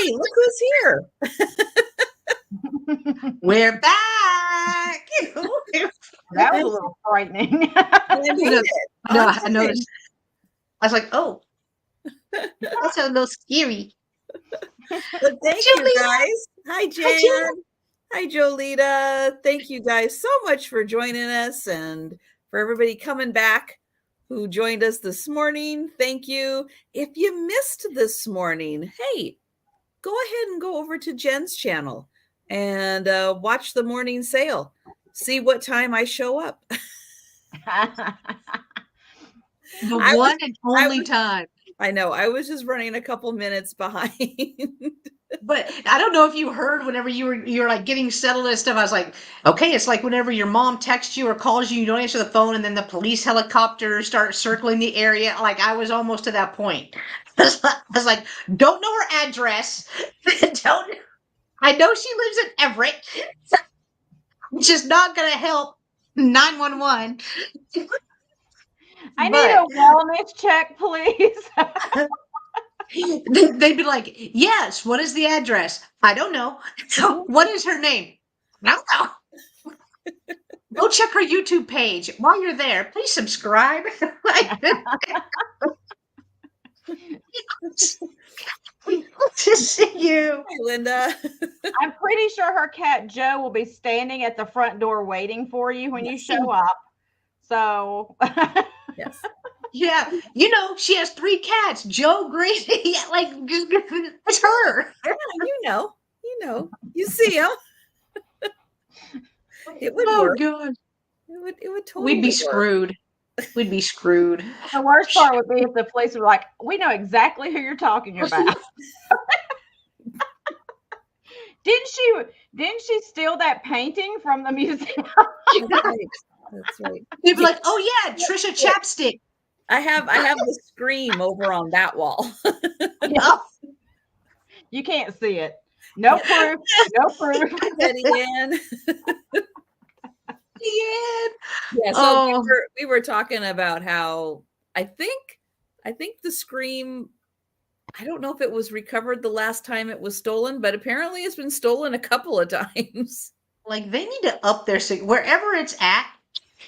hey, look who's here. We're back. That was a little frightening. I noticed. I was like, oh, that's a little scary. But thank you guys. Hi, Jen. Hi, Jolita. Thank you guys so much for joining us and for everybody coming back who joined us this morning. Thank you. If you missed this morning, hey, go ahead and go over to Jen's channel and watch the morning sale. See what time I show up. The one and only time. I know. I was just running a couple minutes behind. But I don't know if you heard whenever you were like getting settled and stuff. I was like, okay, it's like whenever your mom texts you or calls you, you don't answer the phone, and then the police helicopters start circling the area. Like I was almost to that point. I was like, don't know her address. I know she lives in Everett. Which is not gonna help 911. I need a wellness check, please. They'd be like, yes, what is the address? I don't know. So what is her name? I don't know. Go check her YouTube page. While you're there, please subscribe. To see you. Hi, Linda. I'm pretty sure her cat Joe will be standing at the front door waiting for you when you show up. So yes. Yeah, you know, she has 3 cats. Joe, Grady, like it's her. Yeah, you see them. It would work. God. It would totally We'd be work. screwed. We'd be screwed. The worst part would be if the police were like, we know exactly who you're talking about. Didn't she steal that painting from the museum? That's right. They'd be like, oh yeah, Trisha Chapstick. I have the scream over on that wall. Yep. You can't see it. No proof. No proof. Yeah, so we were talking about how I think the scream, I don't know if it was recovered the last time it was stolen, but apparently it's been stolen a couple of times. Like they need to up their wherever it's at.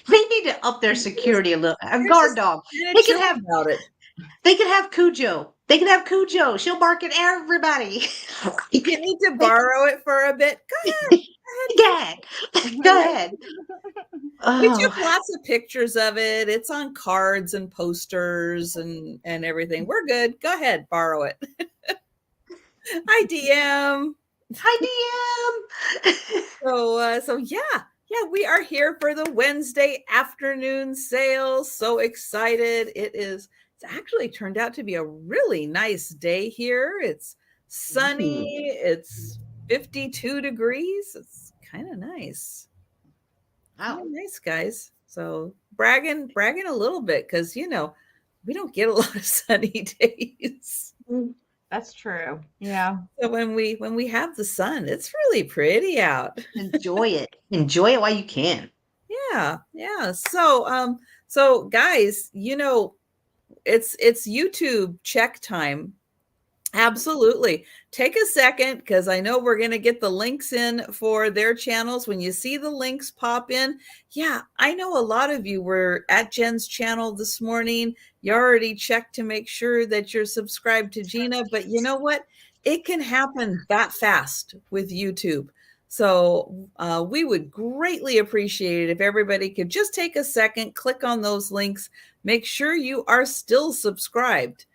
They need to up their security a little. A guard dog. They can have about it. They could have Cujo. They can have Cujo. She'll bark at everybody. You need to borrow it for a bit. Go ahead. Go ahead. We took lots of pictures of it. It's on cards and posters and everything. We're good. Go ahead, borrow it. Hi, DM. Hi, DM. So yeah, we are here for the Wednesday afternoon sale. So excited. It's actually turned out to be a really nice day here. It's sunny. It's 52 degrees. It's kind of nice. Wow. Nice, guys. So bragging a little bit because, we don't get a lot of sunny days. That's true. Yeah. So when we have the sun, it's really pretty out. Enjoy it. Enjoy it while you can. Yeah. So guys, it's YouTube check time. Absolutely. Take a second because I know we're going to get the links in for their channels. When you see the links pop in, yeah, I know a lot of you were at Jen's channel this morning. You already checked to make sure that you're subscribed to Jeana, but you know what? It can happen that fast with YouTube. So we would greatly appreciate it if everybody could just take a second, click on those links, make sure you are still subscribed.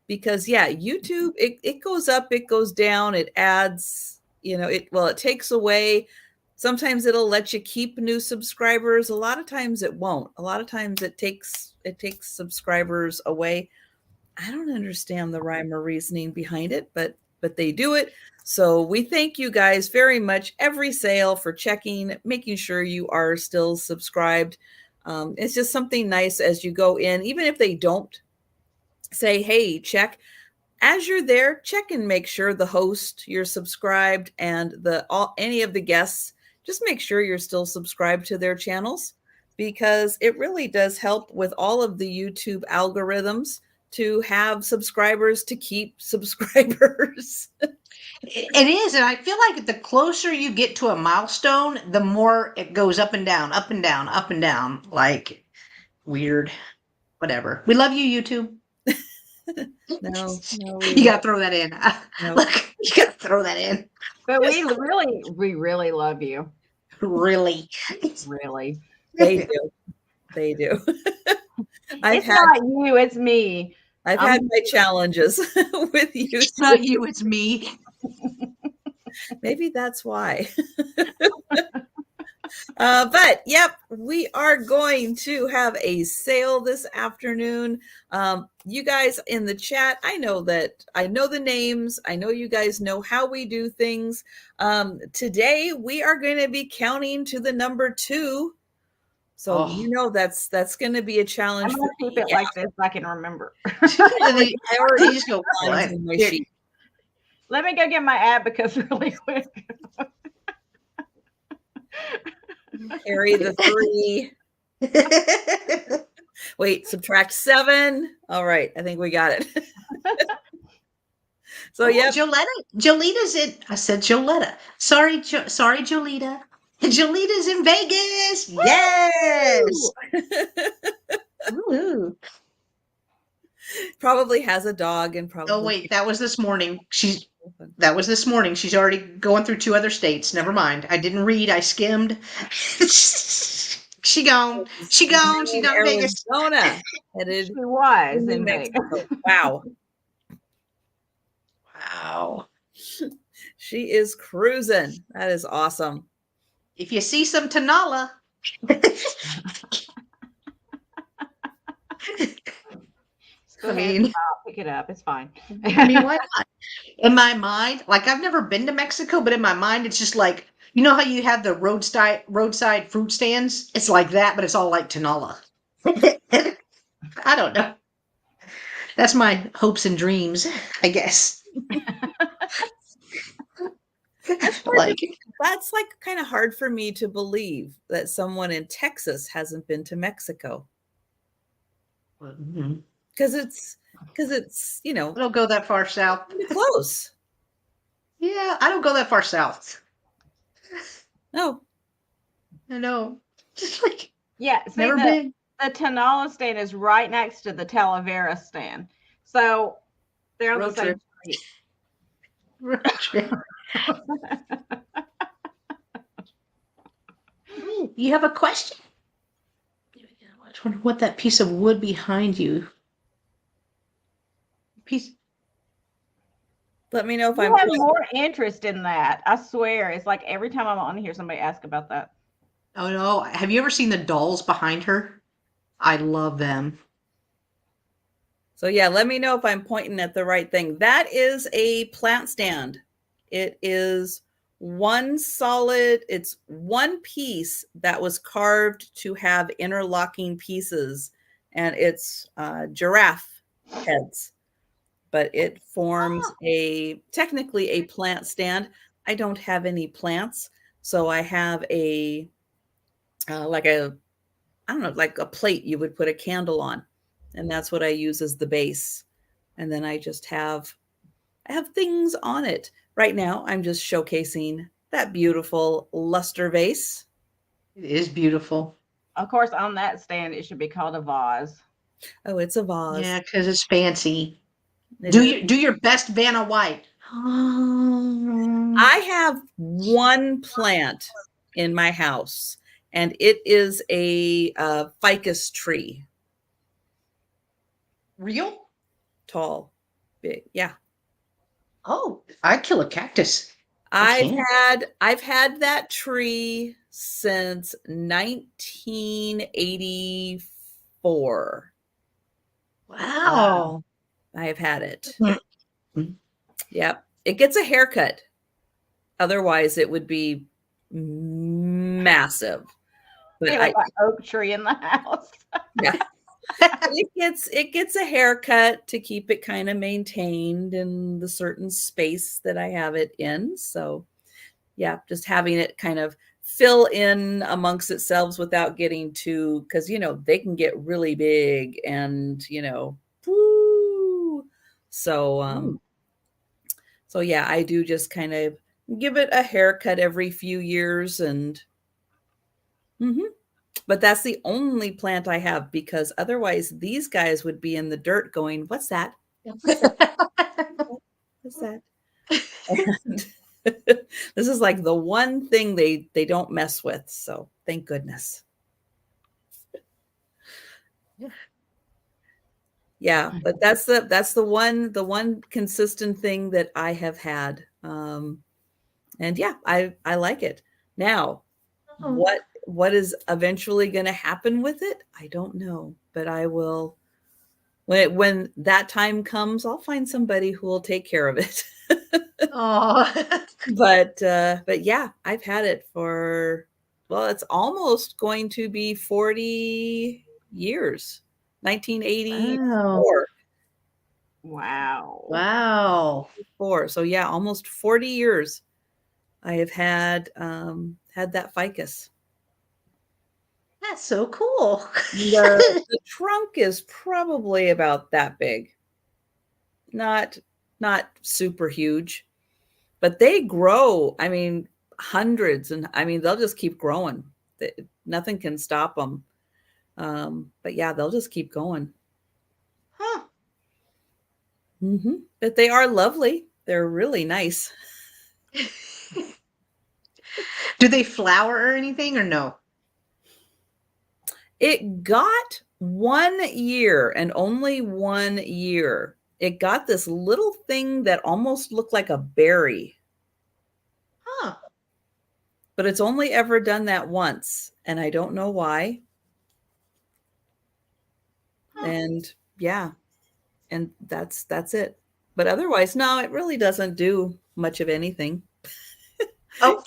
Because YouTube, it goes up, it goes down, it adds, it takes away. Sometimes it'll let you keep new subscribers. A lot of times it won't. A lot of times it takes subscribers away. I don't understand the rhyme or reasoning behind it, but they do it. So we thank you guys very much every sale for checking, making sure you are still subscribed. It's just something nice as you go in, even if they don't say, hey, check. As you're there, check and make sure the host, you're subscribed, and any of the guests, just make sure you're still subscribed to their channels because it really does help with all of the YouTube algorithms to have subscribers to keep subscribers. It is, and I feel like the closer you get to a milestone, the more it goes up and down, up and down, up and down. Like weird, whatever. We love you, YouTube. No, you gotta throw that in. No. Look, you gotta throw that in. But we really love you. Really, Really. They do. They do. It's not you, it's me. I've had my challenges with you. It's not you, it's me. Maybe that's why. But yep, we are going to have a sale this afternoon. You guys in the chat, I know the names. I know you guys know how we do things. Today we are going to be counting to the number 2. So you know that's going to be a challenge. I'm going to keep it like this so I can remember. I already just go. Let me go get my abacus really quick. Carry the 3. Wait, subtract 7. All right, I think we got it. So yeah, Jolita's in. I said Joletta. Sorry, Jolita. Jolita's in Vegas. Yes. Ooh. Probably has a dog and probably. Oh wait, that was this morning. She's already going through 2 other states. Never mind. I didn't read. I skimmed. She gone. She's not in Vegas. Arizona. She was in Vegas. Wow. Wow. She is cruising. That is awesome. If you see some Tanala. I mean, pick it up. It's fine. I mean, why not? In my mind, like I've never been to Mexico, but in my mind, it's just like, you know how you have the roadside fruit stands? It's like that, but it's all like Tanala. I don't know. That's my hopes and dreams, I guess. That's like kind of hard for me to believe that someone in Texas hasn't been to Mexico. Because it's I don't go that far south. Close. Yeah, I don't go that far south. No. I know. Just like never been. The Tanala stand is right next to the Talavera stand. So they're on the same street. Road trip. You have a question? I wonder what that piece of wood behind you. Let me know if I have more interest in that. I swear. It's like every time I'm on here, somebody asks about that. Oh no. Have you ever seen the dolls behind her? I love them. So yeah, let me know if I'm pointing at the right thing. That is a plant stand. It is it's one piece that was carved to have interlocking pieces, and it's giraffe heads, but it forms technically a plant stand. I don't have any plants, so I have like a plate you would put a candle on, and that's what I use as the base. And then I have things on it. Right now, I'm just showcasing that beautiful luster vase. It is beautiful. Of course, on that stand, it should be called a vase. Oh, it's a vase. Yeah, because it's fancy. Do your best Vanna White. I have one plant in my house, and it is a ficus tree. Real? Tall. Big. Yeah. Oh, I'd kill a cactus. I've had that tree since 1984. Wow. I have had it. Yep. It gets a haircut. Otherwise, it would be massive. But like an oak tree in the house. Yeah. It gets a haircut to keep it kind of maintained in the certain space that I have it in. So yeah, just having it kind of fill in amongst itself without getting too, because they can get really big and So, so yeah, I do just kind of give it a haircut every few years and but that's the only plant I have because otherwise these guys would be in the dirt going, what's that? What's that? What's that? And this is like the one thing they don't mess with. So thank goodness. Yeah, but that's the one consistent thing that I have had. And yeah, I like it. Now, what is eventually going to happen with it? I don't know, but I will when that time comes, I'll find somebody who will take care of it. Oh. But yeah, I've had it for, well, it's almost going to be 40 years. 1984. Wow. So yeah, almost 40 years I have had that ficus. That's so cool. The trunk is probably about that big. Not super huge, but they grow. I mean, hundreds, and I mean, they'll just keep growing. Nothing can stop them. But yeah, they'll just keep going. Huh. But they are lovely. They're really nice. Do they flower or anything or no? It got 1 year and only 1 year. It got this little thing that almost looked like a berry. Huh. But it's only ever done that once, and I don't know why. Huh. And yeah, and that's it. But otherwise, no, it really doesn't do much of anything. Oh.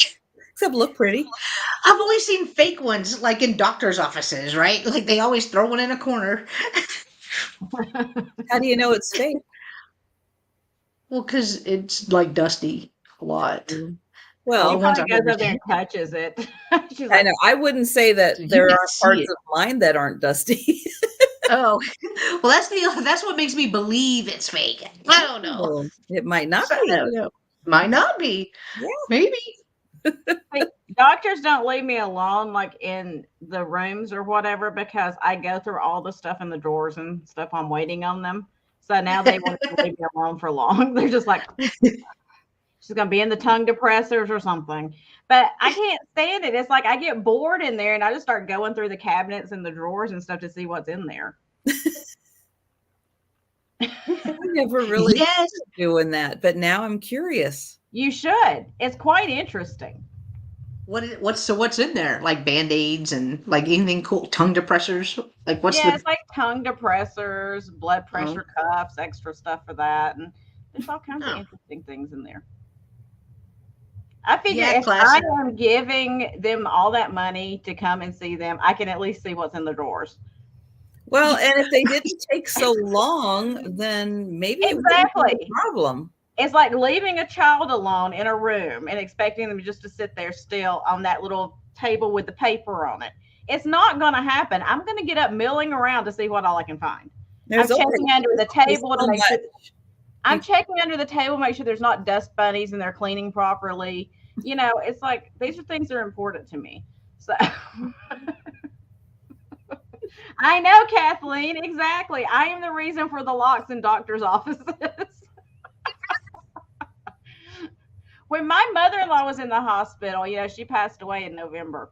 Except look pretty. I've only seen fake ones like in doctor's offices, right? Like they always throw one in a corner. How do you know it's fake? Well, because it's like dusty a lot. Well, he the ones probably I've goes ever up there seen. and touches it. She's I like, know. I wouldn't say that So you there can are see parts it. of mine that aren't dusty. Oh, well, that's what makes me believe it's fake. I don't know. Oh, it might not I be. don't know. Might not be. Yeah. Maybe. see, doctors don't leave me alone like in the rooms or whatever because I go through all the stuff in the drawers and stuff. I'm waiting on them. So now they won't even leave me alone for long. They're just like, she's going to be in the tongue depressors or something. But I can't stand it. It's like I get bored in there and I just start going through the cabinets and the drawers and stuff to see what's in there. I never really Yes. doing that, but now I'm curious. You should. It's quite interesting. What's in there? Like Band-Aids and like anything cool? Tongue depressors? Like what's Yeah, the it's like tongue depressors, blood pressure cuffs, extra stuff for that. And there's all kinds of interesting things in there. I figure if classic. I am giving them all that money to come and see them, I can at least see what's in the drawers. Well, and if they didn't take so long, then maybe it wouldn't Exactly. be a problem. It's like leaving a child alone in a room and expecting them just to sit there still on that little table with the paper on it. It's not going to happen. I'm going to get up milling around to see what all I can find. I'm checking under the table to make sure. I'm checking under the table, make sure there's not dust bunnies and they're cleaning properly. You know, it's like these are things that are important to me. So I know, Kathleen, exactly. I am the reason for the locks in doctors' offices. When my mother-in-law was in the hospital, you know, she passed away in November.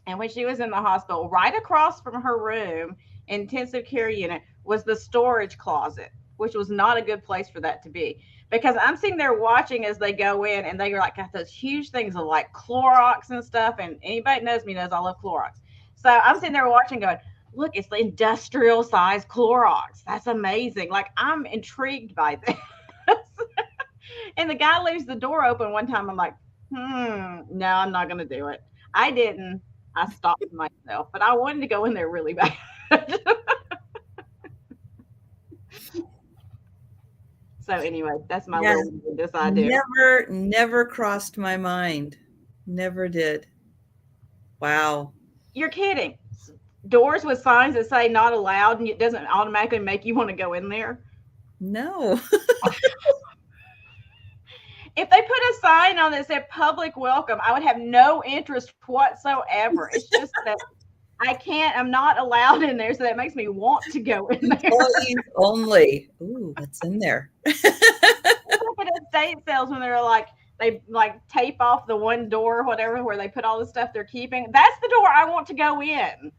And when she was in the hospital, right across from her room, intensive care unit, was the storage closet, which was not a good place for that to be. Because I'm sitting there watching as they go in and they are like got those huge things of like Clorox and stuff. And anybody that knows me knows I love Clorox. So I'm sitting there watching going, look, it's the industrial size Clorox. That's amazing. Like I'm intrigued by this. And the guy leaves the door open one time. I'm like, no, I'm not going to do it. I didn't. I stopped myself, but I wanted to go in there really bad. So anyway, that's my little this I do. Never crossed my mind. Never did. Wow. You're kidding. Doors with signs that say not allowed and it doesn't automatically make you want to go in there. No. If they put a sign on that said public welcome, I would have no interest whatsoever. It's just that I'm not allowed in there, so that makes me want to go in there. Employees only. Ooh, what's in there? Look at estate sales when they're like, they like tape off the one door or whatever where they put all the stuff they're keeping. That's the door I want to go in.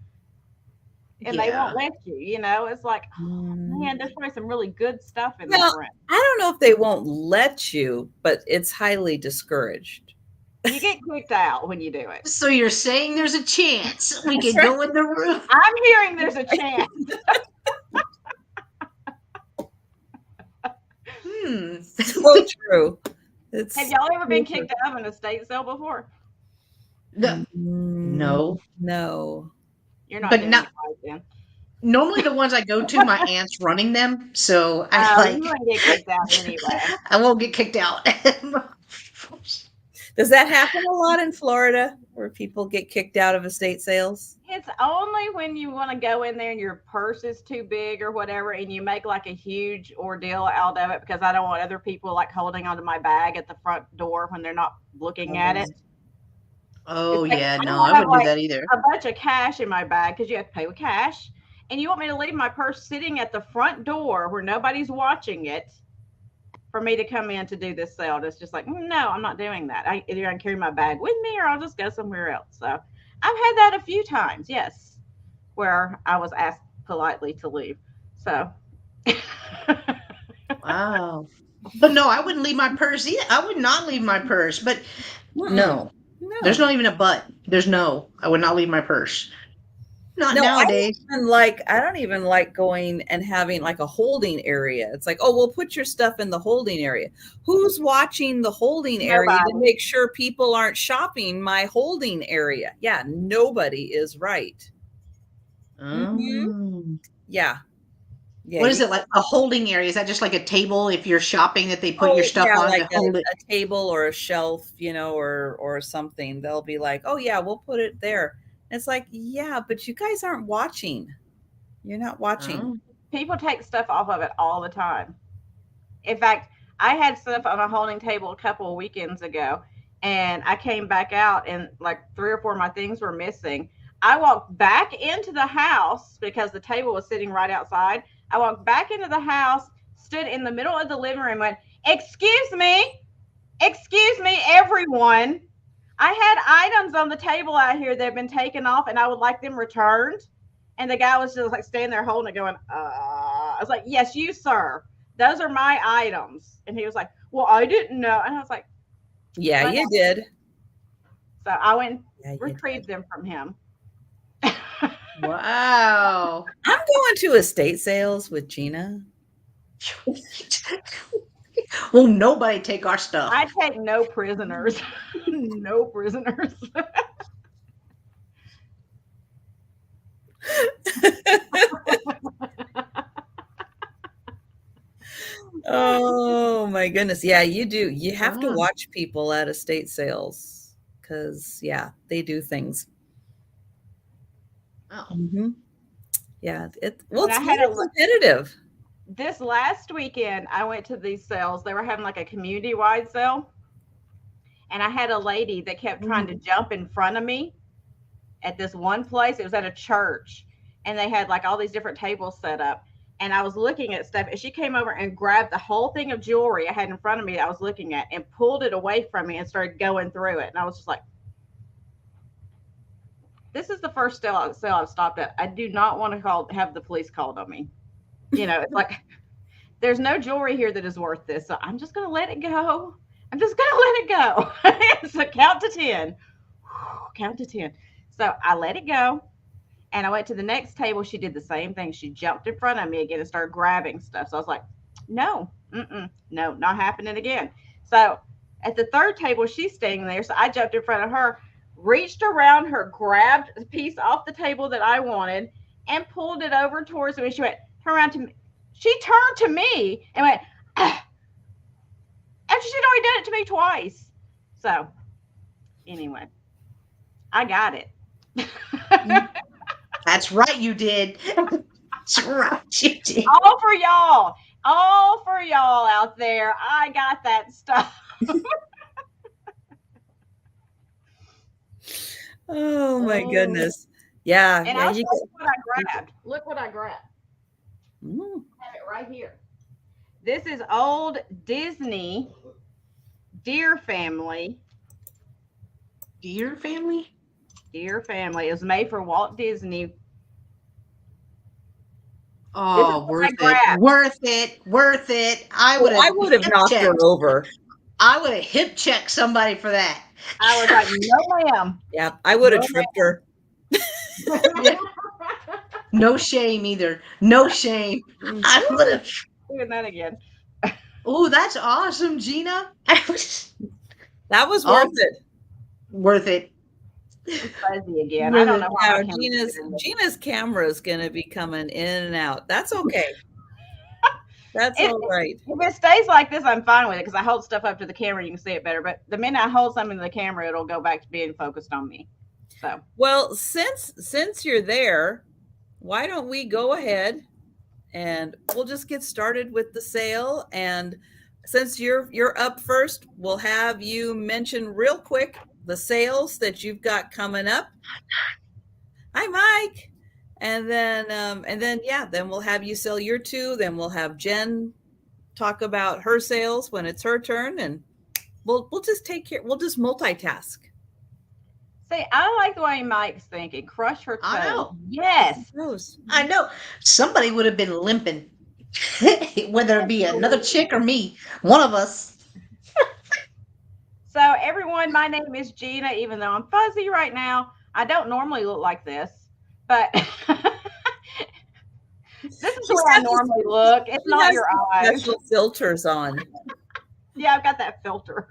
And they won't let you, you know. It's like, oh, man, there's probably some really good stuff in there. I don't know if they won't let you, but it's highly discouraged. You get kicked out when you do it. So you're saying there's a chance we can go in the room? I'm hearing there's a chance. So true. Have y'all ever been kicked out of an estate sale before? No. You're not. But not. Normally, the ones I go to, my aunt's running them, so you won't get kicked out anyway. I won't get kicked out. Does that happen a lot in Florida, where people get kicked out of estate sales? It's only when you want to go in there and your purse is too big or whatever, and you make like a huge ordeal out of it, because I don't want other people like holding onto my bag at the front door when they're not looking at it. Oh, like, yeah, no, I wouldn't do that either. A bunch of cash in my bag, because you have to pay with cash, and you want me to leave my purse sitting at the front door where nobody's watching it for me to come in to do this sale. It's just like, no, I'm not doing that. Either I can carry my bag with me or I'll just go somewhere else. So I've had that a few times, yes, where I was asked politely to leave. So. Wow. But no, I wouldn't leave my purse either. I would not leave my purse, but no. There's not even a but. There's no. I would not leave my purse. Not nowadays. I don't even like going and having like a holding area. It's like, oh, we'll put your stuff in the holding area. Who's watching the holding area to make sure people aren't shopping my holding area? Yeah, nobody is right. Yeah. What is it, like a holding area? Is that just like a table if you're shopping that they put your stuff on like to hold it? A table or a shelf, you know, or something. They'll be like, oh yeah, we'll put it there. It's like, yeah, but you guys aren't watching. You're not watching. People take stuff off of it all the time. In fact, I had stuff on a holding table a couple of weekends ago, and I came back out and like 3 or 4 of my things were missing. I walked back into the house because the table was sitting right outside. I walked back into the house, stood in the middle of the living room, went, excuse me, everyone. I had items on the table out here that have been taken off and I would like them returned. And the guy was just like standing there holding it going, I was like, yes, you, sir. Those are my items. And he was like, well, I didn't know. And I was like, yeah, you did. So I went and retrieved them from him. Wow. I'm going to estate sales with Jeana. Will nobody take our stuff? I take no prisoners. No prisoners. Oh my goodness. Yeah, you do. You have to watch people at estate sales because they do things. Yeah, it's competitive. This last weekend, I went to these sales. They were having like a community-wide sale. And I had a lady that kept trying to jump in front of me at this one place. It was at a church. And they had like all these different tables set up. And I was looking at stuff. And she came over and grabbed the whole thing of jewelry I had in front of me that I was looking at and pulled it away from me and started going through it. And I was just like, this is the first sale I've stopped at. I do not want to have the police called on me. You know, it's like, there's no jewelry here that is worth this. So I'm just going to let it go. So count to 10. Count to 10. So I let it go. And I went to the next table. She did the same thing. She jumped in front of me again and started grabbing stuff. So I was like, no, no, not happening again. So at the third table, she's staying there. So I jumped in front of her, reached around her, grabbed a piece off the table that I wanted and pulled it over towards me. She went, turn around to me. She turned to me and went, after she'd already done it to me twice. So anyway, I got it. That's right, you did. That's right, you did. All for y'all. all for y'all out there. I got that stuff. Oh my goodness. Yeah. And Yeah. I'll show you what I grabbed. Look what I grabbed. Mm. I have it right here. This is old Disney Deer Family. Deer Family? Deer Family. It was made for Walt Disney. Oh, worth it. Worth it. Worth it. I would have knocked her over. I would have hip checked somebody for that. I was like, no, ma'am. Yeah, I would have tripped her. Yeah. No shame either. No shame. I would have. Doing that again. Oh, that's awesome, Jeana. That was worth it. Worth it. It's fuzzy again. I don't know how Jeana's camera is going to be coming in and out. That's okay. That's all right. If it stays like this, I'm fine with it because I hold stuff up to the camera, you can see it better. But the minute I hold something to the camera, it'll go back to being focused on me. So, well, since you're there, why don't we go ahead and we'll just get started with the sale. And since you're up first, we'll have you mention real quick the sales that you've got coming up. Hi, Mike. And then then we'll have you sell your two. Then we'll have Jenn talk about her sales when it's her turn, and we'll just take care. We'll just multitask. See, I like the way Mike's thinking. Crush her toes. I know. Yes. I know. Somebody would have been limping, whether it be another chick or me. One of us. So, everyone, my name is Jeana. Even though I'm fuzzy right now, I don't normally look like this, but this is the way I normally look. It's not your eyes. Special filters on. Yeah, I've got that filter.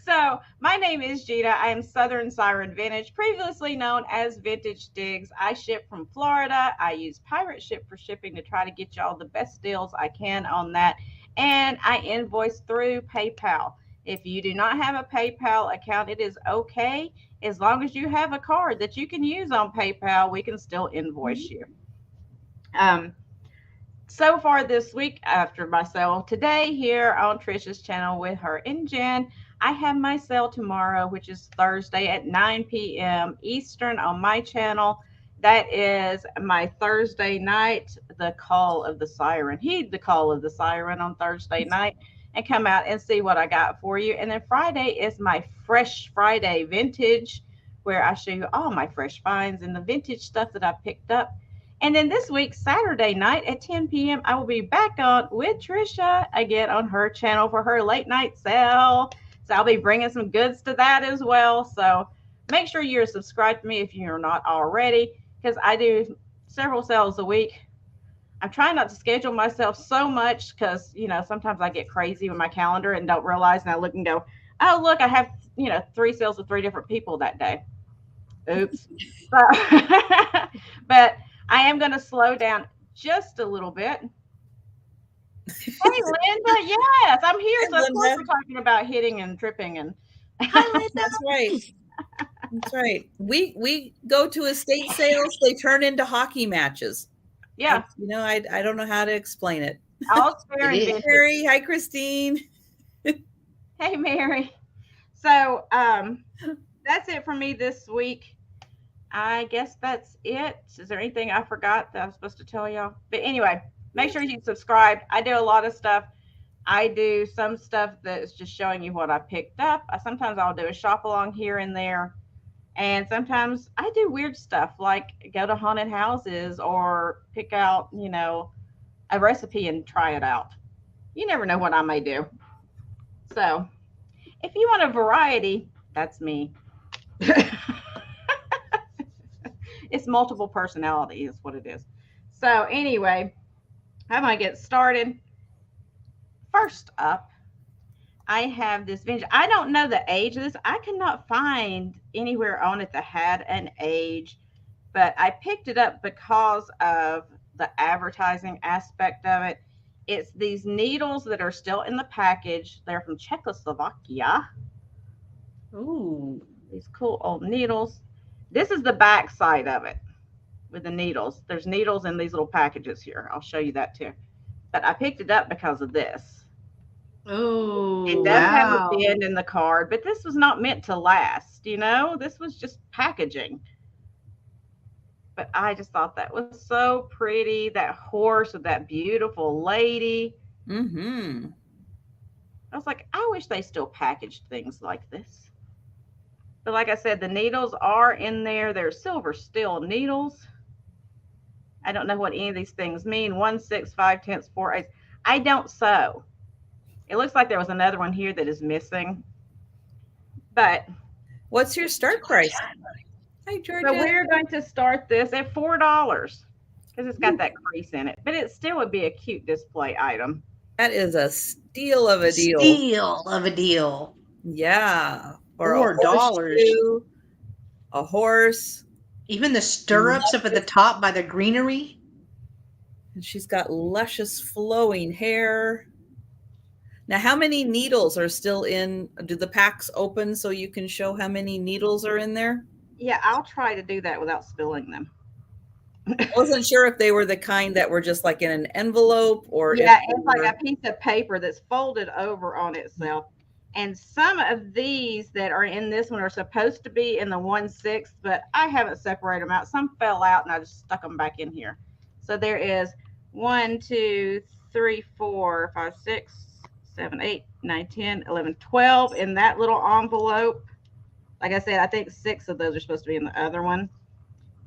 So, my name is Jeana. I am Southern Syren Vintage, previously known as Vintage Digs. I ship from Florida. I use pirate ship for shipping to try to get y'all the best deals I can on that. And I invoice through PayPal. If you do not have a PayPal account, it is okay. As long as you have a card that you can use on PayPal, we can still invoice you. So far this week, after my sale today here on Trisha's channel with her and Jenn, I have my sale tomorrow, which is Thursday at 9 p.m. Eastern on my channel. That is my Thursday night, the call of the siren. Heed the call of the siren on Thursday night and come out and see what I got for you. And then Friday is my Fresh Friday Vintage, where I show you all my fresh finds and the vintage stuff that I picked up. And then this week, Saturday night at 10 p.m., I will be back on with Trisha again on her channel for her late night sale. So I'll be bringing some goods to that as well. So make sure you're subscribed to me if you're not already, because I do several sales a week. I'm trying not to schedule myself so much because, you know, sometimes I get crazy with my calendar and don't realize, and I look and go, oh, look, I have, 3 sales with 3 different people that day. Oops. But I am going to slow down just a little bit. Hey, Linda. Yes, I'm here. So, of course, we're talking about hitting and tripping. And hi, Linda. That's right. That's right. We go to estate sales. They turn into hockey matches. Yeah. I don't know how to explain it. All Syren Mary. Hi, Christine. Hey, Mary. So that's it for me this week. I guess that's it. Is there anything I forgot that I was supposed to tell y'all? But anyway, make sure you subscribe. I do a lot of stuff. I do some stuff that's just showing you what I picked up. Sometimes I'll do a shop along here and there. And sometimes I do weird stuff like go to haunted houses or pick out, a recipe and try it out. You never know what I may do. So if you want a variety, that's me. It's multiple personality is what it is. So anyway, I'm going to get started. First up, I have this vintage. I don't know the age of this. I cannot find anywhere on it that had an age, but I picked it up because of the advertising aspect of it. It's these needles that are still in the package. They're from Czechoslovakia. Ooh, these cool old needles. This is the back side of it with the needles. There's needles in these little packages here. I'll show you that too. but I picked it up because of this. Oh, It does have a wow. bend in the card, but this was not meant to last, you know? This was just packaging. But I just thought that was so pretty. That horse with that beautiful lady. Mm-hmm. I was like, I wish they still packaged things like this. But like I said, the needles are in there. They're silver steel needles. I don't know what any of these things mean. 1, 6, 5 tenths, 4 eighths. I don't sew. It looks like there was another one here that is missing. But what's your start price? Hi, Georgia. so we're going to start this at $4 because it's got that crease in it. But it still would be a cute display item. That is a steal of a deal. Steal of a deal. Yeah. For $4. A horse. Even the stirrups up at the top by the greenery. And she's got luscious flowing hair. Now, how many needles are still in? Do the packs open so you can show how many needles are in there? Yeah, I'll try to do that without spilling them. I wasn't sure if they were the kind that were just like in an envelope or yeah, it's like a piece of paper that's folded over on itself. And some of these that are in this one are supposed to be in the 1/6, but I haven't separated them out. Some fell out and I just stuck them back in here. So there is 1, 2, 3, 4, 5, 6, 7, 8, 9, 10, 11, 12 in that little envelope. Like I said, I think 6 of those are supposed to be in the other one.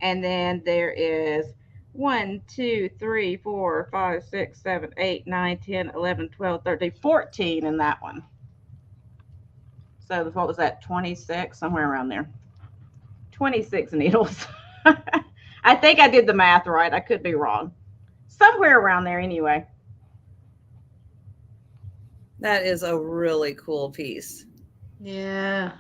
And then there is 1, 2, 3, 4, 5, 6, 7, 8, 9, 10, 11, 12, 13, 14 in that one. So what was that? 26, somewhere around there. 26 needles. I think I did the math right. I could be wrong. Somewhere around there anyway. That is a really cool piece. Yeah.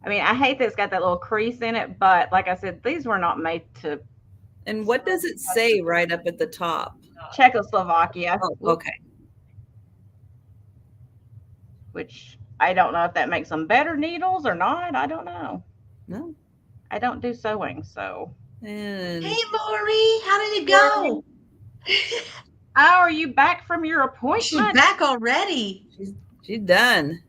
I mean, I hate that it's got that little crease in it, but like I said, these were not made to. And what does it say right up at the top? Czechoslovakia. Oh, okay. Which I don't know if that makes them better needles or not. I don't know. No. I don't do sewing, so. And Hey, Lori, how did it go? Oh, are you back from your appointment? She's back already. she's done.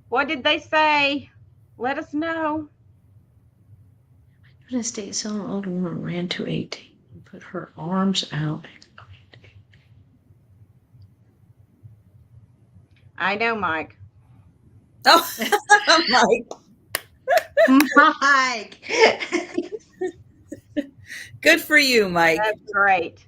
What did they say? Let us know. An estate selling an older woman ran to 18 and put her arms out. I know, Mike. Oh, Mike. Good for you, Mike. That's great.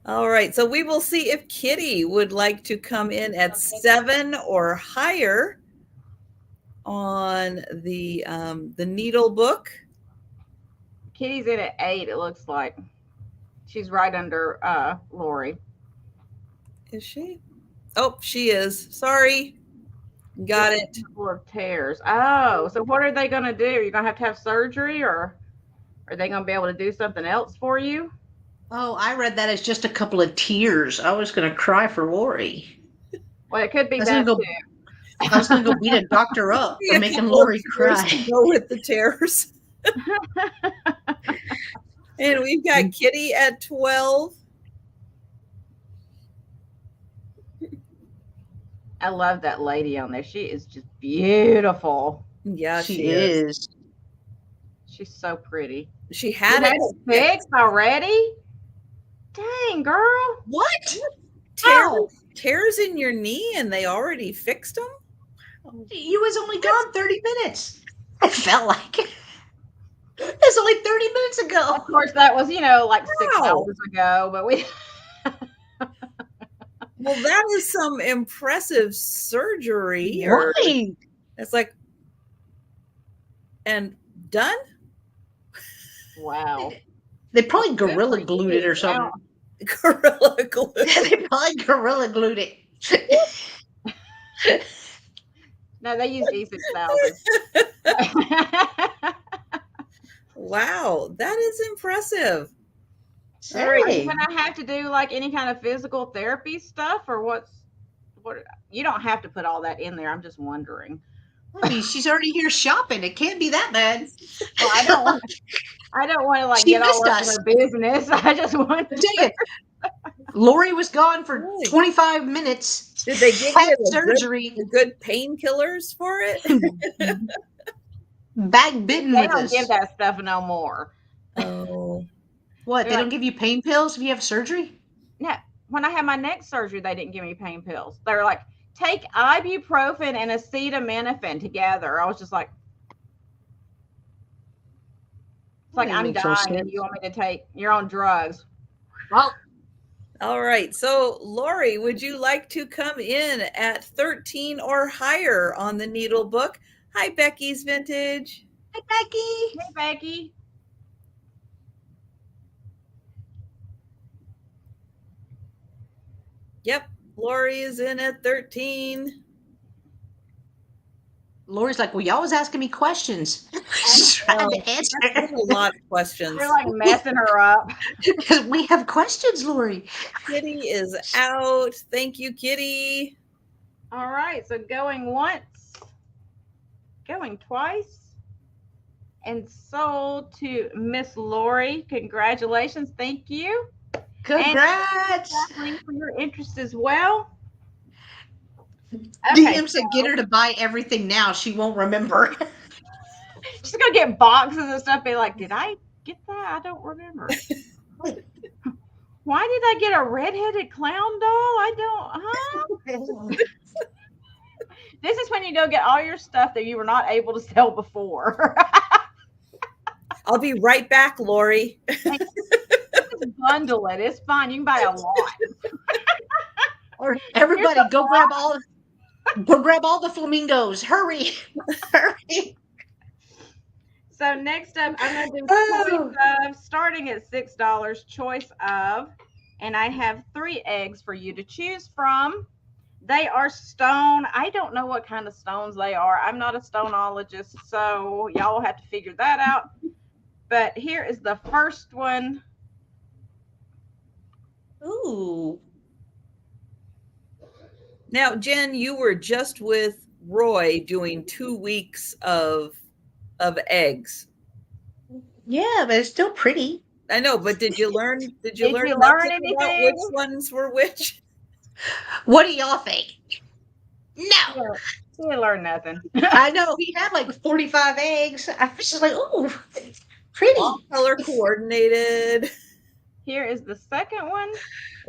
All right, so we will see if Kitty would like to come in at 7 or higher on the needle book. Kitty's in at 8, it looks like. She's right under Lori. Is she? Oh, she is. Sorry. Got it. Couple of tears. Oh, so what are they going to do? You're going to have surgery, or are they going to be able to do something else for you? Oh, I read that as just a couple of tears. I was going to cry for Lori. Well, it could be that too. I was going to go beat a doctor up for making Lori cry. Go with the tears. And we've got Kitty at 12. I love that lady on there. She is just beautiful. Yeah, she is. She's so pretty. She had it fixed already? Dang, girl. What? Tears in your knee and they already fixed them? You was only gone 30 minutes. I felt like it. It's only 30 minutes ago. Of course, that was, like 6 hours ago, but we... Well, that is some impressive surgery. Right. It's like, and done? Wow. They probably gorilla glued it or something. Gorilla glue. They probably gorilla glued it. No, they used E6000. Wow, that is impressive. All right, can I have to do like any kind of physical therapy stuff, or what's what? You don't have to put all that in there. I'm just wondering. I mean, she's already here shopping. It can't be that bad. Well, I don't want to like She get all missed up in us. her business. I just want I tell you, Lori was gone for Really? 25 minutes. Did they give Had you surgery. the good painkillers for it? Back bitten They with don't us. give that stuff no more. Oh, What? They're They like- don't give you pain pills if you have surgery? No, when I had my neck surgery, they didn't give me pain pills. They were like, take ibuprofen and acetaminophen together. I was just like, it's like That I'm makes no dying and sense. you want me to take your own drugs. Well, all right. So, Lori, would you like to come in at 13 or higher on the needle book? Hi, Becky's Vintage. hi, Becky. Hey, Becky. Yep, Lori is in at 13. Lori's like, well, y'all was asking me questions. She's trying to answer. That's a lot of questions. We're like messing her up. Because we have questions, Lori. Kitty is out. Thank you, Kitty. All right, so going once, going twice, and sold to Miss Lori. Congratulations. Thank you. Congrats. Kathleen, for your interest as well. DM said, get her to buy everything now. She won't remember. She's gonna get boxes and stuff. Be like, did I get that? I don't remember. Why did I get a redheaded clown doll? I don't. This is when you go get all your stuff that you were not able to sell before. I'll be right back, Lori. Just bundle it. It's fine. You can buy a lot. Or everybody, go grab all the flamingos. Hurry. Hurry. So next up, I'm going to do choice of, starting at $6, choice of, and I have 3 eggs for you to choose from. They are stone. I don't know what kind of stones they are. I'm not a stoneologist, so y'all will have to figure that out. But here is the first one. Ooh. Now, Jen, you were just with Roy doing 2 weeks of eggs. Yeah, but it's still pretty. I know, but did you learn? Did you Did learn you enough learn to figure out anything? which ones were which? What do y'all think? No. She didn't learn nothing. I know. He had like 45 eggs. I was just like, ooh, pretty. All color coordinated. Here is the second one.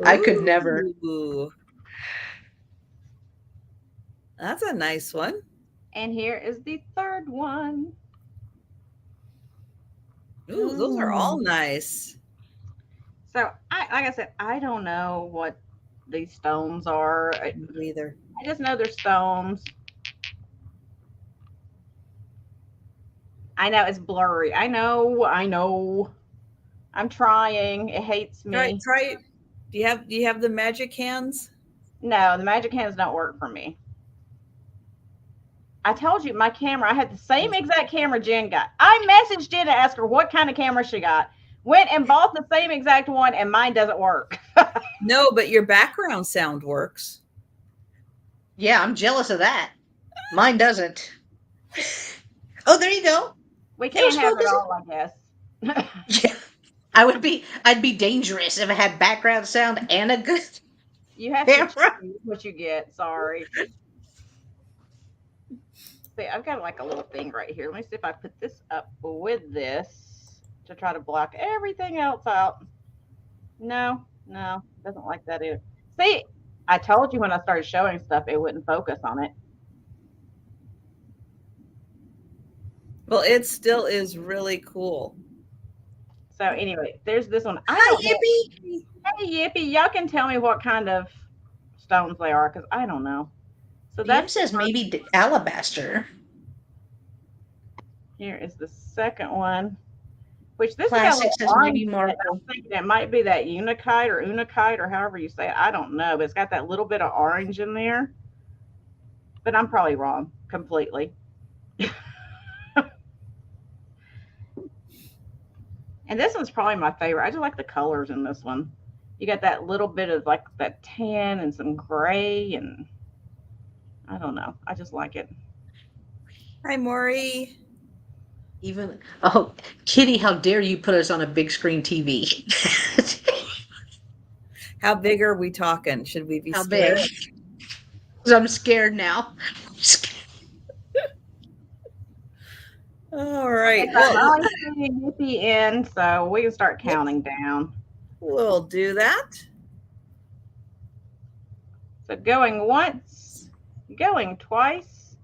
I could never. Ooh. That's a nice one. And here is the third one. Ooh, those are all nice. So, like I said, I don't know what these stones are. Me either. I just know they're stones. I know it's blurry. I know. I'm trying. It hates me. Try it. Do you have the magic hands? No, the magic hands don't work for me. I told you my camera, I had the same exact camera Jen got. I messaged Jen to ask her what kind of camera she got. Went and bought the same exact one, and mine doesn't work. No, but your background sound works. Yeah, I'm jealous of that. Mine doesn't. Oh, there you go. We can't have it focusing. all, I guess. Yeah. I'd be dangerous if I had background sound and a good You have to camera. choose what you get. Sorry. See, I've got like a little thing right here. Let me see if I put this up with this to try to block everything else out. No, doesn't like that either. See, I told you when I started showing stuff, it wouldn't focus on it. Well, it still is really cool. So anyway, there's this one. I Hi, don't know. Yippee. Hey, Yippee, y'all can tell me what kind of stones they are because I don't know. So That that says maybe alabaster. here is the second one, which this Classic is says got a maybe little orange in it. marble. I'm thinking it might be that unakite or however you say it. I don't know, but it's got that little bit of orange in there. But I'm probably wrong completely. And this one's probably my favorite. I just like the colors in this one. You got that little bit of like that tan and some gray, and I don't know. I just like it. Hi, Maury. Kitty, how dare you put us on a big screen TV? How big are we talking? Should we be How scared? big? Because I'm scared now. All right. Okay, so I'm Well, only seeing Yippee in, so we can start counting down. we'll do that. So going once, going twice,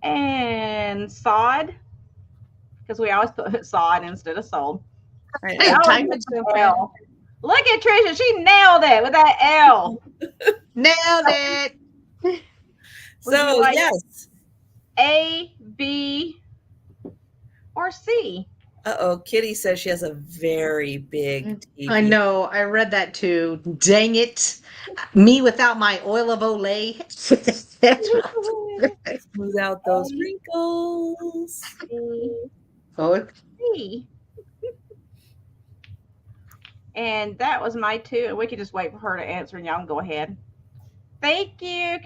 and sod, because we always put sod instead of sold. Right. Hey, Oh, type with it the so L. Look at Trisha. She nailed it with that L. Nailed it. Would So, you like yes. A, B, or C? Uh-oh. Kitty says she has a very big TV. I know. I read that too. Dang it. Me without my oil of Olay. Smooth out those wrinkles. Oh, C. And that was my 2. And we could just wait for her to answer and y'all can go ahead. Thank you.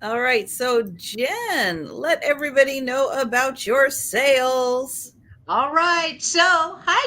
All right. So, Jen, let everybody know about your sales. all right. So, hi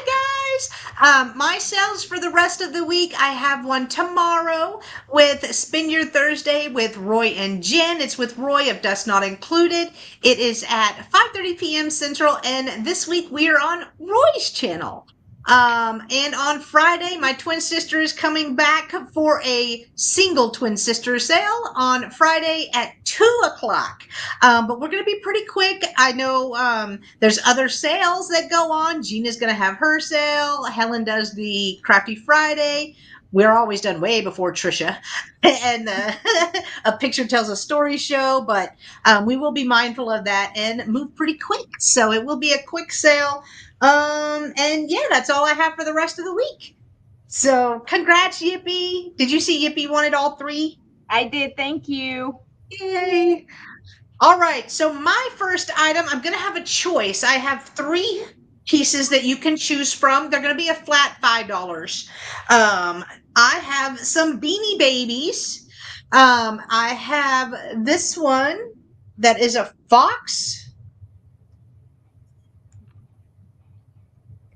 guys. My sales for the rest of the week. I have one tomorrow with Spin Your Thursday with Roy and Jen. It's with Roy of Dust Not Included. It is at 5:30 p.m. Central, and this week we are on Roy's channel. And on Friday, my twin sister is coming back for a single twin sister sale on Friday at 2:00. But we're going to be pretty quick. I know there's other sales that go on. Jeana's going to have her sale. Helen does the Crafty Friday. We're always done way before Trisha. And a picture tells a story show, but we will be mindful of that and move pretty quick. So it will be a quick sale. And yeah, that's all I have for the rest of the week. So congrats, Yippee. Did you see Yippee wanted all 3? I did. Thank you. Yay. All right. So my first item, I'm going to have a choice. I have 3 pieces that you can choose from. They're going to be a flat $5. I have some Beanie Babies. I have this one that is a fox.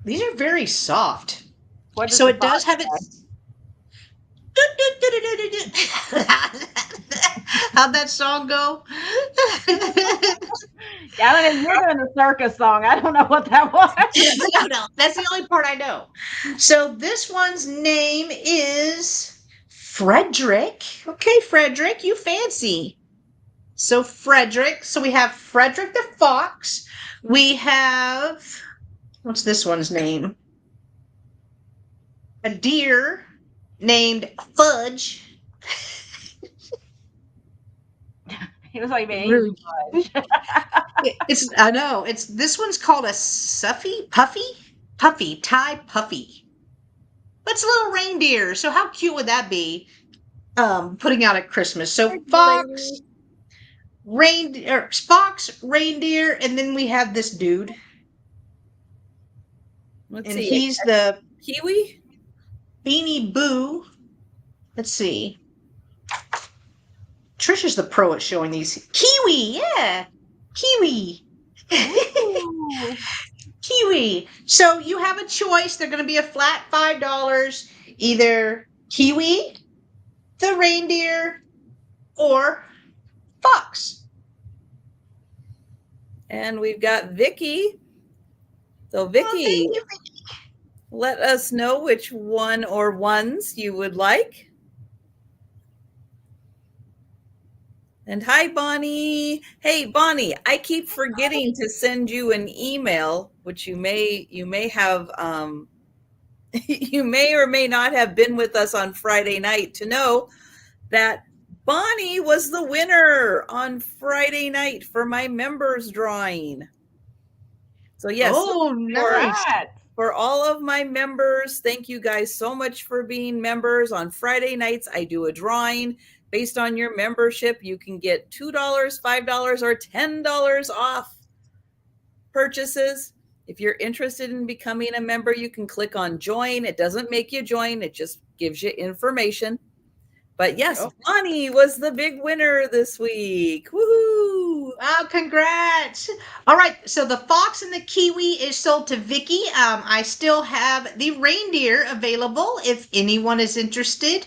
These are very soft. So it does have its. How'd that song go? Yeah, you're doing the circus song. I don't know what that was. No, that's the only part I know. So this one's name is Frederick. Okay, Frederick, you fancy. So Frederick. So we have Frederick the Fox. We have, what's this one's name? A deer named Fudge. He was like, man, Really? fudge. I know. This one's called a Puffy, Thai Puffy. It's a little reindeer. So how cute would that be? Putting out at Christmas. So fox, reindeer, and then we have this dude. Let's and see. He's the Kiwi? Beanie Boo. Let's see. Trisha's the pro at showing these. Kiwi, yeah. Kiwi. Kiwi. So you have a choice. They're going to be a flat $5. Either Kiwi, the reindeer, or fox. And we've got Vicky. So Vicky, let us know which one or ones you would like. And hi, Bonnie. Hey, Bonnie, I keep forgetting to send you an email, which you may have, you may or may not have been with us on Friday night to know that Bonnie was the winner on Friday night for my members drawing. So yes, nice. For all of my members, thank you guys so much for being members. On Friday nights, I do a drawing. Based on your membership, you can get $2, $5, or $10 off purchases. If you're interested in becoming a member, you can click on join. It doesn't make you join. It just gives you information. But yes, Oh. Bonnie was the big winner this week. Woohoo! Wow, congrats. All right, so the fox and the kiwi is sold to Vicky. I still have the reindeer available if anyone is interested.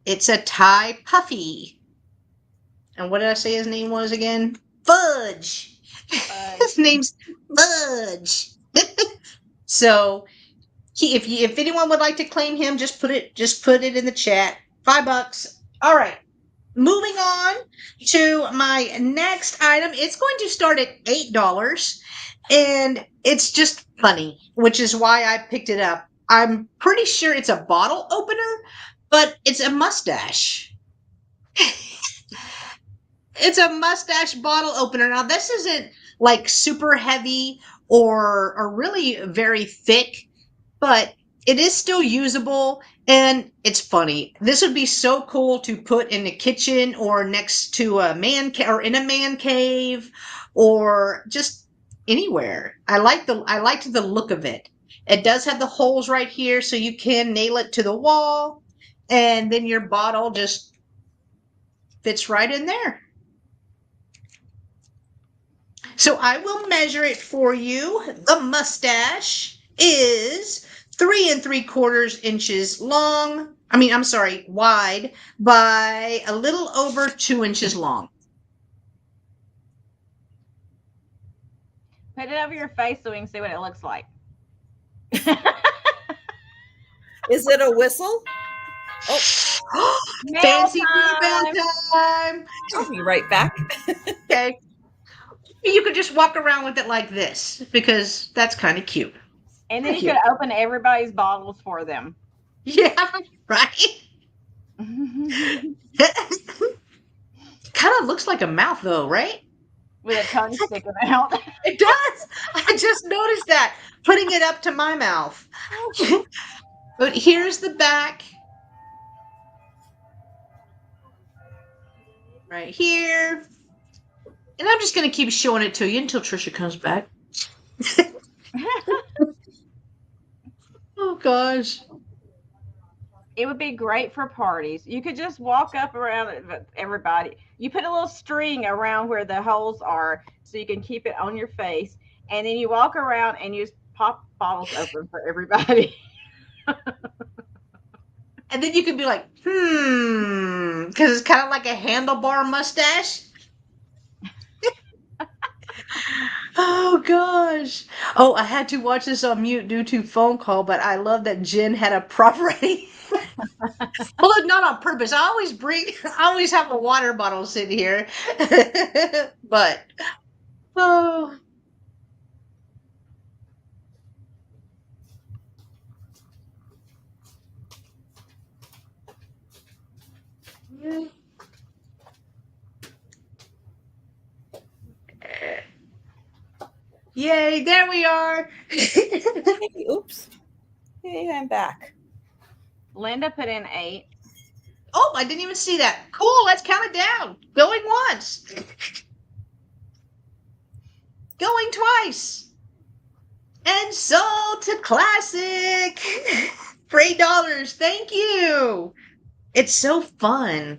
It's a Thai puffy. And what did I say his name was again? Fudge. His name's Fudge. So if anyone would like to claim him, just put it in the chat. $5. All right. Moving on to my next item. It's going to start at $8, and it's just funny, which is why I picked it up. I'm pretty sure it's a bottle opener, but it's a mustache. It's a mustache bottle opener. Now, this isn't like super heavy or really very thick, but it is still usable and it's funny. This would be so cool to put in the kitchen or next to a or in a man cave or just anywhere. I liked the look of it. It does have the holes right here so you can nail it to the wall and then your bottle just fits right in there. So I will measure it for you. The mustache is 3 3/4 inches long. Wide by a little over 2 inches long. Put it over your face so we can see what it looks like. Is it a whistle? Oh, fancy doorbell time. I'll be right back. Okay. You could just walk around with it like this because that's kind of cute. And then you could open everybody's bottles for them. Yeah, right? Kind of looks like a mouth though, right? With a tongue sticking out. It does. I just noticed that. Putting it up to my mouth. But here's the back. Right here. And I'm just going to keep showing it to you until Trisha comes back. Oh, gosh. It would be great for parties. You could just walk up around everybody. You put a little string around where the holes are so you can keep it on your face. And then you walk around and you just pop bottles open for everybody. And then you can be like, because it's kind of like a handlebar mustache. Oh, gosh. Oh, I had to watch this on mute due to phone call, but I love that Jenn had a prop ready. Well, not on purpose. I always have a water bottle sitting here. But, oh. Yay, there we are. Hey, oops. Hey, I'm back. Linda put in 8. Oh, I didn't even see that. Cool, let's count it down. Going once. Going twice. And sold to Classic for $8. Thank you. It's so fun.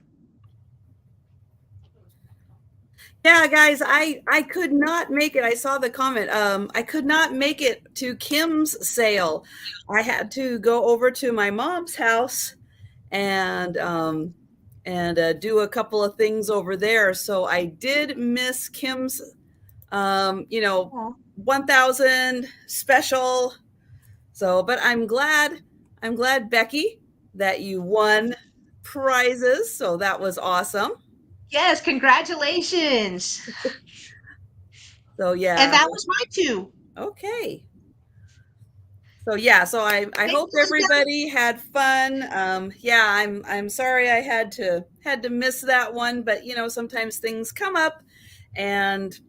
Yeah, guys, I could not make it. I saw the comment. I could not make it to Kim's sale. I had to go over to my mom's house and do a couple of things over there. So I did miss Kim's 1,000 special. So, but I'm glad, Becky, that you won prizes. So that was awesome. Yes, congratulations. So yeah. And that was mine too. Okay. So yeah, so I hope everybody had fun. Yeah, I'm sorry I had to miss that one, but sometimes things come up and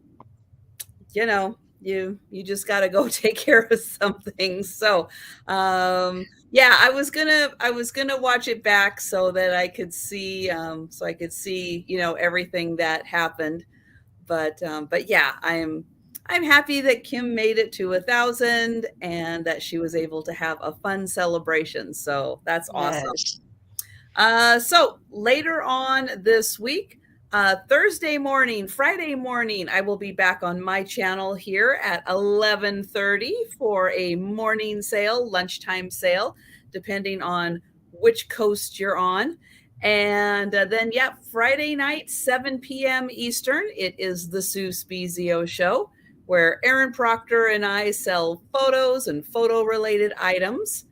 you just got to go take care of some things. So yeah, I was gonna watch it back so that I could see everything that happened. But yeah, I'm happy that Kim made it to 1,000 and that she was able to have a fun celebration. So that's awesome. So later on this week, Thursday morning, Friday morning, I will be back on my channel here at 11:30 for a morning sale, lunchtime sale, depending on which coast you're on. And then, yeah, Friday night, 7 p.m. Eastern, it is the Sue Spezio Show, where Aaron Proctor and I sell photos and photo-related items.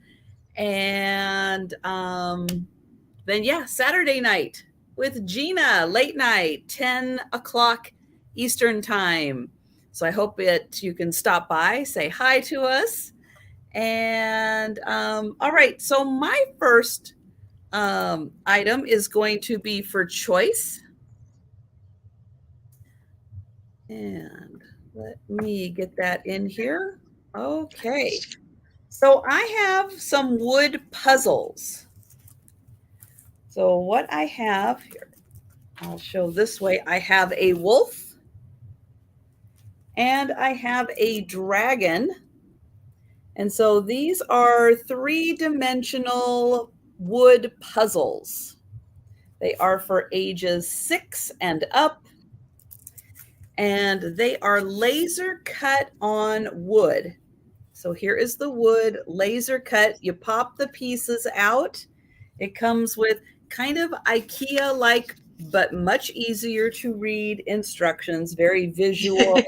And then, yeah, Saturday night with Jeana, late night, 10 o'clock Eastern time. So I hope that you can stop by, say hi to us. And all right, so my first item is going to be for choice. And let me get that in here. Okay. So I have some wood puzzles. So what I have here, I'll show this way. I have a wolf and I have a dragon. And so these are 3-dimensional wood puzzles. They are for ages 6 and up. And they are laser cut on wood. So here is the wood laser cut. You pop the pieces out. It comes with kind of IKEA-like, but much easier to read instructions, very visual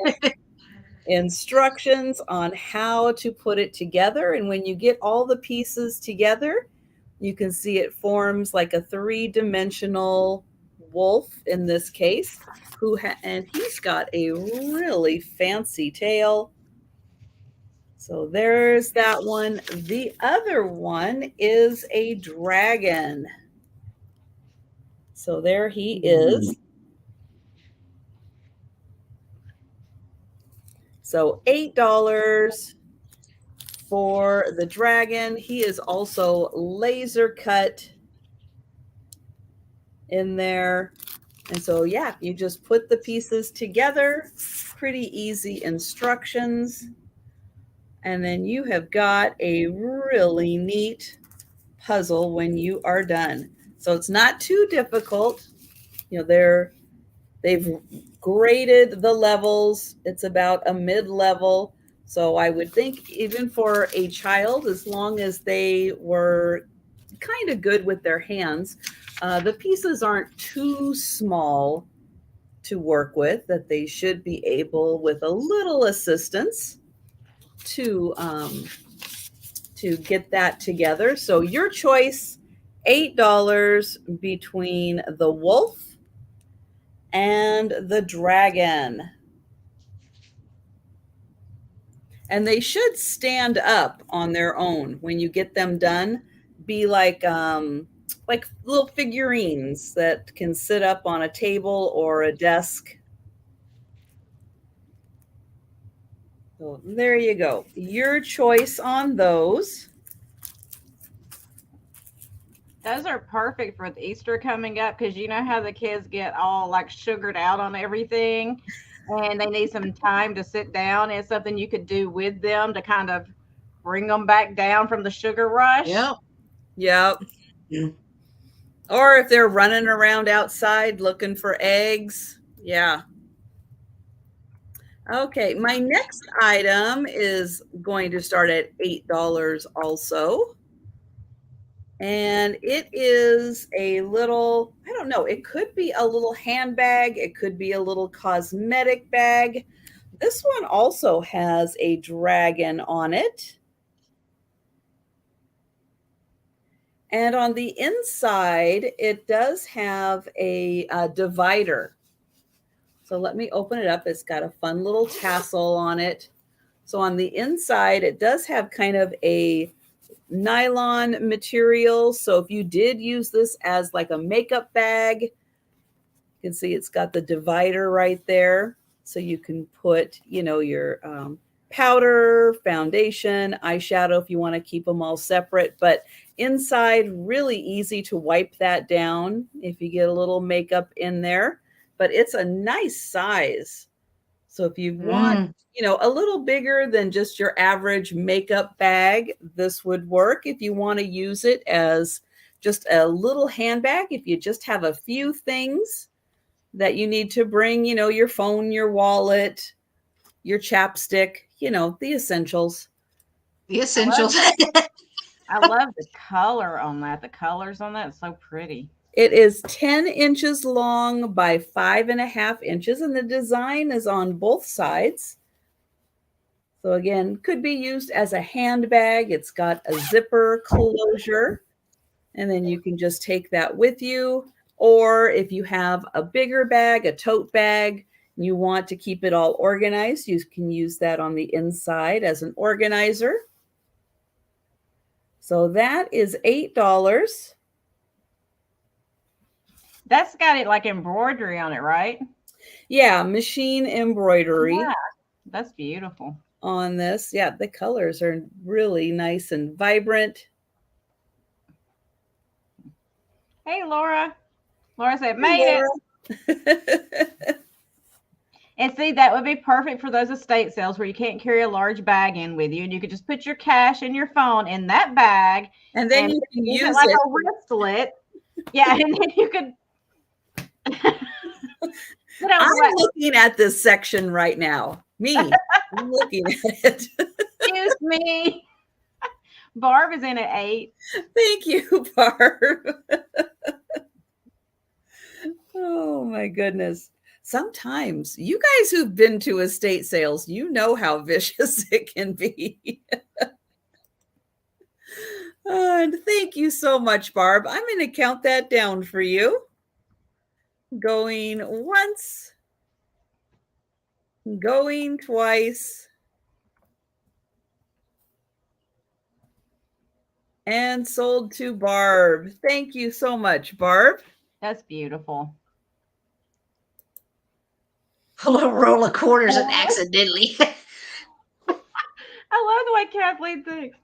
instructions on how to put it together. And when you get all the pieces together, you can see it forms like a 3-dimensional wolf in this case, and he's got a really fancy tail. So there's that one. The other one is a dragon. So there he is. So $8 for the dragon. He is also laser cut in there. And so, yeah, you just put the pieces together. Pretty easy instructions. And then you have got a really neat puzzle when you are done. So it's not too difficult. You know, they've graded the levels. It's about a mid-level. So I would think even for a child, as long as they were kind of good with their hands, the pieces aren't too small to work with, that they should be able, with a little assistance, to get that together. So your choice, $8 between the wolf and the dragon. And they should stand up on their own when you get them done. Be like little figurines that can sit up on a table or a desk. So there you go. Your choice on those. Those are perfect for the Easter coming up, because you know how the kids get all like sugared out on everything and they need some time to sit down. It's something you could do with them to kind of bring them back down from the sugar rush. Yep. Yep. Or if they're running around outside looking for eggs. Yeah. Okay, my next item is going to start at $8 also. And it is a little, I don't know, it could be a little handbag. It could be a little cosmetic bag. This one also has a dragon on it. And on the inside, it does have a divider. So let me open it up. It's got a fun little tassel on it. So on the inside, it does have kind of a nylon material. So if you did use this as like a makeup bag, you can see it's got the divider right there. So you can put, you know, your powder, foundation, eyeshadow if you want to keep them all separate. But inside, really easy to wipe that down if you get a little makeup in there. But it's a nice size. So if you want, you know, a little bigger than just your average makeup bag, this would work. If you want to use it as just a little handbag if you just have a few things that you need to bring, you know, your phone, your wallet, your chapstick, you know, the essentials. The essentials. I love the color on that. The colors on that is so pretty. It is 10 inches long by 5.5 inches, and the design is on both sides. So again, could be used as a handbag. It's got a zipper closure, and then you can just take that with you. Or if you have a bigger bag, a tote bag, and you want to keep it all organized, you can use that on the inside as an organizer. So that is $8. That's got it like embroidery on it, right? Yeah, machine embroidery. Yeah, that's beautiful. On this. Yeah, the colors are really nice and vibrant. Hey, Laura. Laura said, made it. And see, that would be perfect for those estate sales where you can't carry a large bag in with you. And you could just put your cash and your phone in that bag. And then you can use it like a wristlet. Yeah, and then you could. I'm looking at this section right now. Me. I'm looking at it. Excuse me. Barb is in at 8. Thank you, Barb. Oh, my goodness. Sometimes you guys who've been to estate sales, you know how vicious it can be. And thank you so much, Barb. I'm going to count that down for you. Going once, going twice, and sold to Barb. Thank you so much, Barb. That's beautiful. A little roll of quarters and accidentally. I love the way Kathleen thinks.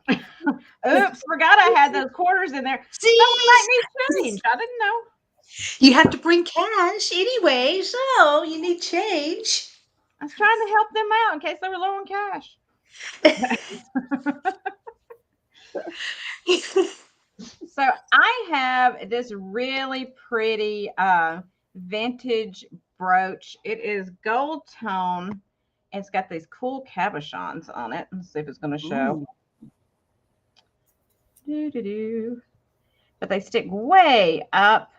Oops, forgot I had those quarters in there. See, might need change. I didn't know. You have to bring cash anyway, so you need change. I was trying to help them out in case they were low on cash. So I have this really pretty vintage brooch. It is gold tone. It's got these cool cabochons on it. Let's see if it's going to show. But they stick way up,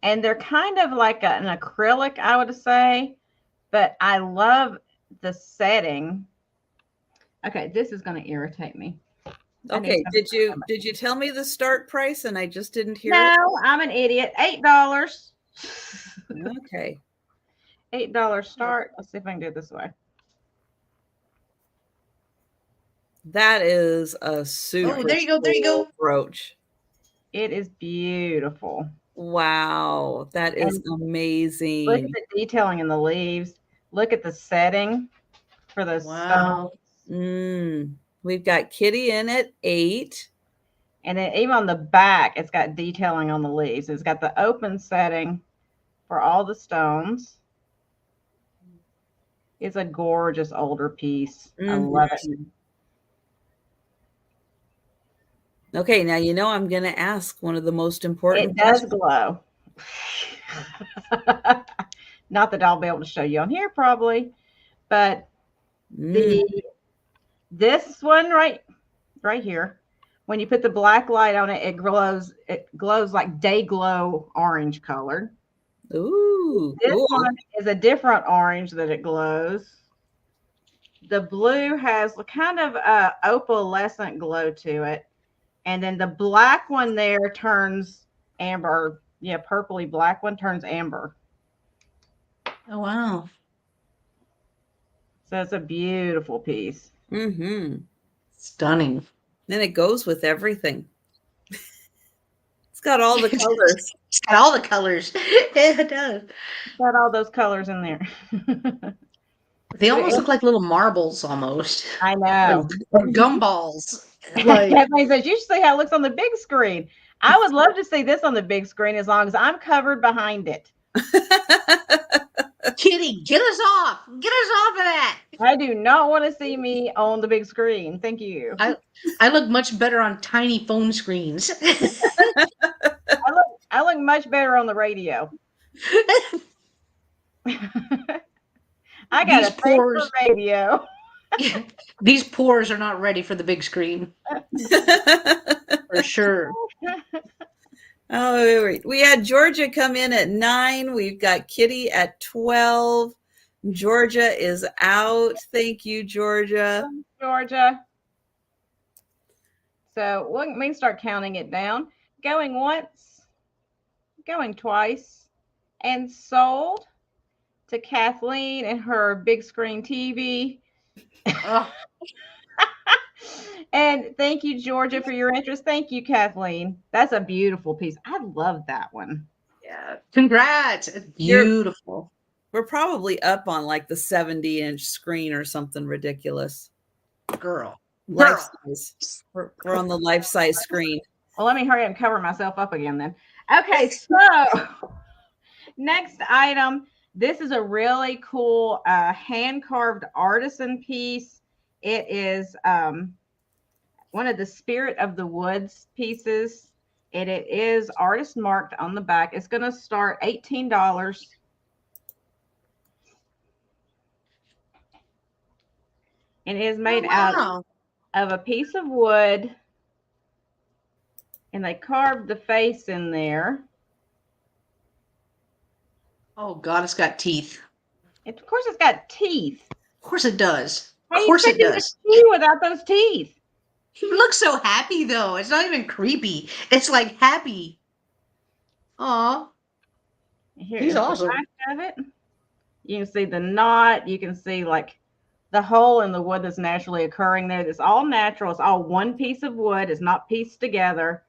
and they're kind of like an acrylic, I would say. But I love the setting. Okay, this is going to irritate me. Okay, did you tell me the start price and I just didn't hear it? No, I'm an idiot. $8. Okay. $8 start. Let's see if I can do it this way. That is a super there you go. brooch. It is beautiful. Wow, that is amazing. Look at the detailing in the leaves. Look at the setting for the stones. We've got Kitty in at 8. And then even on the back, it's got detailing on the leaves. It's got the open setting for all the stones. It's a gorgeous older piece. I love it. Okay, now you know I'm going to ask one of the most important questions. It does glow. Not that I'll be able to show you on here probably, but this one right here, when you put the black light on it, it glows like day glow orange colored. Ooh. This one is a different orange that it glows. The blue has kind of a opalescent glow to it. And then the black one there turns amber. Yeah, purpley black one turns amber. Oh, wow. So it's a beautiful piece. Stunning. And it goes with everything. It's got all the colors. It's got all the colors. Yeah, it does. It's got all those colors in there. They almost look like little marbles almost. I know. Or gumballs. Kathleen says, you should see how it looks on the big screen. I would love to see this on the big screen as long as I'm covered behind it. Kitty, get us off. Get us off of that. I do not want to see me on the big screen. Thank you. I look much better on tiny phone screens. I look much better on the radio. I got These a face for pores. radio. These pores are not ready for the big screen. For sure. Oh, we had Georgia come in at 9. We've got Kitty at 12. Georgia is out. Thank you, Georgia. Georgia. So we can start counting it down. Going once, going twice, and sold to Kathleen and her big screen TV. Oh. And thank you, Georgia, for your interest. Thank you, Kathleen. That's a beautiful piece. I love that one. Yeah. Congrats. It's beautiful. We're probably up on like the 70-inch screen or something ridiculous. Girl. Life size. We're on the life size screen. Well, let me hurry up and cover myself up again then. Okay, so next item. This is a really cool hand-carved artisan piece. It is one of the Spirit of the Woods pieces. And it is artist marked on the back. It's going to start $18. And it is made out of a piece of wood. And they carved the face in there. Oh, God, it's got teeth. Of course, it's got teeth. Of course it does. How Of course it you does. see without those teeth? He looks so happy, though. It's not even creepy. It's like happy. Aw. He's awesome. The back of it. You can see the knot. You can see like the hole in the wood that's naturally occurring there. It's all natural. It's all one piece of wood. It's not pieced together.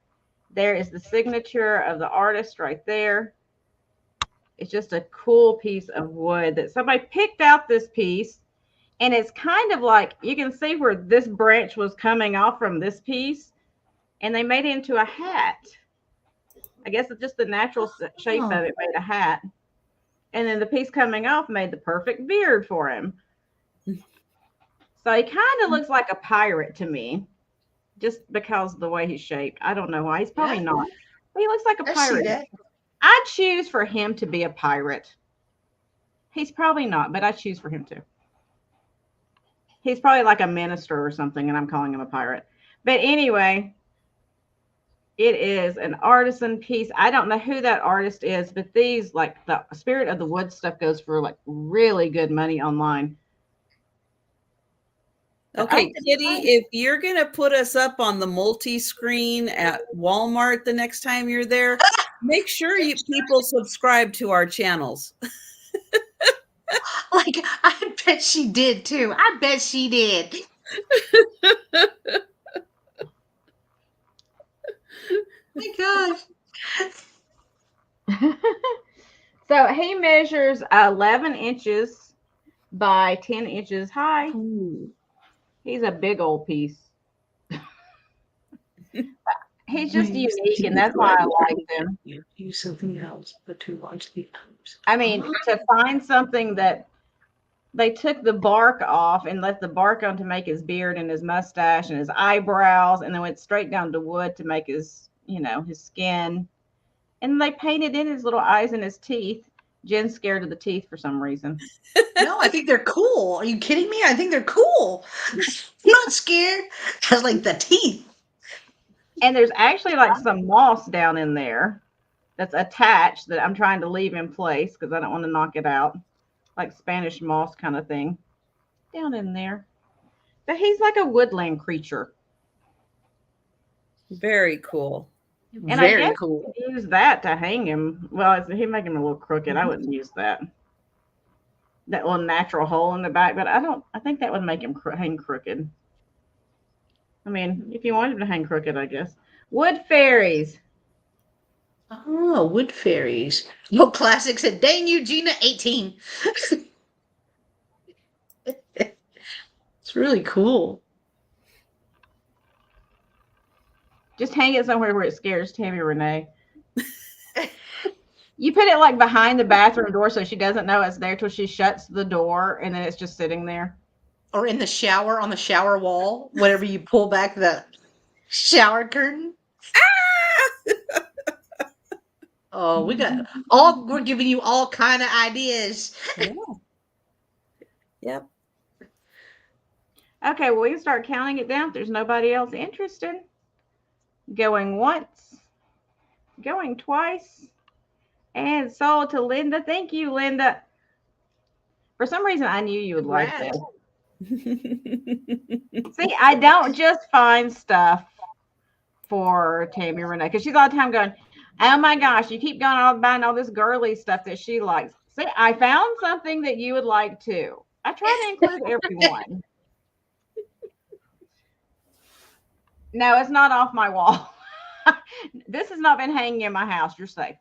There is the signature of the artist right there. It's just a cool piece of wood that somebody picked out this piece. And it's kind of like, you can see where this branch was coming off from this piece. And they made it into a hat. I guess it's just the natural shape of it made a hat. And then the piece coming off made the perfect beard for him. So he kind of looks like a pirate to me. Just because of the way he's shaped. I don't know why. He's probably not. But he looks like a pirate. I'd choose for him to be a pirate. He's probably not, but I choose for him to. He's probably like a minister or something, and I'm calling him a pirate. But anyway, it is an artisan piece. I don't know who that artist is, but these, like the Spirit of the Wood stuff goes for like really good money online. Okay, Kitty, if you're going to put us up on the multi-screen at Walmart the next time you're there, make sure people subscribe to our channels. Like, I bet she did, too. I bet she did. My gosh. So he measures 11 inches by 10 inches high. Ooh. He's a big old piece. He's just unique, and that's why I like him. Use something else, but to watch the others. I mean, to find something that they took the bark off and left the bark on to make his beard and his mustache and his eyebrows, and then went straight down to wood to make his, his skin. And they painted in his little eyes and his teeth. Jen's scared of the teeth for some reason. No, I think they're cool. Are you kidding me? I think they're cool. I'm not scared. I like the teeth. And there's actually like some moss down in there that's attached that I'm trying to leave in place because I don't want to knock it out. Like Spanish moss kind of thing down in there. But he's like a woodland creature. Very cool. And Very I guess cool. you could use that to hang him. Well, he'd make him a little crooked. I wouldn't use that. That little natural hole in the back, but I think that would make him hang crooked. I mean, if you wanted him to hang crooked, I guess. Wood fairies. Oh, wood fairies. Well, classic said, dang you, Jeana, 18. It's really cool. Just hang it somewhere where it scares Tammy Renee. You put it like behind the bathroom door so she doesn't know it's there till she shuts the door, and then it's just sitting there. Or in the shower, on the shower wall, whenever you pull back the shower curtain. Oh, we're giving you all kind of ideas. Yeah. Yep. Okay, well, we can start counting it down if there's nobody else interested. Going once, going twice, and sold to Linda. Thank you, Linda. For some reason, I knew you would like this. See, I don't just find stuff for Tammy Renee because she's all the time going, oh my gosh, you keep going on buying all this girly stuff that she likes. See, I found something that you would like too. I try to include everyone. No, it's not off my wall. This has not been hanging in my house. You're safe.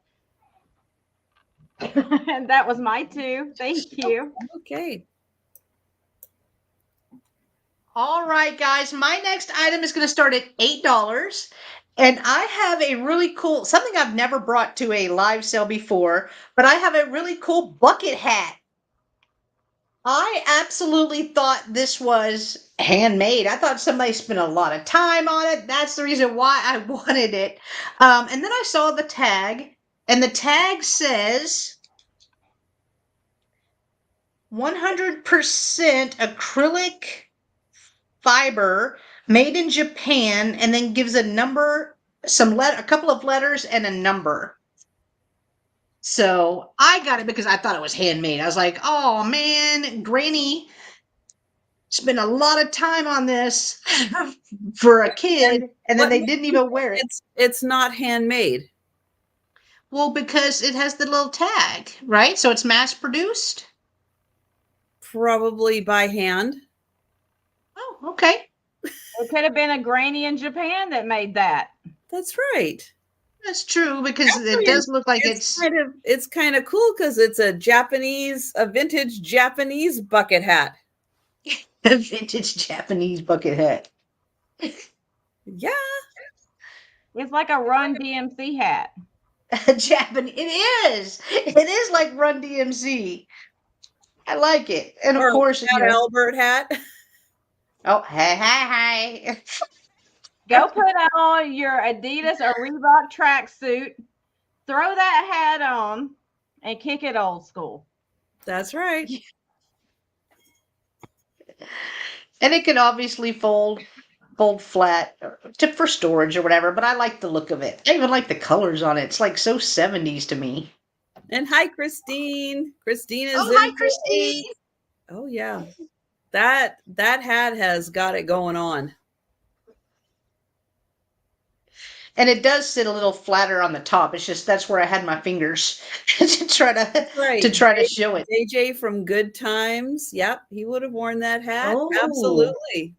And that was my two. Thank you. Okay. All right, guys. My next item is going to start at $8. And I have a really cool, something I've never brought to a live sale before, but I have a really cool bucket hat. I absolutely thought this was handmade. I thought somebody spent a lot of time on it. That's the reason why I wanted it. And then I saw the tag, and the tag says 100% acrylic fiber made in Japan, and then gives a number, a couple of letters and a number. So I got it because I thought it was handmade. I was like, oh man, Granny spent a lot of time on this for a kid, and then they didn't even wear it. It's not handmade. Well, because it has the little tag, right? So it's mass produced? Probably by hand. Oh, okay. It could have been a granny in Japan that made that. That's right. That's true, because it does look like it's kind of cool because it's a vintage Japanese bucket hat. a vintage Japanese bucket hat. Yeah. It's like a Run DMC hat. It is like Run DMC. I like it. And of course, Albert hat. Oh, hey. Go put on your Adidas or Reebok tracksuit, throw that hat on, and kick it old school. That's right. And it can obviously fold flat for storage or whatever, but I like the look of it. I even like the colors on it. It's like so 70s to me. And hi, Christine. Christine is hi, Christine. Oh, yeah. That hat has got it going on. And it does sit a little flatter on the top. It's just that's where I had my fingers to try to show it. AJ from Good Times. Yep, he would have worn that hat. Oh. Absolutely.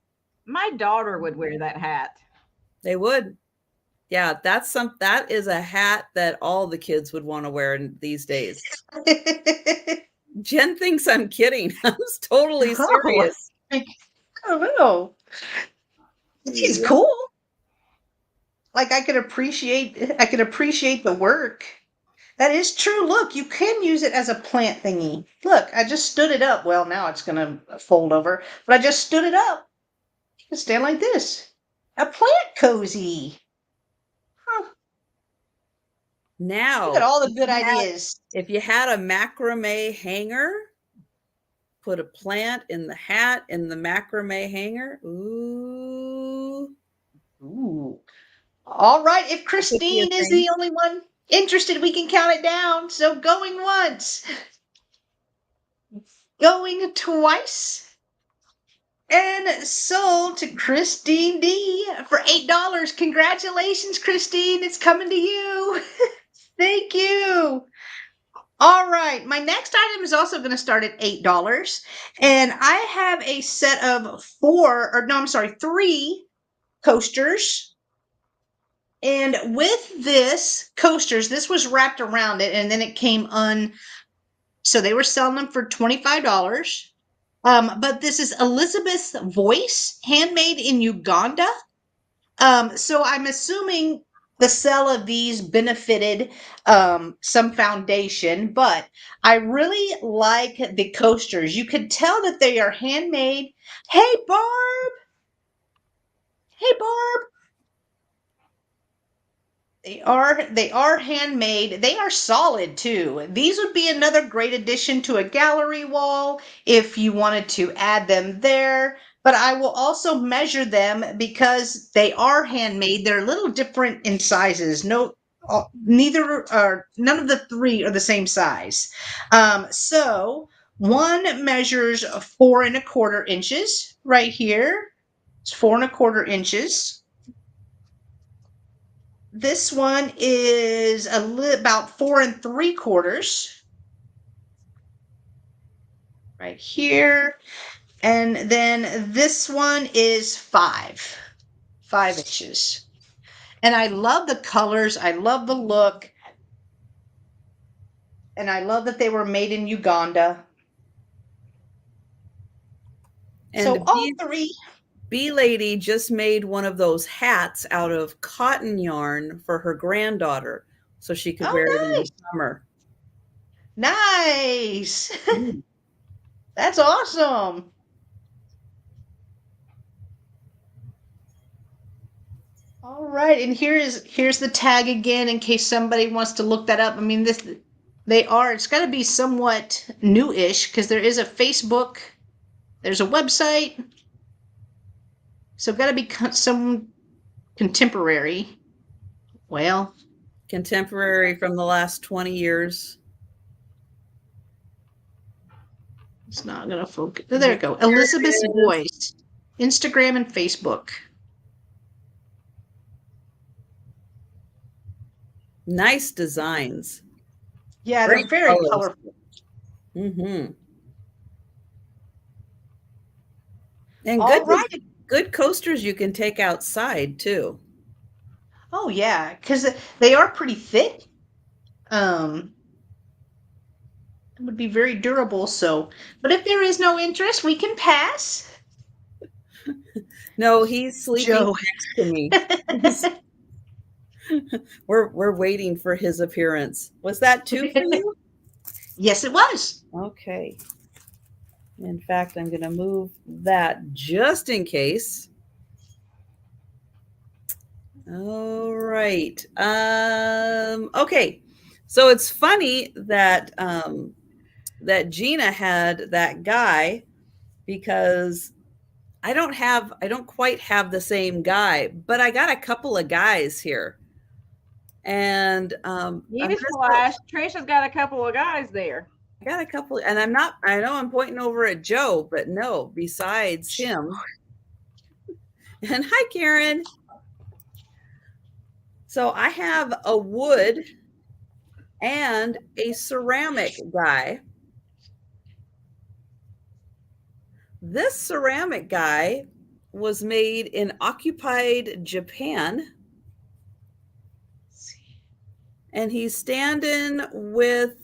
My daughter would wear that hat. They would. Yeah, that is a hat that all the kids would want to wear these days. Jen thinks I'm kidding. I'm totally serious. I don't know. It's cool. Like I could appreciate the work. That is true. Look, you can use it as a plant thingy. Look, I just stood it up. Well, now it's going to fold over, but I just stood it up. You can stand like this. A plant cozy. Huh. Now, look at all the good ideas. If you had a macrame hanger, put a plant in the hat in the macrame hanger. Ooh. All right. If Christine is the only one interested, we can count it down. So going once, going twice, and sold to Christine D for $8. Congratulations, Christine. It's coming to you. Thank you. All right. My next item is also going to start at $8. And I have a set of 3 coasters. And with this coasters, this was wrapped around it, and then it came so they were selling them for $25. But this is Elizabeth's Voice, handmade in Uganda. So I'm assuming the sale of these benefited some foundation, but I really like the coasters. You could tell that they are handmade. Hey, Barb. Hey, Barb. They are handmade. They are solid too. These would be another great addition to a gallery wall if you wanted to add them there. But I will also measure them because they are handmade. They're a little different in sizes. No, neither are none of the three are the same size. So one measures 4¼ inches right here. It's 4¼ inches. This one is about 4¾ right here. And then this one is 5 inches. And I love the colors. I love the look. And I love that they were made in Uganda. And So all three. B Lady just made one of those hats out of cotton yarn for her granddaughter so she could wear it in the summer. Nice. That's awesome. All right, and here's the tag again in case somebody wants to look that up. I mean, it's got to be somewhat new-ish because there is a Facebook, there's a website, so got to be some contemporary. Well, contemporary from the last 20 years. It's not gonna focus. There you go. Elizabeth's Voice, Instagram and Facebook. Nice designs. Yeah, they're very colorful. Mm-hmm. And good coasters you can take outside too. Oh yeah, because they are pretty thick. It would be very durable. So, but if there is no interest, we can pass. No, he's sleeping Joe. next to me. We're waiting for his appearance. Was that 2 for you? Yes, it was. Okay. In fact, I'm going to move that just in case. All right. Okay. So it's funny that that Jeana had that guy because I don't quite have the same guy, but I got a couple of guys here. And newsflash, Trisha's got a couple of guys there. I got a couple, and I know I'm pointing over at Joe, but no, besides him. And hi, Karen. So I have a wood and a ceramic guy. This ceramic guy was made in occupied Japan. And he's standing with,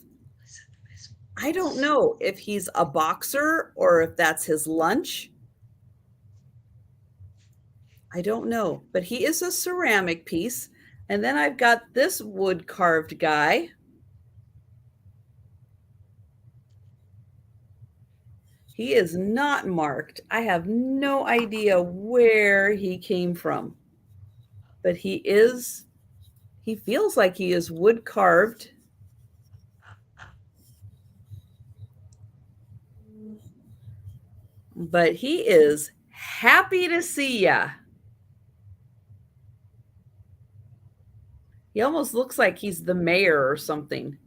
I don't know if he's a boxer or if that's his lunch. I don't know, but he is a ceramic piece. And then I've got this wood carved guy. He is not marked. I have no idea where he came from, but he feels like he is wood carved. But he is happy to see ya. He almost looks like he's the mayor or something.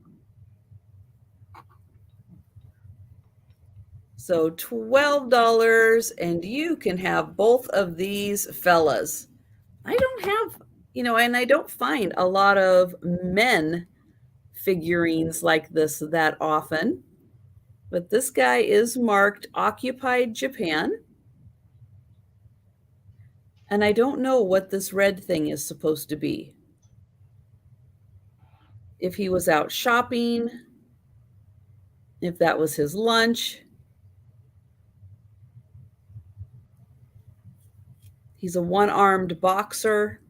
So $12, and you can have both of these fellas. I don't have, and I don't find a lot of men figurines like this that often. But this guy is marked Occupied Japan. And I don't know what this red thing is supposed to be. If he was out shopping, if that was his lunch. He's a one-armed boxer.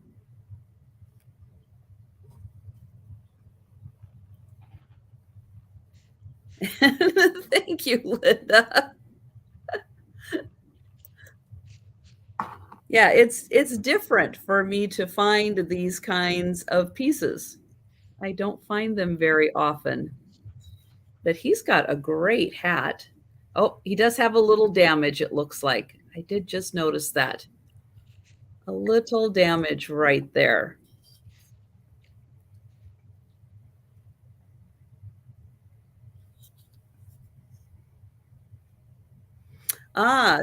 Thank you, Linda. Yeah, it's different for me to find these kinds of pieces. I don't find them very often. But he's got a great hat. Oh, he does have a little damage, it looks like. I did just notice that. A little damage right there.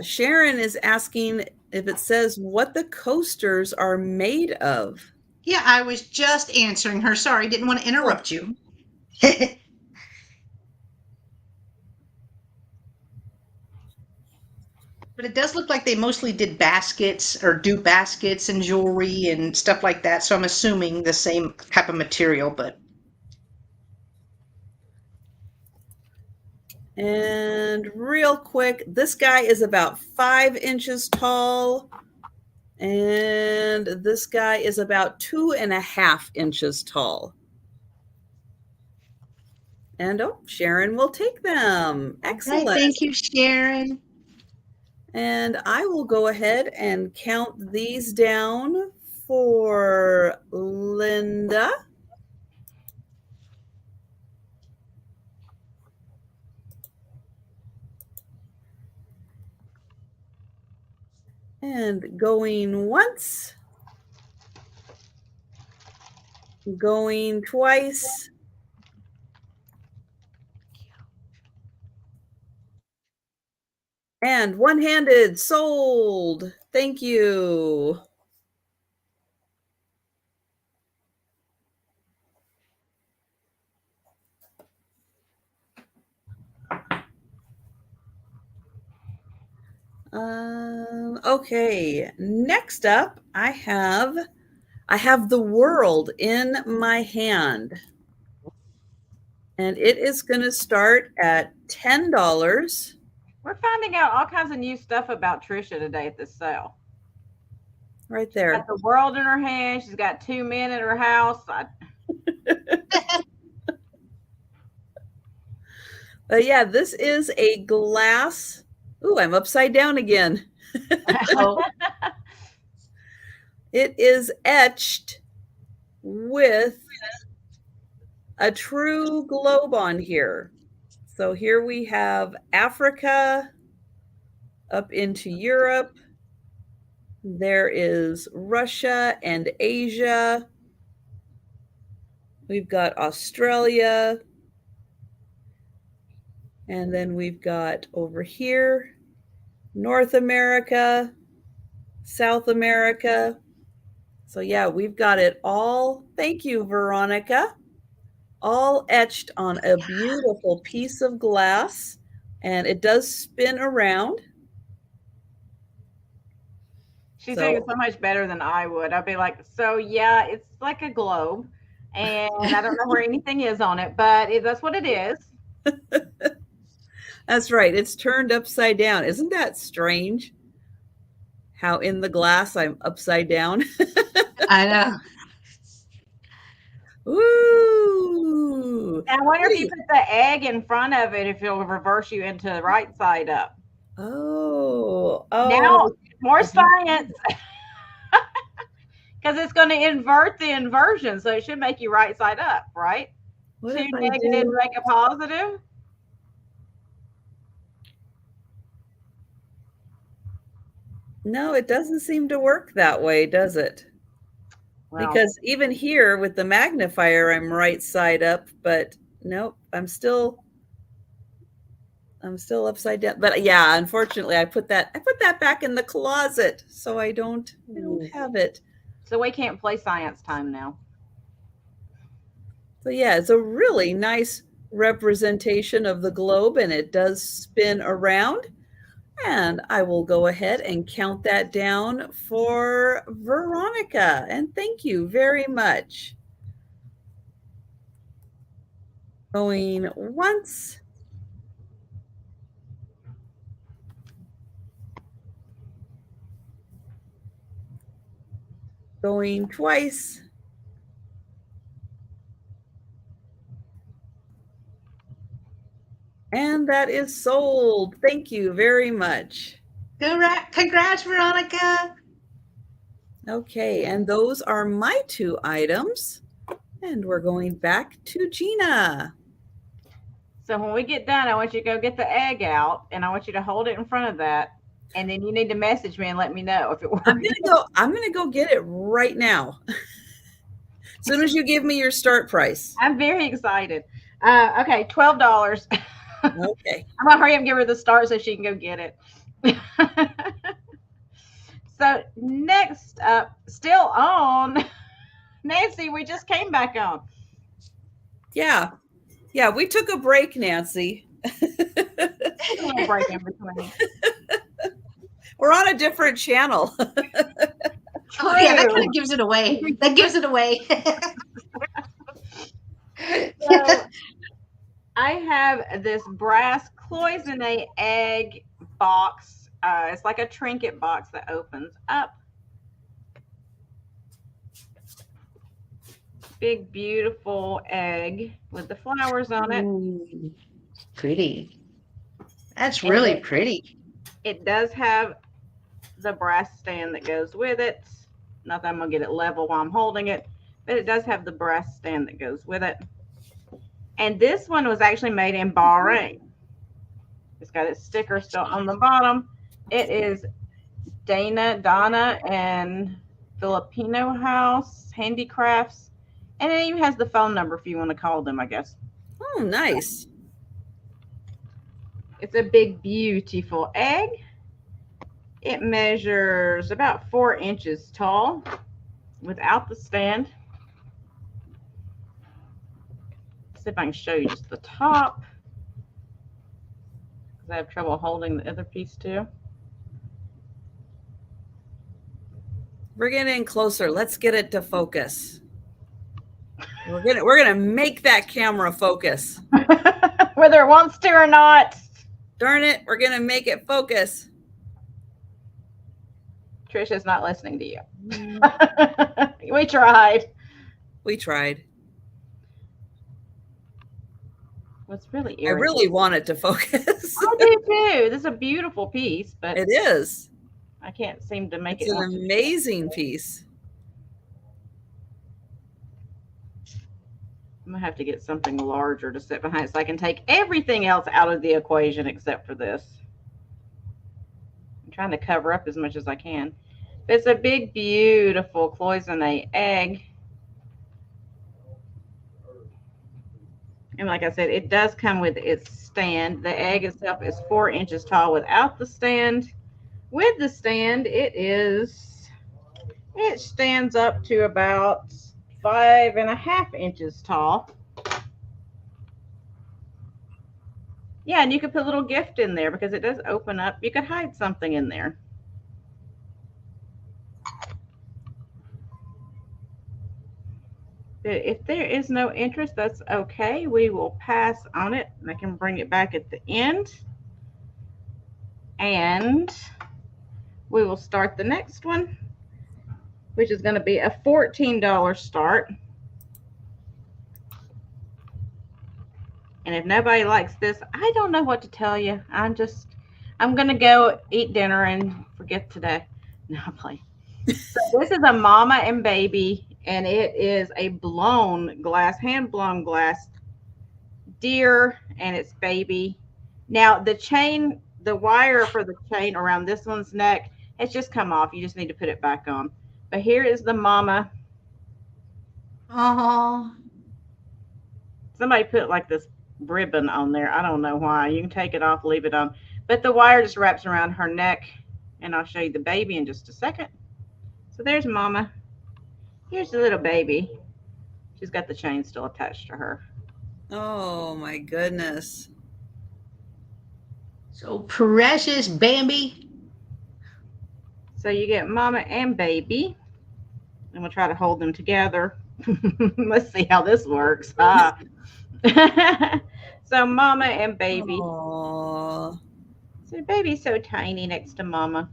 Sharon is asking if it says what the coasters are made of. Yeah, I was just answering her. Sorry, didn't want to interrupt you. But it does look like they mostly did baskets or do baskets and jewelry and stuff like that. So I'm assuming the same type of material, but. And real quick, this guy is about 5 inches tall. And this guy is about 2.5 inches tall. And oh, Sharon will take them. Excellent. Okay, thank you, Sharon. And I will go ahead and count these down for Linda. And going once, going twice, and one-handed, sold. Thank you. Okay, next up, I have the world in my hand. And it is going to start at $10. We're finding out all kinds of new stuff about Trisha today at this sale. Right there. She's got the world in her hand. She's got 2 men at her house. But yeah, this is a glass. Ooh, I'm upside down again. Oh. It is etched with a true globe on here. So here we have Africa up into Europe. There is Russia and Asia. We've got Australia. And then we've got over here, North America, South America. So yeah, we've got it all. Thank you, Veronica. All etched on a beautiful piece of glass. And it does spin around. She's doing it so much better than I would. I'd be like, so yeah, it's like a globe. And I don't know where anything is on it, but that's what it is. That's right. It's turned upside down. Isn't that strange? How in the glass I'm upside down. I know. Ooh. And I wonder if you put the egg in front of it, if it'll reverse you into the right side up. Oh. Now, more science. Because it's going to invert the inversion, so it should make you right side up, right? What 2 negatives make a positive. No, it doesn't seem to work that way, does it? Well, because even here with the magnifier, I'm right side up, but nope, I'm still upside down. But yeah, unfortunately, I put that back in the closet, so I don't have it. So we can't play science time now. So yeah, it's a really nice representation of the globe, and it does spin around. And I will go ahead and count that down for Veronica. And thank you very much. Going once. Going twice. that is sold. Thank you very much. Congrats, Veronica. Okay, and those are my 2 items. And we're going back to Jeana. So when we get done, I want you to go get the egg out, and I want you to hold it in front of that, and then you need to message me and let me know if it works. I'm gonna go get it right now. As soon as you give me your start price. I'm very excited. Okay, $12. Okay. I'm gonna hurry up and give her the start so she can go get it. So next up, still on, Nancy, we just came back on. Yeah, we took a break, Nancy. A little break in between. We're on a different channel. Oh, yeah, that kind of gives it away. That gives it away. So I have this brass cloisonne egg box. It's like a trinket box that opens up. Big, beautiful egg with the flowers on it. Ooh, pretty. That's really pretty. It does have the brass stand that goes with it. Not that I'm going to get it level while I'm holding it, but it does have the brass stand that goes with it. And this one was actually made in Bahrain. It's got its sticker still on the bottom. It is Donna and Filipino House Handicrafts. And it even has the phone number if you want to call them, I guess. Oh, nice. It's a big, beautiful egg. It measures about 4 inches tall without the stand. Let's see if I can show you just the top, because I have trouble holding the other piece too. We're getting closer. Let's get it to focus. We're gonna make that camera focus. Whether it wants to or not. Darn it, we're gonna make it focus. Trisha's not listening to you. We tried. We tried. What's really I really want it to focus. I do too. This is a beautiful piece, but it is. I can't seem to make it's it. It's an amazing piece. I'm gonna have to get something larger to sit behind so I can take everything else out of the equation except for this. I'm trying to cover up as much as I can. It's a big, beautiful cloisonne egg. And like I said, it does come with its stand. The egg itself is 4 inches tall without the stand. With the stand, it stands up to about 5.5 inches tall. Yeah, and you could put a little gift in there because it does open up. You could hide something in there. But if there is no interest, that's okay. We will pass on it, and I can bring it back at the end. And we will start the next one, which is going to be a $14 start. And if nobody likes this, I don't know what to tell you. I'm going to go eat dinner and forget today. No, I'm playing. So this is a mama and baby, and it is a blown glass, hand-blown glass deer and its baby. Now, the chain, the wire for the chain around this one's neck has just come off. You just need to put it back on. But here is the mama. Oh. Somebody put like this ribbon on there. I don't know why. You can take it off, leave it on. But the wire just wraps around her neck, and I'll show you the baby in just a second. So there's mama. Here's the little baby. She's got the chain still attached to her. Oh my goodness. So precious, Bambi. So you get mama and baby. And we'll try to hold them together. Let's see how this works. So mama and baby. Aww. So baby's so tiny next to mama.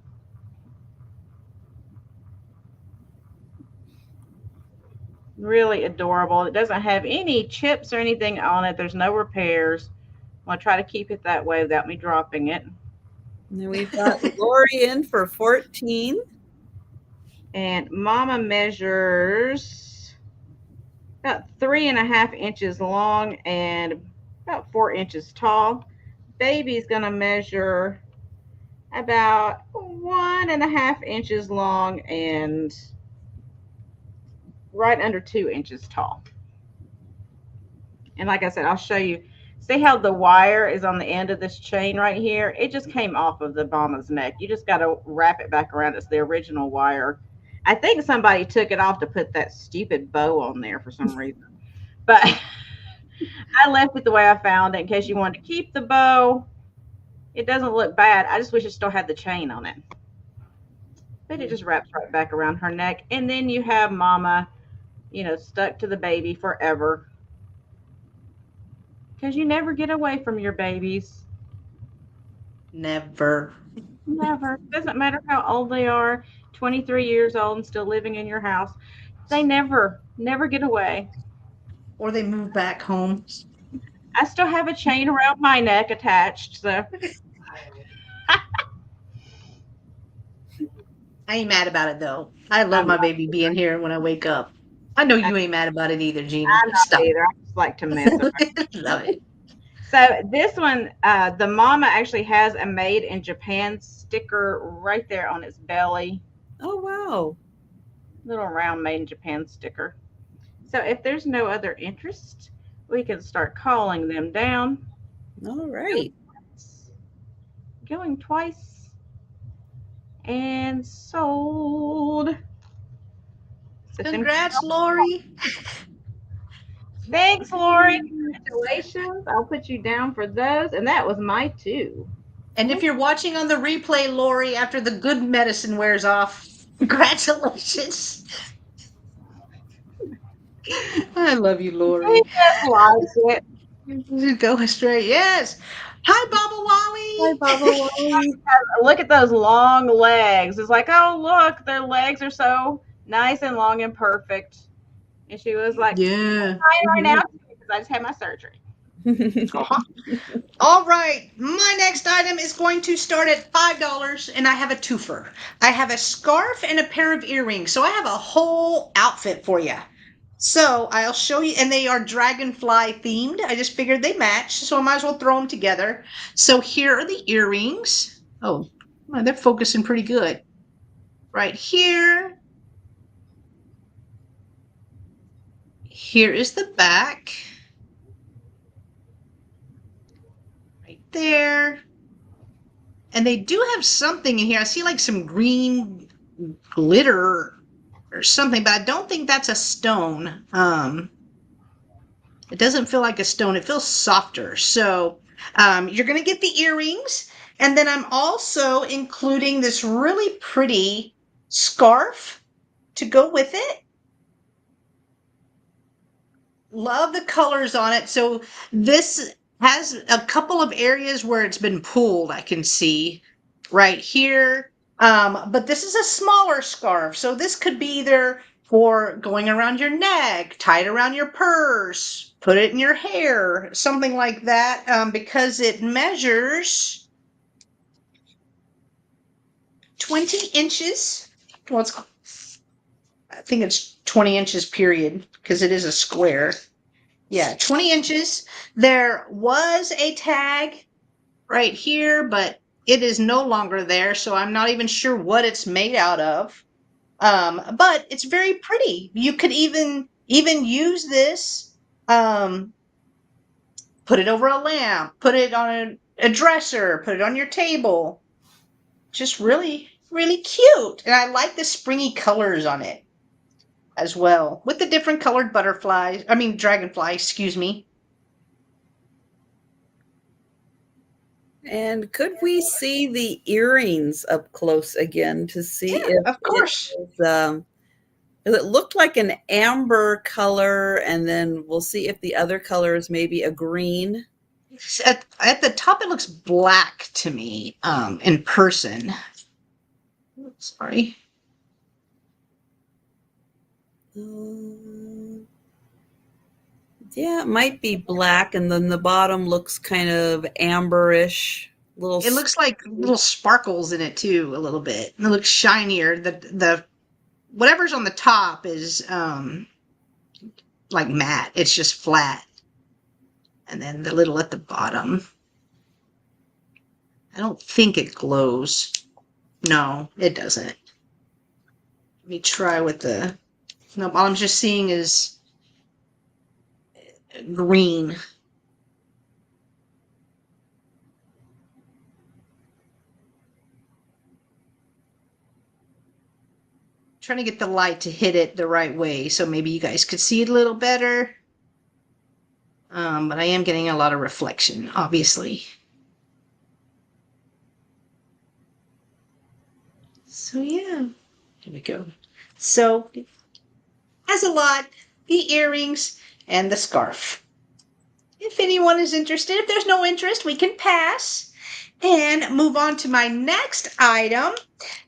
Really adorable. It doesn't have any chips or anything on it. There's no repairs. I'll try to keep it that way without me dropping it. And then we've got Lori in for 14. And Mama measures about 3.5 inches long and about 4 inches tall. Baby's going to measure about 1.5 inches long and right under 2 inches tall. And like I said, I'll show you. See how the wire is on the end of this chain right here? It just came off of the mama's neck. You just got to wrap it back around. It's the original wire. I think somebody took it off to put that stupid bow on there for some reason. But I left it the way I found it in case you wanted to keep the bow. It doesn't look bad. I just wish it still had the chain on it. But it just wraps right back around her neck. And then you have Mama, stuck to the baby forever. Because you never get away from your babies. Never. Never. Doesn't matter how old they are, 23 years old and still living in your house. They never get away. Or they move back home. I still have a chain around my neck attached, so. I ain't mad about it, though. I love my baby being here when I wake up. I know you ain't mad about it either, Jeana. I'm not either. I just like to mess around. Love it. So this one, the Mama actually has a made in Japan sticker right there on its belly. Oh, wow. Little round made in Japan sticker. So if there's no other interest, we can start calling them down. All right. Going twice. And sold. Congrats, Lori. Thanks, Lori. Congratulations. I'll put you down for those. And that was my 2. And if you're watching on the replay, Lori, after the good medicine wears off, congratulations. I love you, Lori. Likes it. Go straight. Yes. Hi, Baba Wally. Hi, Baba Wally. Look at those long legs. It's like, oh, look, their legs are so nice and long and perfect. And she was like, yeah. Right now because I just had my surgery. All right. My next item is going to start at $5, and I have a twofer. I have a scarf and a pair of earrings. So I have a whole outfit for you. So I'll show you, and they are dragonfly themed. I just figured they match, so I might as well throw them together. So here are the earrings. Oh, they're focusing pretty good. Right here. Here is the back. Right there. And they do have something in here. I see like some green glitter or something, but I don't think that's a stone. It doesn't feel like a stone. It feels softer. So you're going to get the earrings. And then I'm also including this really pretty scarf to go with it. Love the colors on it. So this has a couple of areas where it's been pulled, I can see right here. But this is a smaller scarf. So this could be either for going around your neck, tied around your purse, put it in your hair, something like that, because it measures 20 inches. Well, I think it's 20 inches period because it is a square. Yeah, 20 inches. There was a tag right here, but it is no longer there, so I'm not even sure what it's made out of. But it's very pretty. You could even use this, put it over a lamp, put it on a dresser, put it on your table. Just really, really cute. And I like the springy colors on it as well, with the different colored dragonfly, excuse me. And could we see the earrings up close again to see if of course. It looked like an amber color, and then we'll see if the other color is maybe a green. At the top, it looks black to me in person. Sorry. Yeah, it might be black, and then the bottom looks kind of amberish. Little. It looks like little sparkles in it too, a little bit. It looks shinier. The whatever's on the top is like matte. It's just flat. And then the little at the bottom, I don't think it glows. No, it doesn't. Let me try with the, no, all I'm just seeing is green. Trying to get the light to hit it the right way so maybe you guys could see it a little better. But I am getting a lot of reflection, obviously. So yeah, here we go. So has a lot, the earrings and the scarf. If anyone is interested, if there's no interest, we can pass and move on to my next item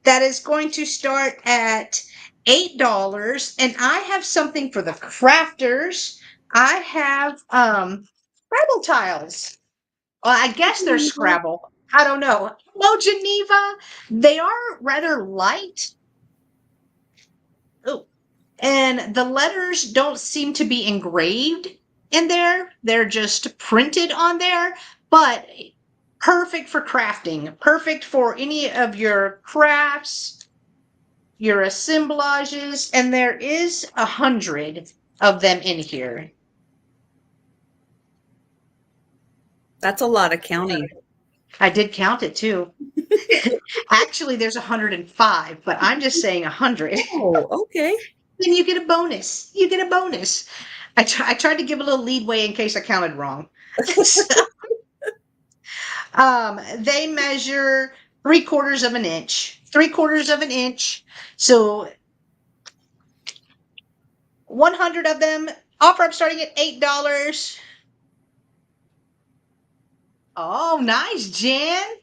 that is going to start at $8. And I have something for the crafters. I have Scrabble tiles. Well, I guess they're Scrabble. I don't know. Hello, Geneva. They are rather light. Oh, and the letters don't seem to be engraved in there. They're just printed on there, but perfect for crafting. Perfect for any of your crafts, your assemblages, and there is 100 of them in here. That's a lot of counting. I did count it too. Actually, there's 105, but I'm just saying 100. Oh, okay. Then you get a bonus. You get a bonus. I tried to give a little leadway in case I counted wrong. So, they measure 3/4 of an inch. 3/4 of an inch. So 100 of them. Offer up starting at $8. Oh, nice, Jen.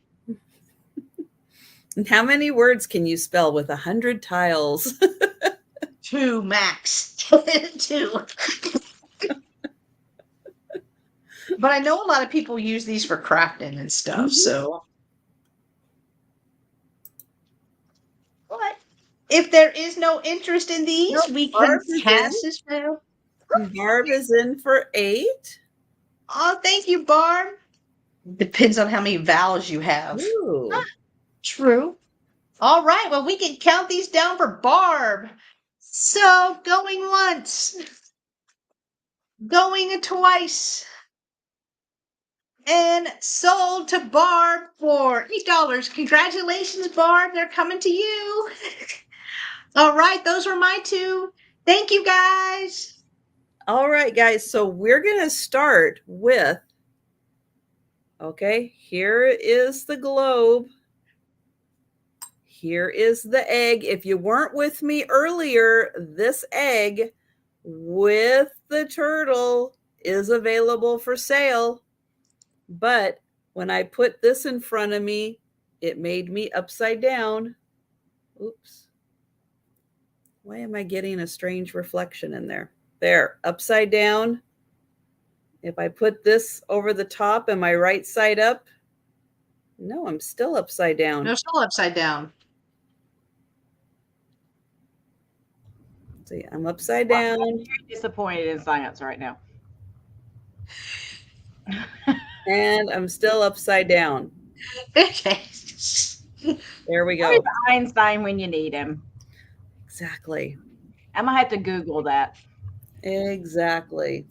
And how many words can you spell with 100 tiles? 2 max. 2. But I know a lot of people use these for crafting and stuff, so. But if there is no interest in these, Nope, we can Barb is pass in. as well. Barb is in for 8. Oh, thank you, Barb. Depends on how many vowels you have. Ooh. True. All right, well, we can count these down for Barb. So, going once, going twice, and sold to Barb for $8. Congratulations, Barb. They're coming to you. All right, those were my 2. Thank you, guys. All right, guys. So we're going to start with, okay, here is the globe. Here is the egg. If you weren't with me earlier, this egg with the turtle is available for sale. But when I put this in front of me, it made me upside down. Oops. Why am I getting a strange reflection in there? There, upside down. If I put this over the top, am I right side up? No, I'm still upside down. No, still upside down. See, I'm upside down. I'm very disappointed in science right now. And I'm still upside down. Okay. There we go. Where's Einstein when you need him? Exactly. I'm gonna have to Google that. Exactly.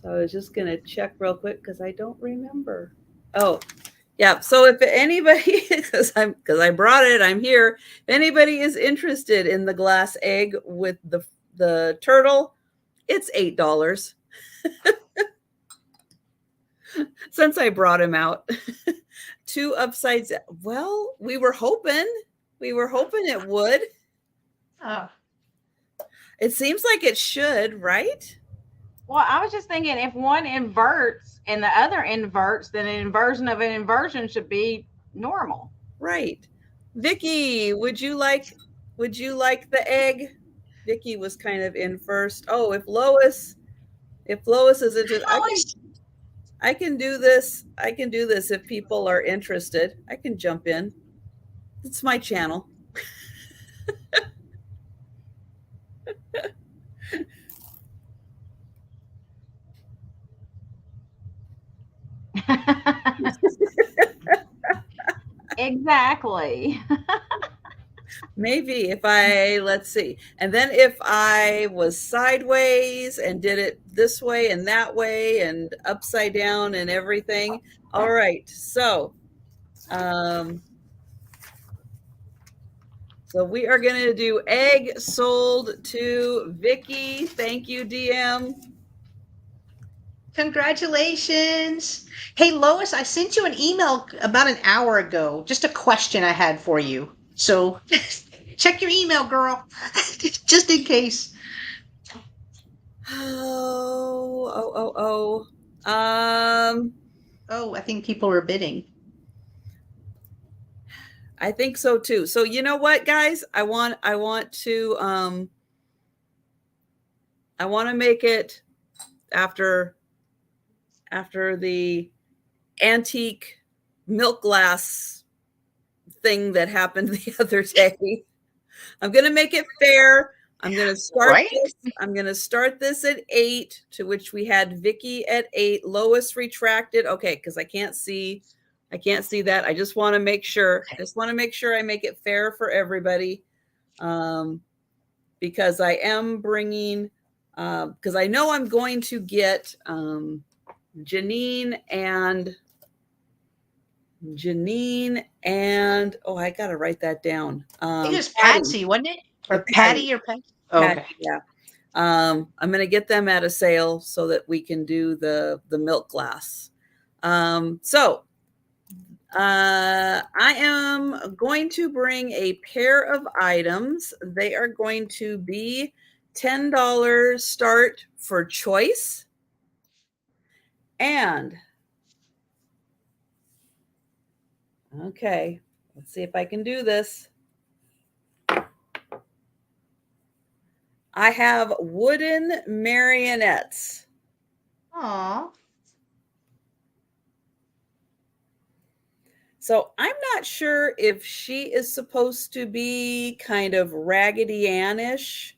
So I was just gonna check real quick because I don't remember. Oh, yeah. So if anybody, because I brought it, I'm here. If anybody is interested in the glass egg with the turtle, it's $8. Since I brought him out. 2 upsides. Well, we were hoping it would. It seems like it should, right? Well, I was just thinking if one inverts and the other inverts, then an inversion of an inversion should be normal. Right. Vicky, would you like the egg? Vicky was kind of in first. Oh, if Lois If Lois is interested, Lois. I can do this. I can do this if people are interested. I can jump in. It's my channel. Exactly. Maybe if I, let's see. And then if I was sideways and did it this way and that way and upside down and everything. All right. So we are going to do egg sold to Vicky. Thank you, DM. Congratulations. Hey, Lois, I sent you an email about an hour ago. Just a question I had for you. So check your email, girl, just in case. Oh. Oh, I think people are bidding. I think so too. So you know what, guys? I want to make it after the antique milk glass thing that happened the other day. I'm going to make it fair. I'm going to start this. I'm going to start this at 8, to which we had Vicky at 8. Lois retracted. Okay, because I can't see that. I just want to make sure. I make it fair for everybody, because I am bringing. Because I know I'm going to get Janine and oh, I gotta write that down. It was Patsy, wasn't it? Or Patty or Patty? Oh, okay. Yeah. I'm gonna get them at a sale so that we can do the milk glass. So I am going to bring a pair of items. They are going to be $10 start for choice. And okay, let's see if I can do this. I have wooden marionettes. Aww. So I'm not sure if she is supposed to be kind of Raggedy Ann-ish,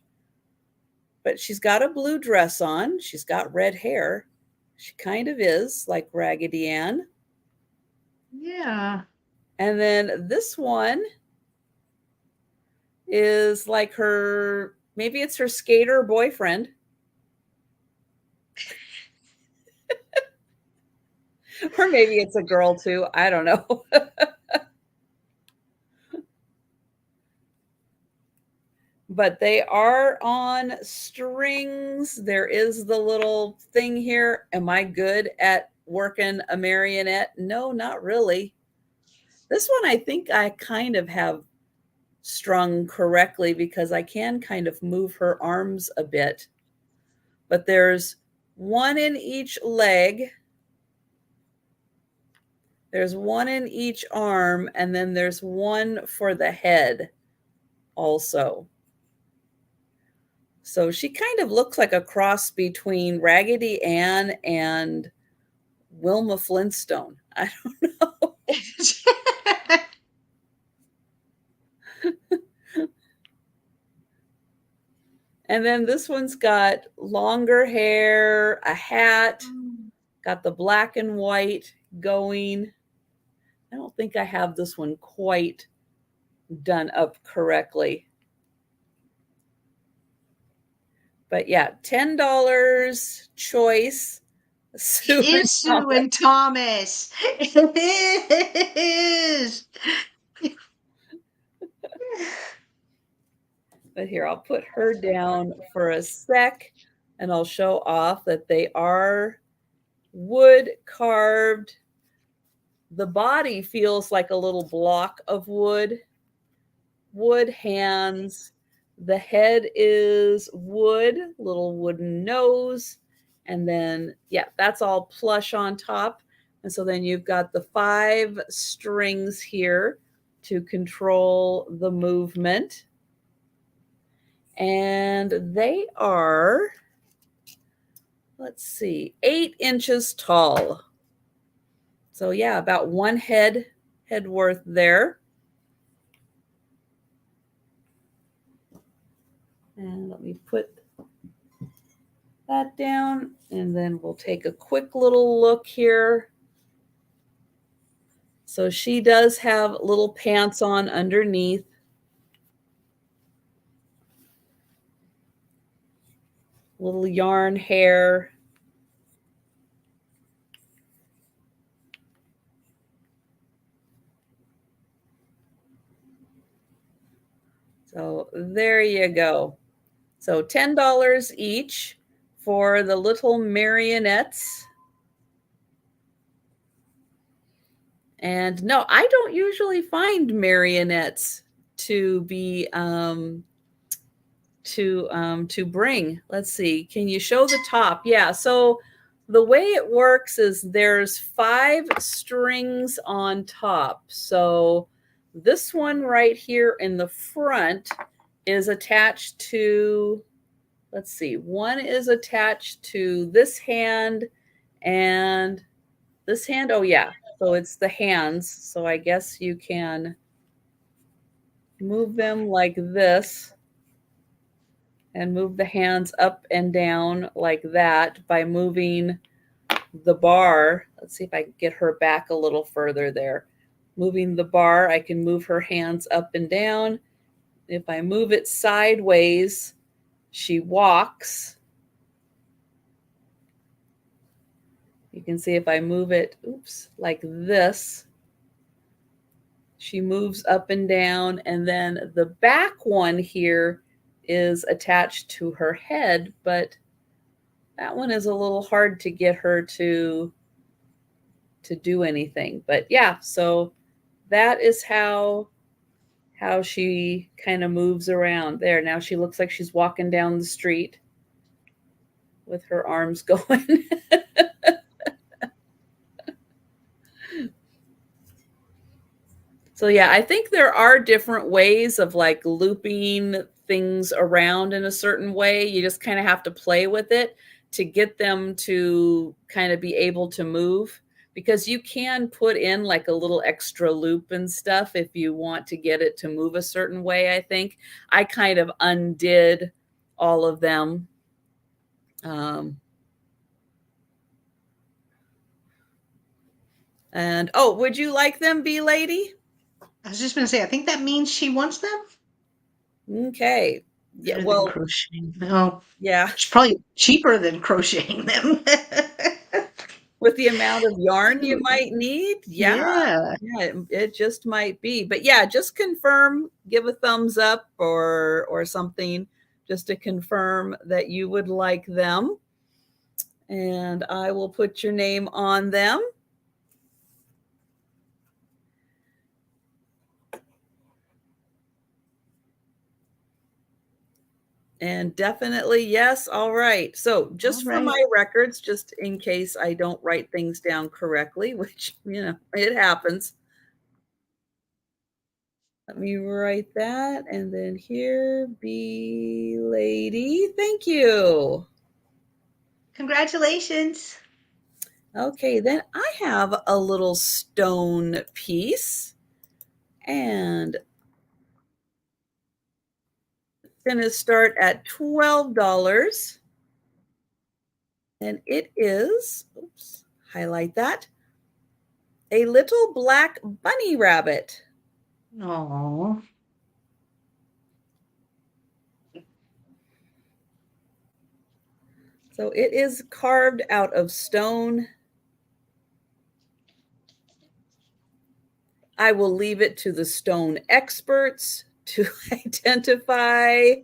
but she's got a blue dress on. She's got red hair. She kind of is like Raggedy Ann. Yeah. And then this one is like her, maybe it's her skater boyfriend. Or maybe it's a girl too. I don't know. But they are on strings. There is the little thing here. Am I good at working a marionette? No, not really. This one I think I kind of have strung correctly because I can kind of move her arms a bit. But there's one in each leg. There's one in each arm, and then there's one for the head also. So she kind of looks like a cross between Raggedy Ann and Wilma Flintstone. I don't know. And then this one's got longer hair, a hat, got the black and white going. I don't think I have this one quite done up correctly. But yeah, $10 choice. It is Sue and Thomas. It is. But here, I'll put her down for a sec, and I'll show off that they are wood carved. The body feels like a little block of wood hands. The head is wood, little wooden nose. And then, yeah, that's all plush on top. And so then you've got the 5 strings here to control the movement. And they are let's see, 8 inches tall. So yeah, about 1 head worth there. And let me put that down, and then we'll take a quick little look here. So she does have little pants on underneath. Little yarn hair. So there you go. So $10 each for the little marionettes. And no, I don't usually find marionettes to be to bring. Let's see. Can you show the top? Yeah. So the way it works is there's 5 strings on top. So this one right here in the front is attached to, let's see, one is attached to this hand and this hand. Oh yeah. So it's the hands. So I guess you can move them like this and move the hands up and down like that by moving the bar. Let's see if I can get her back a little further there. Moving the bar, I can move her hands up and down. If I move it sideways, she walks. You can see if I move it, oops, like this, she moves up and down. And then the back one here is attached to her head, but that one is a little hard to get her to do anything. But yeah, so that is how she kind of moves around there. Now she looks like she's walking down the street with her arms going. So yeah, I think there are different ways of like looping things around in a certain way. You just kind of have to play with it to get them to kind of be able to move, because you can put in like a little extra loop and stuff if you want to get it to move a certain way. I think I kind of undid all of them. And oh, would you like them, Bee Lady? I was just going to say, I think that means she wants them. Okay. Yeah. Better Well, than crocheting. No. Yeah. It's probably cheaper than crocheting them. With the amount of yarn you might need. Yeah. It just might be. But yeah, just confirm, give a thumbs up or something just to confirm that you would like them. And I will put your name on them. And definitely, yes. All right. So just for my records, just in case I don't write things down correctly, which, it happens. Let me write that. And then here, Bee Lady. Thank you. Congratulations. Okay, then I have a little stone piece. And it's going to start at $12. And it is, oops, highlight that, a little black bunny rabbit. Oh. So it is carved out of stone. I will leave it to the stone experts to identify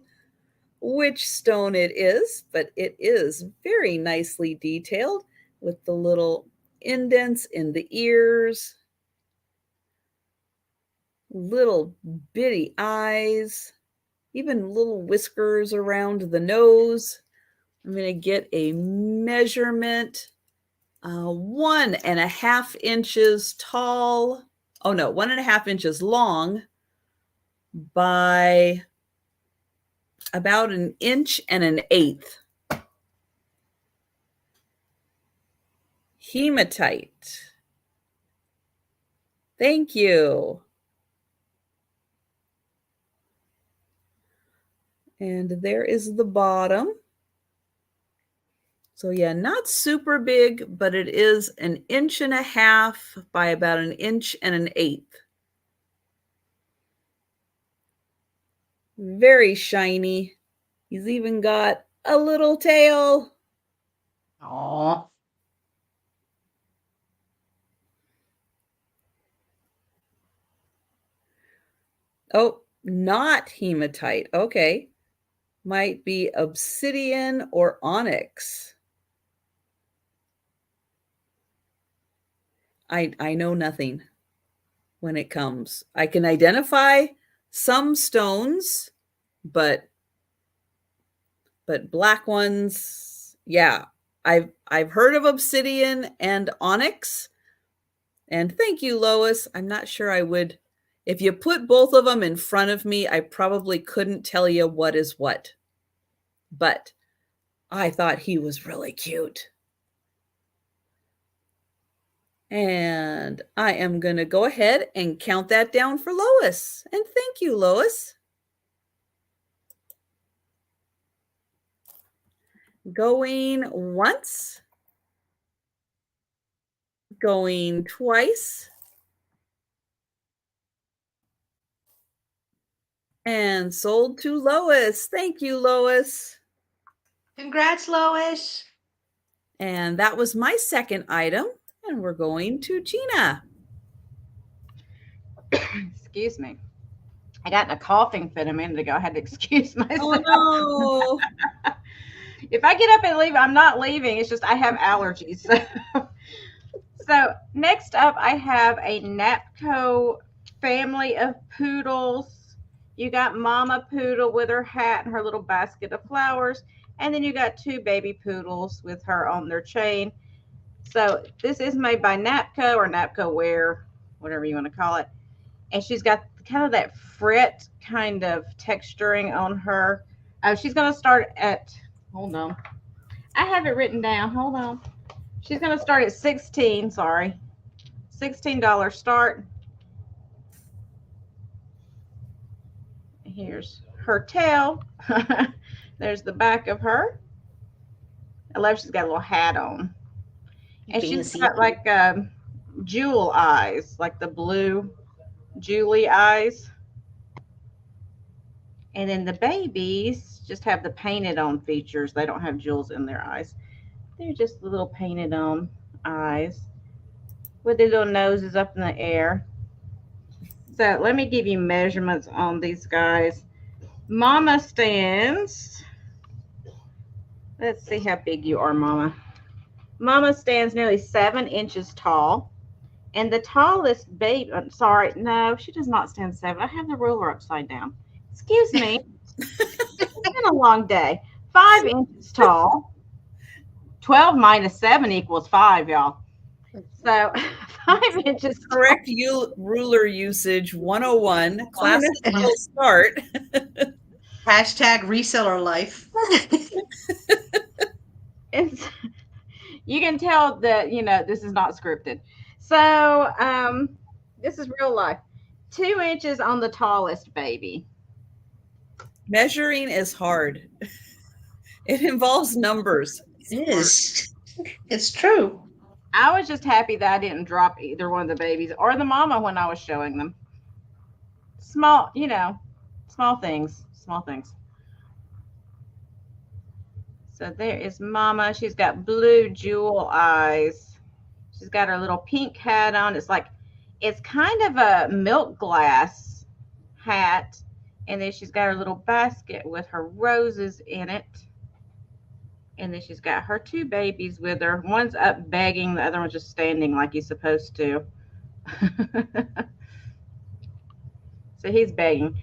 which stone it is, but it is very nicely detailed with the little indents in the ears, little bitty eyes, even little whiskers around the nose. I'm going to get a measurement, 1.5 inches tall. Oh no, 1.5 inches long by about 1 1/8 inches. Hematite. Thank you. And there is the bottom. So yeah, not super big, but it is 1.5 inches by about 1 1/8 inches. Very shiny. He's even got a little tail. Aw. Oh, not hematite. Okay. Might be obsidian or onyx. I know nothing when it comes. I can identify some stones, but black ones, yeah. I've heard of obsidian and onyx. And thank you, Lois. I'm not sure I would. If you put both of them in front of me, I probably couldn't tell you what is what. But I thought he was really cute. And I am going to go ahead and count that down for Lois. And thank you, Lois. Going once. Going twice. And sold to Lois. Thank you, Lois. Congrats, Lois. And that was my second item. And we're going to Jeana. Excuse me. I got in a coughing fit a minute ago. I had to excuse myself. Oh, no. If I get up and leave, I'm not leaving. It's just I have allergies. So next up, I have a Napco family of poodles. You got Mama Poodle with her hat and her little basket of flowers. And then you got 2 baby poodles with her on their chain. So this is made by Napco or Napco Wear, whatever you want to call it. And she's got kind of that fret kind of texturing on her. She's going to start at, hold on. I have it written down. Hold on. She's going to start at $16 start. Here's her tail. There's the back of her. I love she's got a little hat on. And she's got like jewel eyes, like the blue Julie eyes. And then the babies just have the painted on features. They don't have jewels in their eyes. They're just the little painted on eyes with their little noses up in the air. So let me give you measurements on these guys. Mama stands, let's see how big you are, Mama. Mama stands nearly 7 inches tall. And the tallest baby, sorry, no, she does not stand 7. I have the ruler upside down. Excuse me. It's been a long day. 5 inches tall. 12 minus 7 equals 5, y'all. So 5 inches tall. Correct ruler usage 101. Class will start. Hashtag reseller life. You can tell that, this is not scripted. So this is real life. 2 inches on the tallest baby. Measuring is hard. It involves numbers. It is. It's true. I was just happy that I didn't drop either one of the babies or the mama when I was showing them. Small, small things. So there is Mama. She's got blue jewel eyes. She's got her little pink hat on. It's kind of a milk glass hat. And then she's got her little basket with her roses in it. And then she's got her 2 babies with her. One's up begging. The other one's just standing like he's supposed to. So he's begging.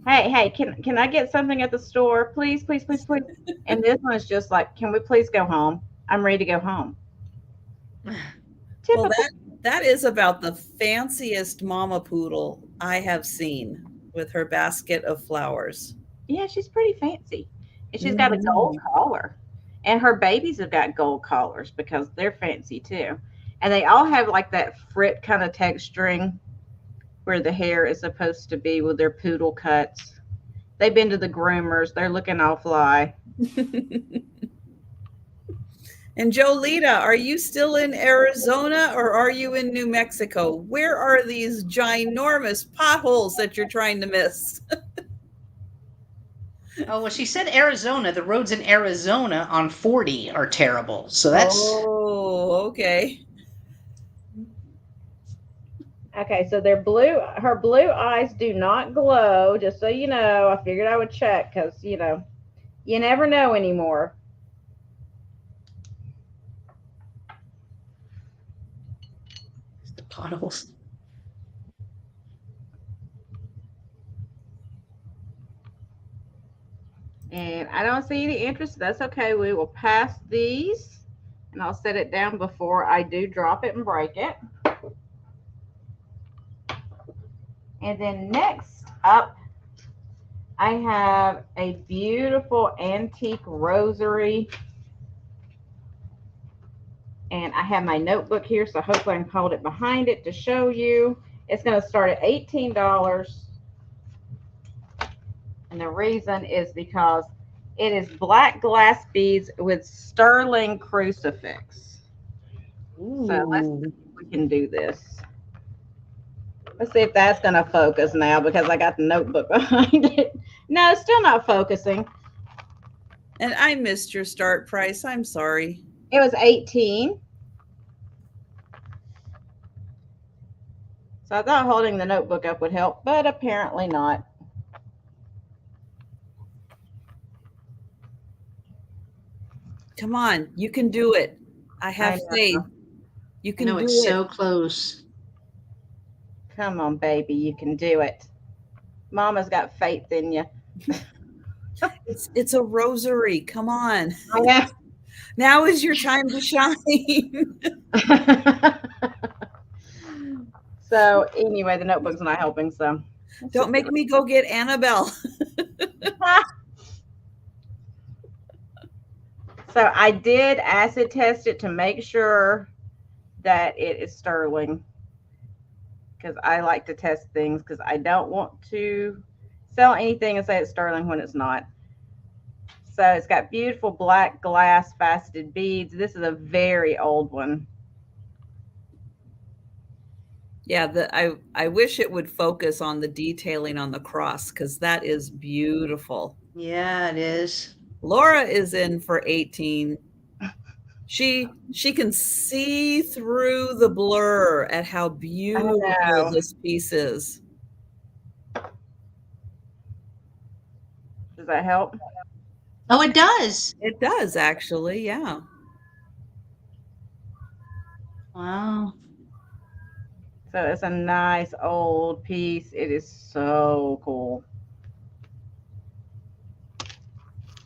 Hey, can I get something at the store? Please, please, please, please. And this one's just like, can we please go home? I'm ready to go home. Well, that is about the fanciest mama poodle I have seen with her basket of flowers. Yeah, she's pretty fancy. And she's got a gold collar. And her babies have got gold collars because they're fancy too. And they all have like that frit kind of texturing where the hair is supposed to be with their poodle cuts. They've been to the groomers. They're looking all fly. And Jolita, are you still in Arizona or are you in New Mexico? Where are these ginormous potholes that you're trying to miss? Oh, well, she said Arizona. The roads in Arizona on 40 are terrible. So that's. Oh, okay. Okay, so they're blue. Her blue eyes do not glow, just so you know. I figured I would check because, you know, you never know anymore. The potholes. And I don't see any interest. That's okay. We will pass these, and I'll set it down before I do drop it and break it. And then next up, I have a beautiful antique rosary. And I have my notebook here, so hopefully I can hold it behind it to show you. It's going to start at $18. And the reason is because it is black glass beads with sterling crucifix. Ooh. So let's see if we can do this. Let's see if that's going to focus now because I got the notebook behind it. No, it's still not focusing. And I missed your start price. I'm sorry. It was 18. So I thought holding the notebook up would help, but apparently not. Come on, you can do it. I have faith. You can do it. It's so close. Come on, baby, you can do it. Mama's got faith in you. It's a rosary. Come on. Yeah. Now is your time to shine. So anyway, the notebook's not helping. So don't make me go get Annabelle. So I did acid test it to make sure that it is sterling, because I like to test things because I don't want to sell anything and say it's sterling when it's not. So it's got beautiful black glass faceted beads. This is a very old one. Yeah, I wish it would focus on the detailing on the cross because that is beautiful. Yeah, it is. Laura is in for 18. She can see through the blur at how beautiful this piece is. Does that help? Oh, it does. It does, actually. Yeah. Wow. So it's a nice old piece. It is so cool.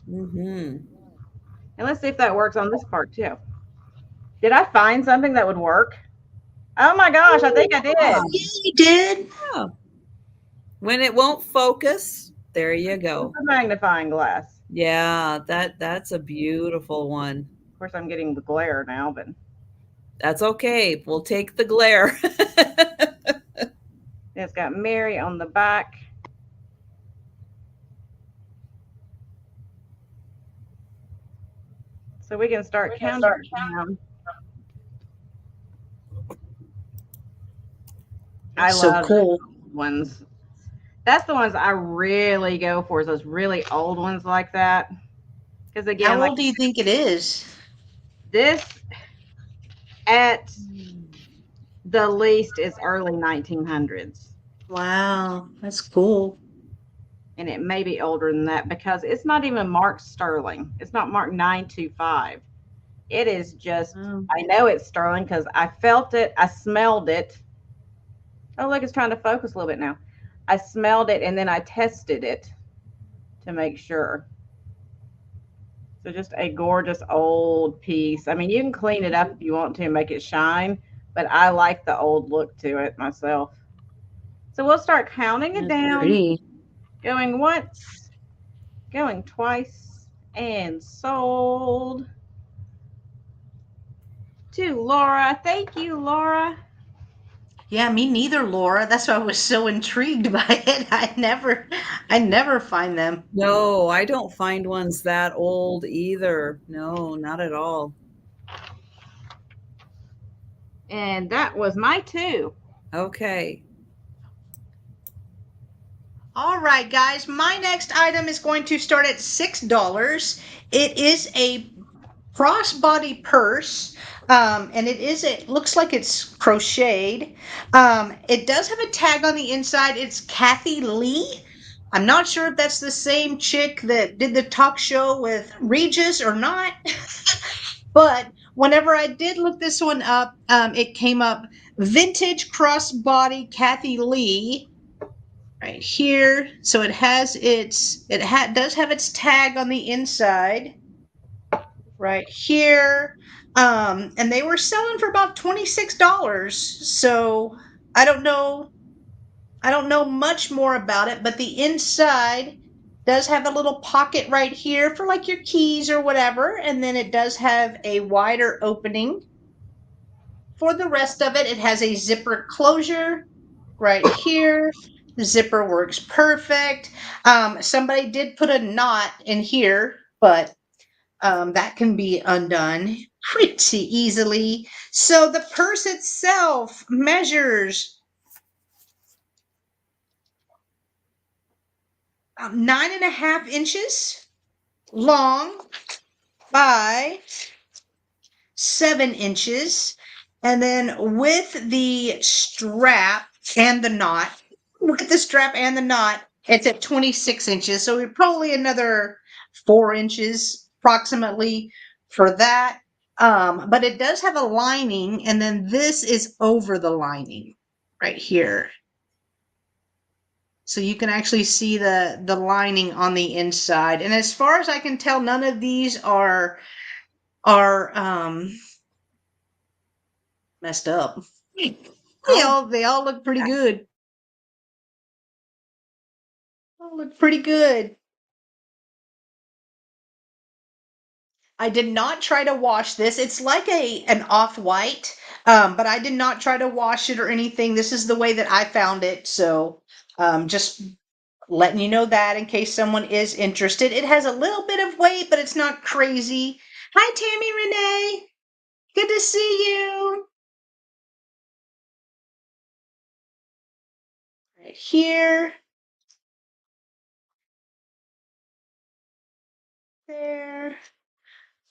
Mm-hmm. And let's see if that works on this part too. Did I find something that would work? Oh my gosh, I think I did. Yeah, you did. Yeah. When it won't focus, there you go. It's a magnifying glass. Yeah, that's a beautiful one. Of course, I'm getting the glare now, but that's okay. We'll take the glare. It's got Mary on the back. So we can start counting down. I love cool ones. That's the ones I really go for, is those really old ones like that. Because again, how old do you think it is? This at the least is early 1900s. Wow, that's cool. And it may be older than that because it's not even marked sterling. It's not marked 925. It is just, I know it's sterling because I felt it. I smelled it. Oh, look, it's trying to focus a little bit now. I smelled it and then I tested it to make sure. So just a gorgeous old piece. I mean, you can clean it up if you want to and make it shine, but I like the old look to it myself. So we'll start counting it down. Pretty. Going once, going twice, and sold to Laura. Thank you, Laura. Yeah, me neither, Laura. That's why I was so intrigued by it. I never find them. No, I don't find ones that old either. No, not at all. And that was my 2. Okay. All right, guys. My next item is going to start at $6. It is a crossbody purse, and it looks like it's crocheted. It does have a tag on the inside. It's Kathy Lee. I'm not sure if that's the same chick that did the talk show with Regis or not. But whenever I did look this one up, it came up vintage crossbody Kathy Lee right here. So does have its tag on the inside right here. And they were selling for about $26. So I don't know much more about it, but the inside does have a little pocket right here for like your keys or whatever, and then it does have a wider opening. For the rest of it, it has a zipper closure right here. The zipper works perfect. Somebody did put a knot in here, but that can be undone pretty easily. So the purse itself measures 9.5 inches long by 7 inches. And then with the strap and the knot, it's at 26 inches. So we're probably another 4 inches approximately for that. But it does have a lining, and then this is over the lining right here. So you can actually see the lining on the inside. And as far as I can tell, none of these are messed up. They all look pretty good. All look pretty good. I did not try to wash this. It's like an off-white, but I did not try to wash it or anything. This is the way that I found it. So just letting you know that in case someone is interested. It has a little bit of weight, but it's not crazy. Hi, Tammy Renee. Good to see you. Right here. There.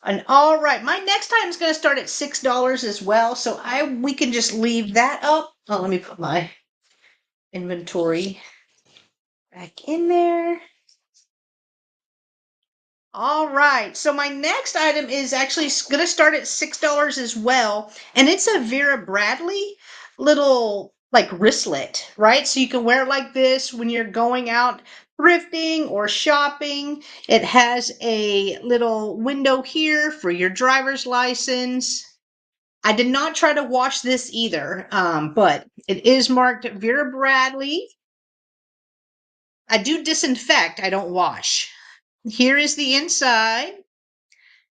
And all right, my next time is going to start at $6 as well, so we can just leave that up. Oh, let me put my inventory back in there. All right, so my next item is actually going to start at $6 as well, and it's a Vera Bradley little like wristlet, right? So you can wear it like this when you're going out thrifting or shopping. It has a little window here for your driver's license. I did not try to wash this either, but it is marked Vera Bradley. I do disinfect, I don't wash. Here is the inside.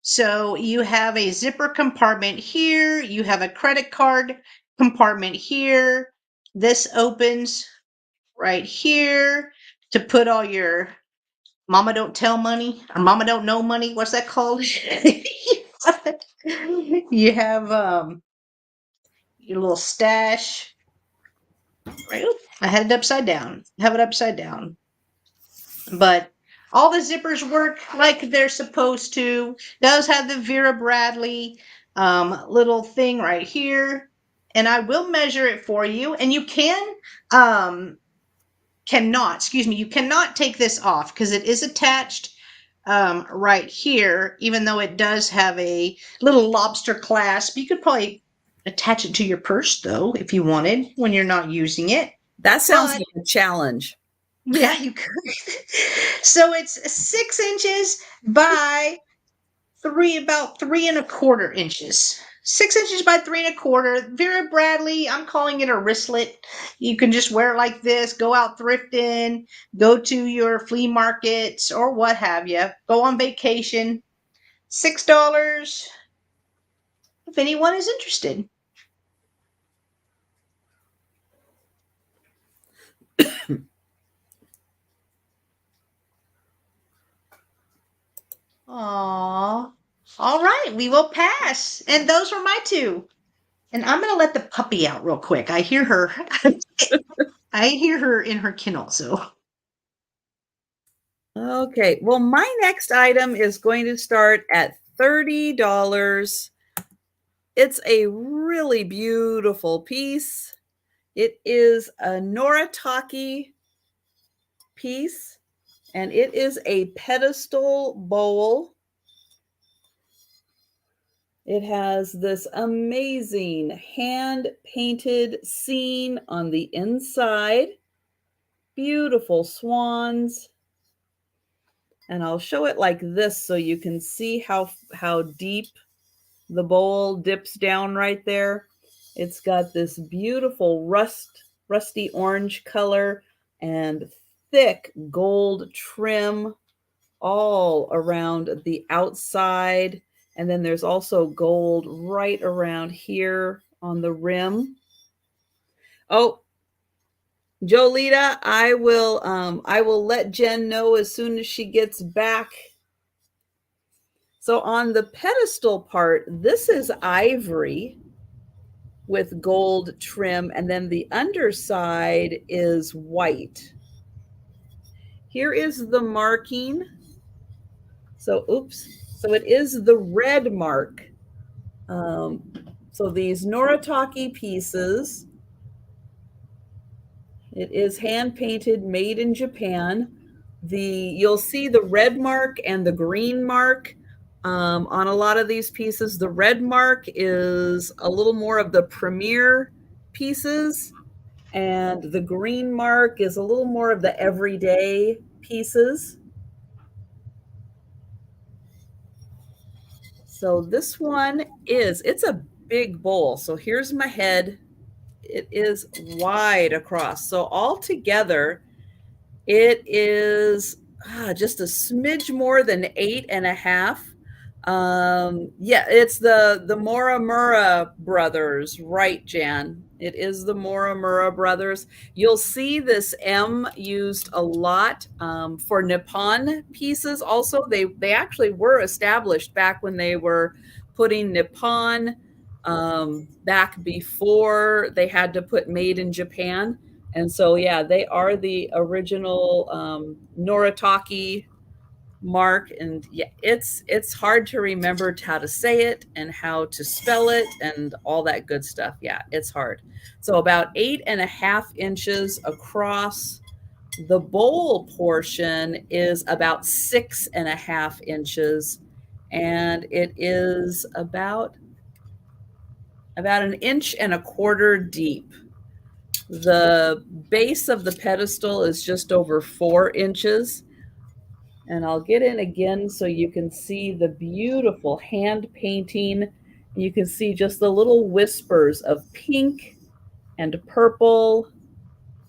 So you have a zipper compartment here. You have a credit card compartment here. This opens right here to put all your mama don't tell money or mama don't know money. What's that called? You have your little stash. Right. I had it upside down. Have it upside down. But all the zippers work like they're supposed to. Does have the Vera Bradley little thing right here. And I will measure it for you. And you you cannot take this off because it is attached right here, even though it does have a little lobster clasp. You could probably attach it to your purse, though, if you wanted, when you're not using it. That sounds like a challenge. Yeah, you could. So it's 6 inches by about 3.25 inches. 6 inches by 3.25. Vera Bradley, I'm calling it a wristlet. You can just wear it like this, go out thrifting, go to your flea markets or what have you, go on vacation. $6 if anyone is interested. Aww. All right, we will pass. And those were my two. And I'm going to let the puppy out real quick. I hear her. I hear her in her kennel, so. Okay, well, my next item is going to start at $30. It's a really beautiful piece. It is a Noritake piece, and it is a pedestal bowl. It has this amazing hand-painted scene on the inside. Beautiful swans. And I'll show it like this so you can see how deep the bowl dips down right there. It's got this beautiful rusty orange color and thick gold trim all around the outside. And then there's also gold right around here on the rim. Oh, Jolita, I will let Jen know as soon as she gets back. So on the pedestal part, this is ivory with gold trim, and then the underside is white. Here is the marking. So, oops. So it is the red mark. So these Noritake pieces, it is hand painted, made in Japan. You'll see the red mark and the green mark on a lot of these pieces. The red mark is a little more of the premier pieces, and the green mark is a little more of the everyday pieces. So this one it's a big bowl. So here's my head. It is wide across. So all together, it is just a smidge more than 8.5. Yeah, it's the Morimura brothers, right, Jan? It is the Morimura brothers. You'll see this M used a lot for Nippon pieces. Also, they actually were established back when they were putting Nippon back before they had to put made in Japan. And so, yeah, they are the original Noritake mark. And yeah, it's hard to remember how to say it and how to spell it and all that good stuff. Yeah, it's hard. So about 8.5 inches across. The bowl portion is about 6.5 inches, and it is about 1.25 inches deep. The base of the pedestal is just over 4 inches. And I'll get in again so you can see the beautiful hand painting. You can see just the little whispers of pink and purple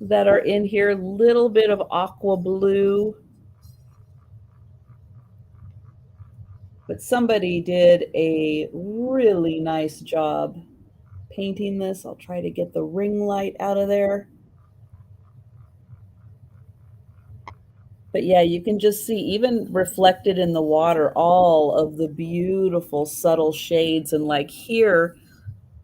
that are in here, little bit of aqua blue. But somebody did a really nice job painting this. I'll try to get the ring light out of there. But yeah, you can just see, even reflected in the water, all of the beautiful subtle shades. And like here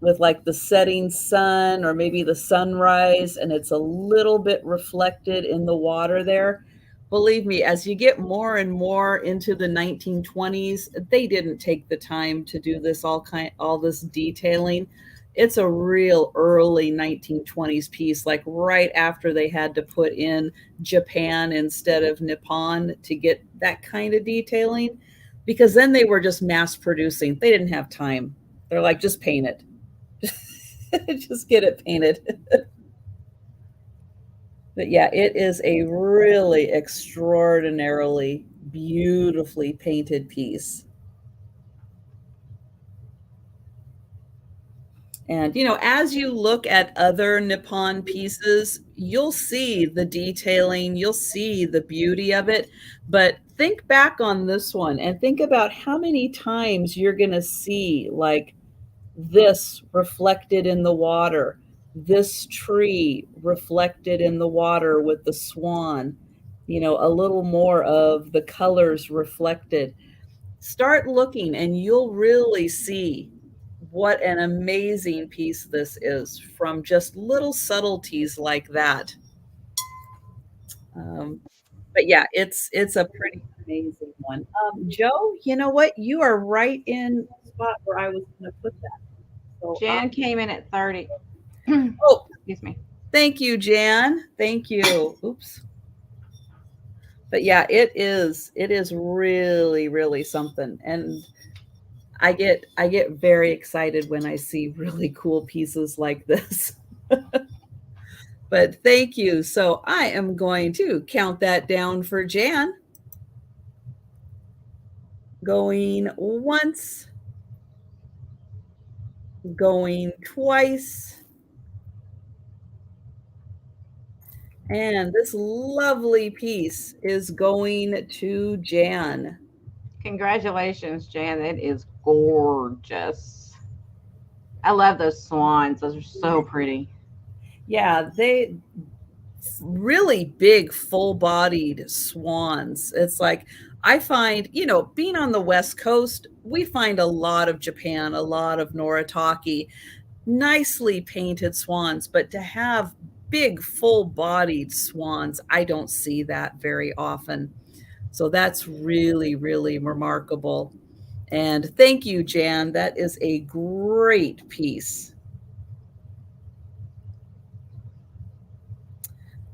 with like the setting sun or maybe the sunrise, and it's a little bit reflected in the water there. Believe me, as you get more and more into the 1920s, they didn't take the time to do this all this detailing. It's a real early 1920s piece, like right after they had to put in Japan instead of Nippon to get that kind of detailing, because then they were just mass producing. They didn't have time. They're like, just paint it. Just get it painted. But yeah, it is a really extraordinarily beautifully painted piece. And, as you look at other Nippon pieces, you'll see the detailing, you'll see the beauty of it. But think back on this one and think about how many times you're going to see like this reflected in the water, this tree reflected in the water with the swan, a little more of the colors reflected. Start looking and you'll really see what an amazing piece this is from just little subtleties like that. But yeah, it's a pretty amazing one. Joe, you know what? You are right in the spot where I was going to put that. So, Jen came in at 30. oh, Excuse me. thank you, Jan. Thank you. Oops. But yeah, it is really, really something. And I get very excited when I see really cool pieces like this. But thank you. So I am going to count that down for Jan. Going once, going twice. And this lovely piece is going to Jan. Congratulations, Jan. It is gorgeous. I love those swans. Those are so pretty. Yeah, they really big, full-bodied swans. It's like I find, being on the West Coast, we find a lot of Japan, a lot of Noritake, nicely painted swans, but to have big, full-bodied swans, I don't see that very often. So that's really, really remarkable. And thank you, Jan. That is a great piece.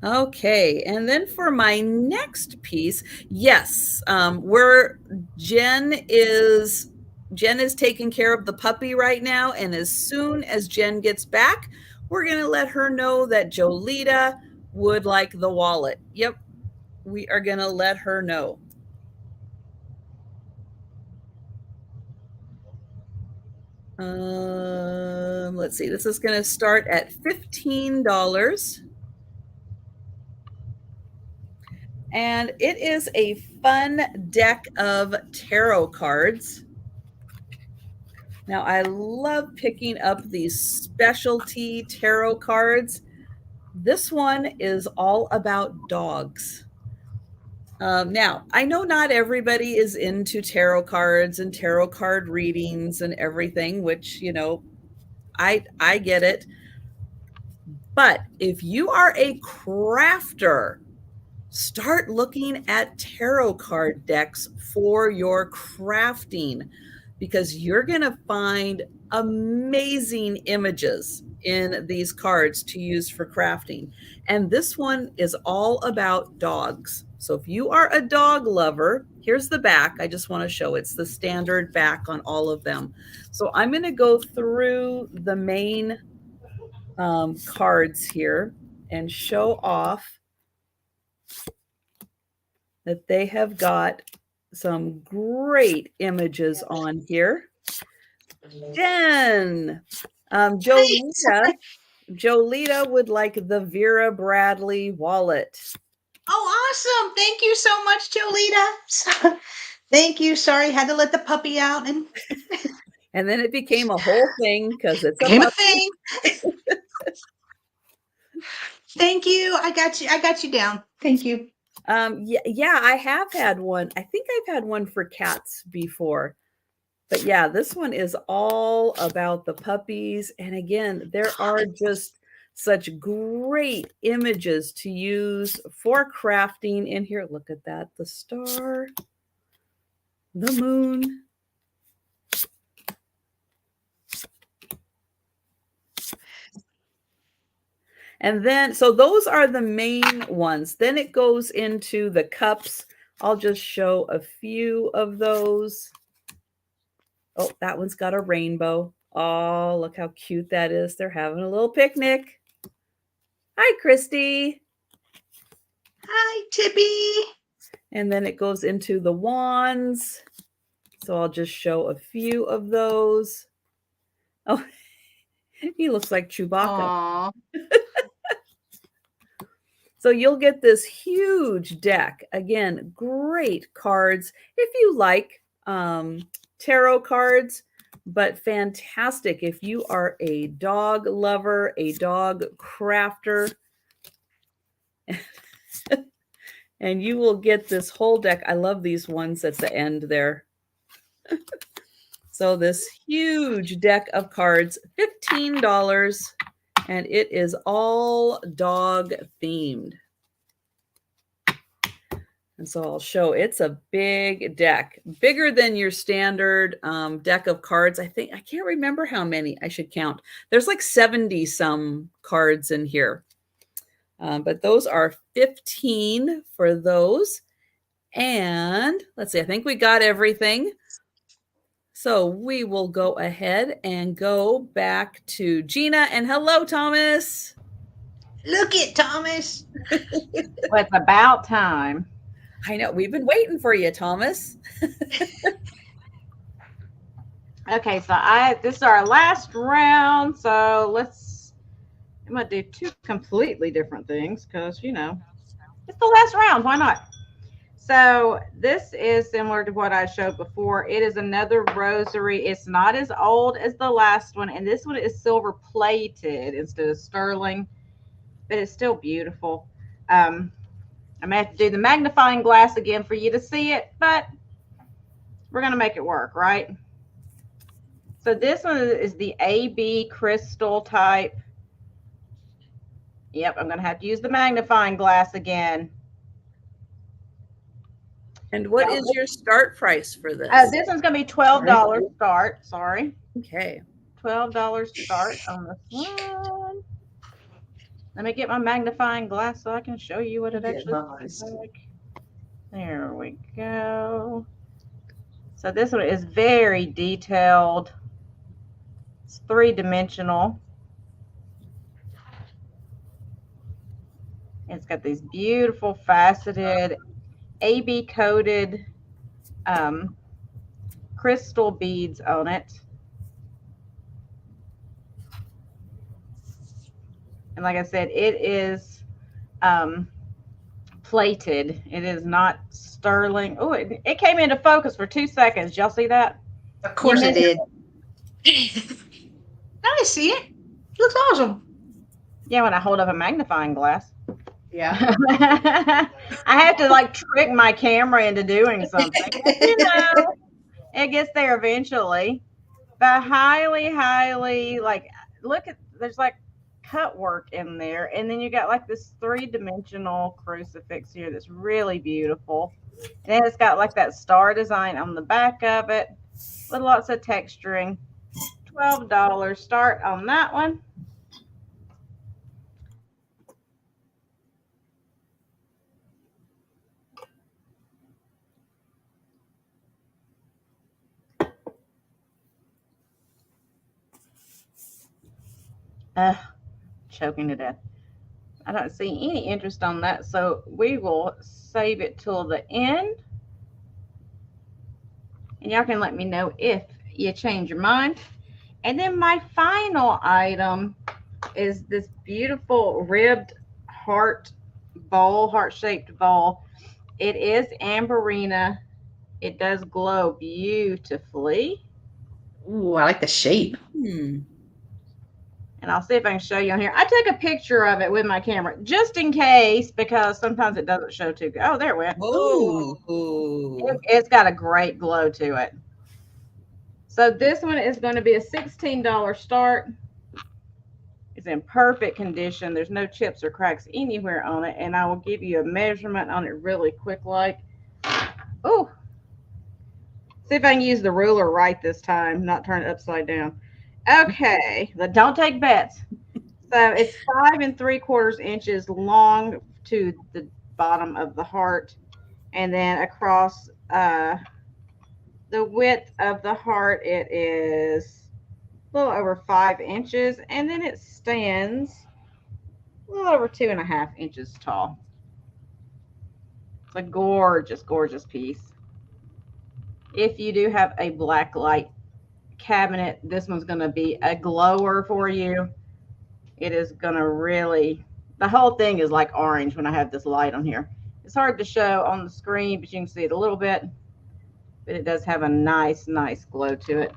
Okay, and then for my next piece, yes, where Jenn is taking care of the puppy right now, and as soon as Jenn gets back, we're going to let her know that Jolita would like the wallet. Yep, we are going to let her know. Let's see, this is going to start at $15. And it is a fun deck of tarot cards. Now, I love picking up these specialty tarot cards. This one is all about dogs. Now, I know not everybody is into tarot cards and tarot card readings and everything, which, I get it. But if you are a crafter, start looking at tarot card decks for your crafting because you're going to find amazing images in these cards to use for crafting. And this one is all about dogs. So if you are a dog lover, here's the back. I just want to show it's the standard back on all of them. So I'm going to go through the main cards here and show off that they have got some great images on here. Jen, Jolita would like the Vera Bradley wallet. Oh, awesome. Thank you so much, Jolita. Thank you. Sorry, had to let the puppy out. And then it became a whole thing because it's a thing. Thank you. I got you down. Thank you. Yeah, I have had one. I think I've had one for cats before. But yeah, this one is all about the puppies. And again, there are just such great images to use for crafting in here. Look at that. The star, the moon. And then, so those are the main ones. Then it goes into the cups. I'll just show a few of those. Oh, that one's got a rainbow. Oh, look how cute that is. They're having a little picnic. Hi, Christy. Hi, Tippy. And then it goes into the wands. So I'll just show a few of those. Oh, He looks like Chewbacca. Aw. So you'll get this huge deck. Again, great cards if you like tarot cards, but fantastic if you are a dog lover, a dog crafter. And you will get this whole deck. I love these ones at the end there. So this huge deck of cards, $15, and it is all dog themed. And so I'll show, it's a big deck, bigger than your standard deck of cards. I can't remember how many. I should count. There's like 70 some cards in here. But those are 15 for those. And let's see, I think we got everything. So we will go ahead and go back to Jeana. And hello, Thomas. Look at Thomas. Well, it's about time. I know. We've been waiting for you, Thomas. Okay, so this is our last round. So I'm going to do two completely different things because, you know, it's the last round. Why not? So this is similar to what I showed before. It is another rosary. It's not as old as the last one. And this one is silver plated instead of sterling, but it's still beautiful. I'm going to have to do the magnifying glass again for you to see it, but we're going to make it work, right? So this one is the AB crystal type. Yep, I'm going to have to use the magnifying glass again. And what is your start price for this? This one's going to be $12 start. Sorry. Okay. $12 start on this one. Let me get my magnifying glass so I can show you what it actually looks like. There we go. So this one is very detailed. It's three-dimensional. It's got these beautiful faceted AB coated crystal beads on it. And like I said, it is plated. It is not sterling. Oh, it came into focus for 2 seconds. Y'all see that? Of course it did. I see it. Looks awesome. Yeah, when I hold up a magnifying glass. Yeah. I have to like trick my camera into doing something. You know, it gets there eventually. But highly, like, look at, there's like cut work in there. And then you got like this three-dimensional crucifix here that's really beautiful. And then it's got like that star design on the back of it with lots of texturing. $12 start on that one. Choking to death. I don't see any interest on that, so we will save it till the end. And y'all can let me know if you change your mind. And then my final item is this beautiful ribbed heart bowl, heart-shaped bowl. It is amberina. It does glow beautifully. Ooh, I like the shape. And I'll see if I can show you on here. I took a picture of it with my camera just in case, because sometimes it doesn't show too good. Oh, there it went. Ooh. It's got a great glow to it. So this one is going to be a $16 start. It's in perfect condition. There's no chips or cracks anywhere on it. And I will give you a measurement on it really quick like. Oh, see if I can use the ruler right this time, not turn it upside down. Okay, but don't take bets. So it's 5 3/4 inches long to the bottom of the heart, and then across the width of the heart, it is a little over 5 inches, and then it stands a little over 2.5 inches tall. It's a gorgeous, gorgeous piece. If you do have a black light cabinet. This one's going to be a glower for you. It is going to really, the whole thing is like orange when I have this light on here. It's hard to show on the screen, but you can see it a little bit. But it does have a nice, nice glow to it.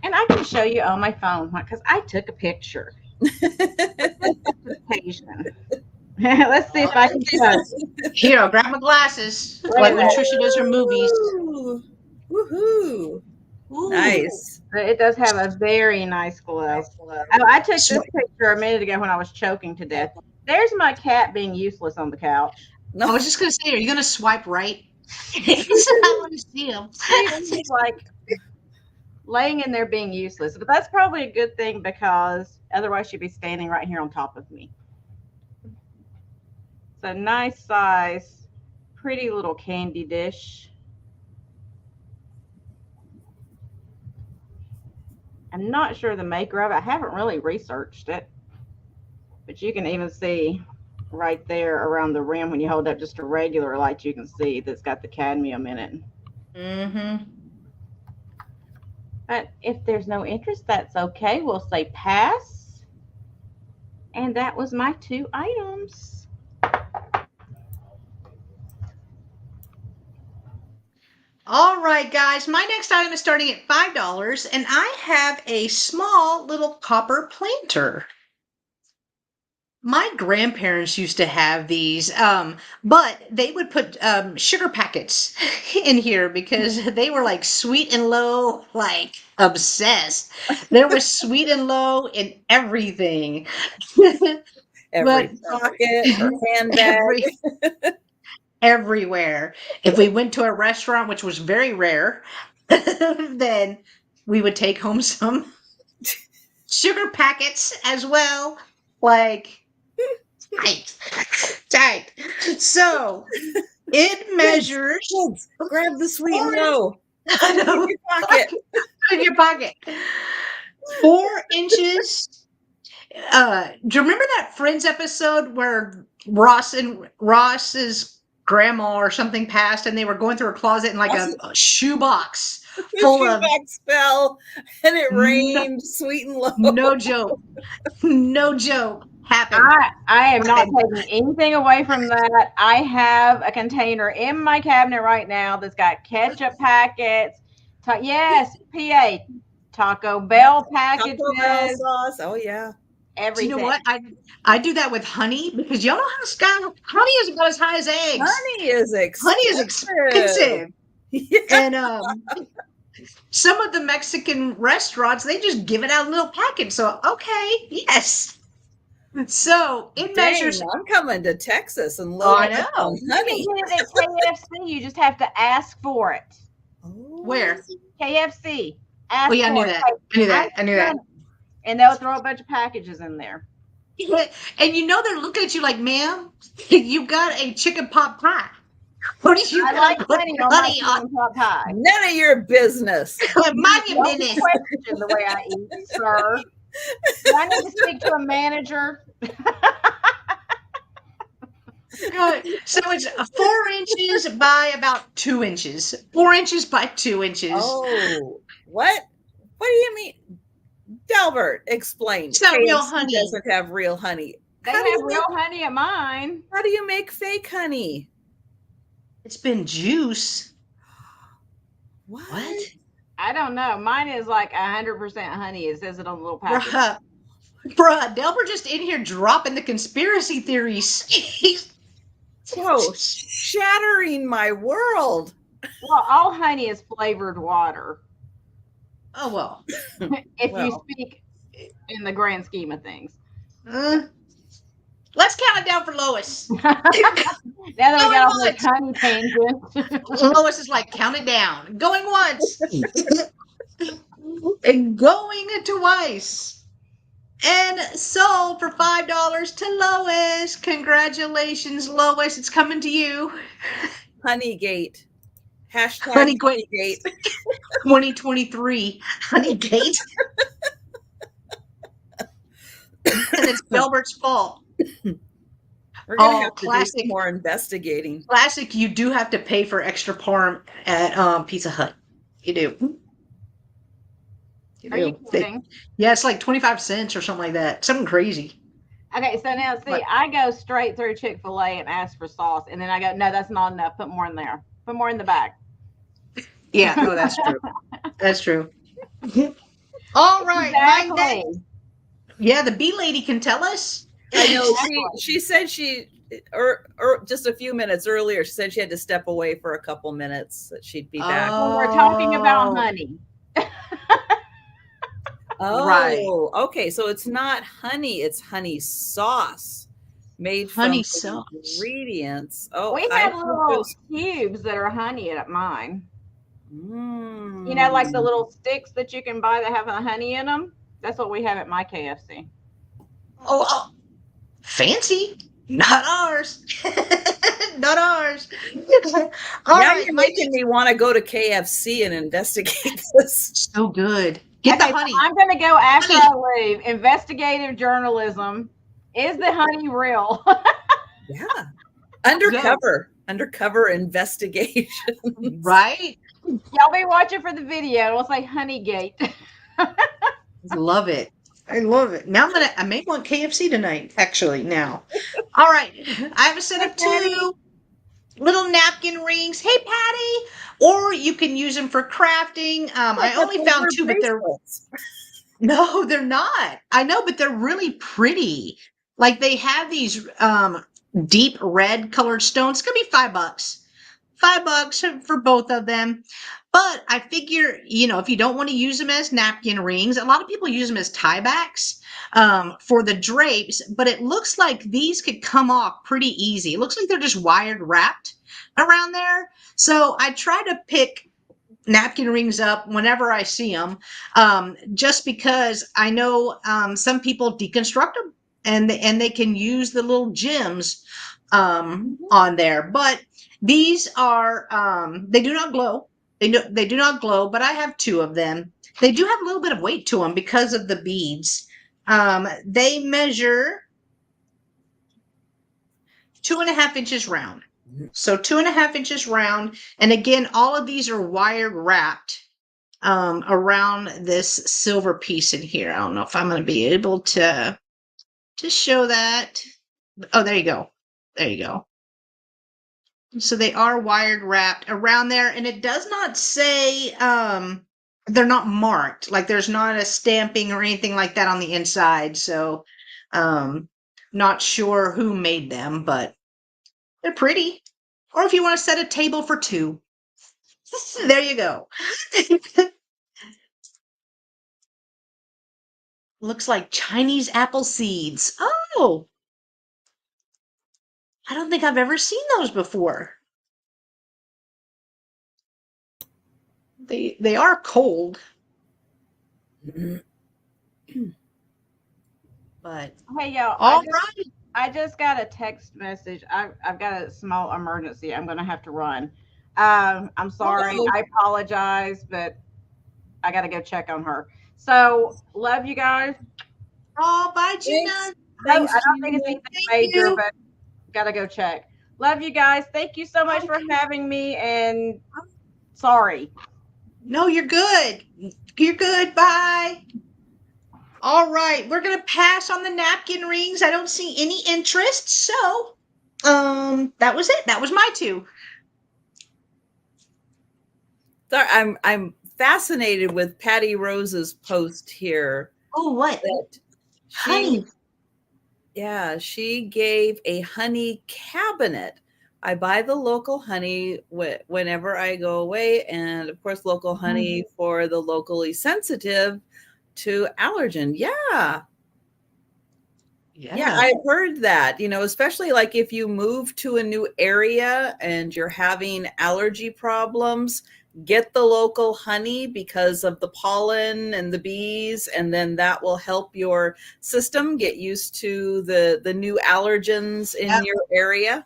And I can show you on my phone because I took a picture. Let's see if I can show it. Here, I'll grab my glasses. Like when Trisha does her movies. Woohoo! Ooh. Nice. It does have a very nice glow. Oh, I took this picture a minute ago when I was choking to death. There's my cat being useless on the couch. No. I was just going to say, are you going to swipe right? I want to see him. He's like laying in there being useless. But that's probably a good thing because otherwise she'd be standing right here on top of me. It's a nice size, pretty little candy dish. I'm not sure the maker of it. I haven't really researched it. But you can even see right there around the rim when you hold up just a regular light, you can see that's got the cadmium in it. Mm-hmm. But if there's no interest, that's okay. We'll say pass. And that was my 2 items. All right, guys. My next item is starting at $5, and I have a small little copper planter. My grandparents used to have these, but they would put sugar packets in here because they were like sweet and low, like obsessed. There was sweet and low in everything. Every pocket or handbag. Everywhere. If we went to a restaurant, which was very rare, then we would take home some sugar packets as well. Like, tight. So it measures. Kids, grab the sweet and low. In your pocket. In your pocket. 4 inches. Do you remember that Friends episode where Ross's grandma or something passed and they were going through a closet in like a shoebox full of fell and it rained sweet and low. No joke. No joke. Happened. I am not taking anything away from that. I have a container in my cabinet right now that's got ketchup packets. Yes, PA. Taco Bell packages. Taco Bell sauce. Oh, yeah. Everything. Do you know what? I do that with honey because y'all know how honey is about as high as eggs. Honey is expensive. Yeah. And some of the Mexican restaurants, they just give it out in little packets. So, okay, yes. So it measures. I'm coming to Texas and load up on honey. You can get it at KFC. You just have to ask for it. Oh. Where? KFC. Ask I knew that. I knew that. And they'll throw a bunch of packages in there. And you know they're looking at you like, ma'am, you got a chicken pot pie. What do you like honey on pot pie? None of your business. Mind your business. Question the way I eat, sir. Do I need to speak to a manager? So it's 4 inches by about 2 inches. 4 inches by 2 inches. Oh, what? What do you mean? Delbert, explain. It's not real honey. Doesn't have real honey. They have real honey at mine. How do you make fake honey? It's been juice. What? I don't know. Mine is like 100% honey. It says it on the little package. Bruh, Delbert just in here dropping the conspiracy theories. He's shattering my world. Well, all honey is flavored water. Oh, well. If you speak in the grand scheme of things. Let's count it down for Lois. Now that we got all the honey tangent. Lois is like, count it down. Going once. And going twice. And sold for $5 to Lois. Congratulations, Lois. It's coming to you. Honeygate. Hashtag Honeygate. 2023 Honeygate. And it's Delbert's fault. We're going to have to do some more investigating. Classic, you do have to pay for extra parm at Pizza Hut. You do. Are you kidding? Yeah, it's like 25 cents or something like that. Something crazy. Okay, so now see, I go straight through Chick-fil-A and ask for sauce, and then I go, no, that's not enough. Put more in there. Put more in the back. Yeah, no, that's true. That's true. All right, my Exactly. next. Yeah, the bee lady can tell us. I know Exactly. she said or just a few minutes earlier, she said she had to step away for a couple minutes, that she'd be back. When we're talking about Oh, honey. right. Oh, okay. So it's not honey, it's honey sauce made Honey from sauce. ingredients. Oh, We I have think little those. cubes that are honey at mine. Mm. You know, like the little sticks that you can buy that have the honey in them. That's what we have at my KFC. Oh, fancy. Not ours. Not ours. All Now right, you're my making me want to go to KFC and investigate this. so good. Get Okay, the honey. so I'm going to go after Honey. I leave. Investigative journalism. Is the honey real? Yeah. Undercover investigation. Right? Y'all be watching for the video. It'll say Honeygate. Love it. I love it. Now I may want KFC tonight, actually, now. All right. I have a set of Patty. 2 little napkin rings. Hey, Patty. Or you can use them for crafting. I But only those found are 2, but bracelets. no, they're not. I know, but they're really pretty. Like they have these deep red colored stones. It's gonna be $5. $5 for both of them. But I figure, if you don't want to use them as napkin rings, a lot of people use them as tiebacks for the drapes, but it looks like these could come off pretty easy. It looks like they're just wired wrapped around there. So I try to pick napkin rings up whenever I see them, just because I know some people deconstruct them and they can use the little gems on there. But these are they do not glow. They do not glow, but I have 2 of them. They do have a little bit of weight to them because of the beads. They measure 2.5 inches round. So 2.5 inches round. And again, all of these are wired wrapped around this silver piece in here. I don't know if I'm going to be able to show that. Oh, there you go. There you go. So they are wired wrapped around there, and it does not say they're not marked. Like there's not a stamping or anything like that on the inside. So not sure who made them, but they're pretty. Or if you want to set a table for 2. There you go. Looks like Chinese apple seeds. Oh, I don't think I've ever seen those before. They are cold. But Hey, y'all. all right. I just got a text message. I've got a small emergency. I'm going to have to run. I'm sorry. Uh-oh. I apologize, but I got to go check on her. So, love you guys. Oh, bye, Jeana. Thanks, I don't think it's Jeana. anything major, you. but got to go check. Love you guys. Thank you so much for having me. And sorry. No, you're good. You're good. Bye. All right, we're gonna pass on the napkin rings. I don't see any interest, so that was it. That was my 2. Sorry, I'm fascinated with Patty Rose's post here. Oh, what? That Honey. she gave a honey cabinet. I buy the local honey whenever I go away, and of course, local honey for the locally sensitive to allergen. Yeah, I've heard that. Especially like if you move to a new area and you're having allergy problems, get the local honey because of the pollen and the bees, and then that will help your system get used to the new allergens in your area.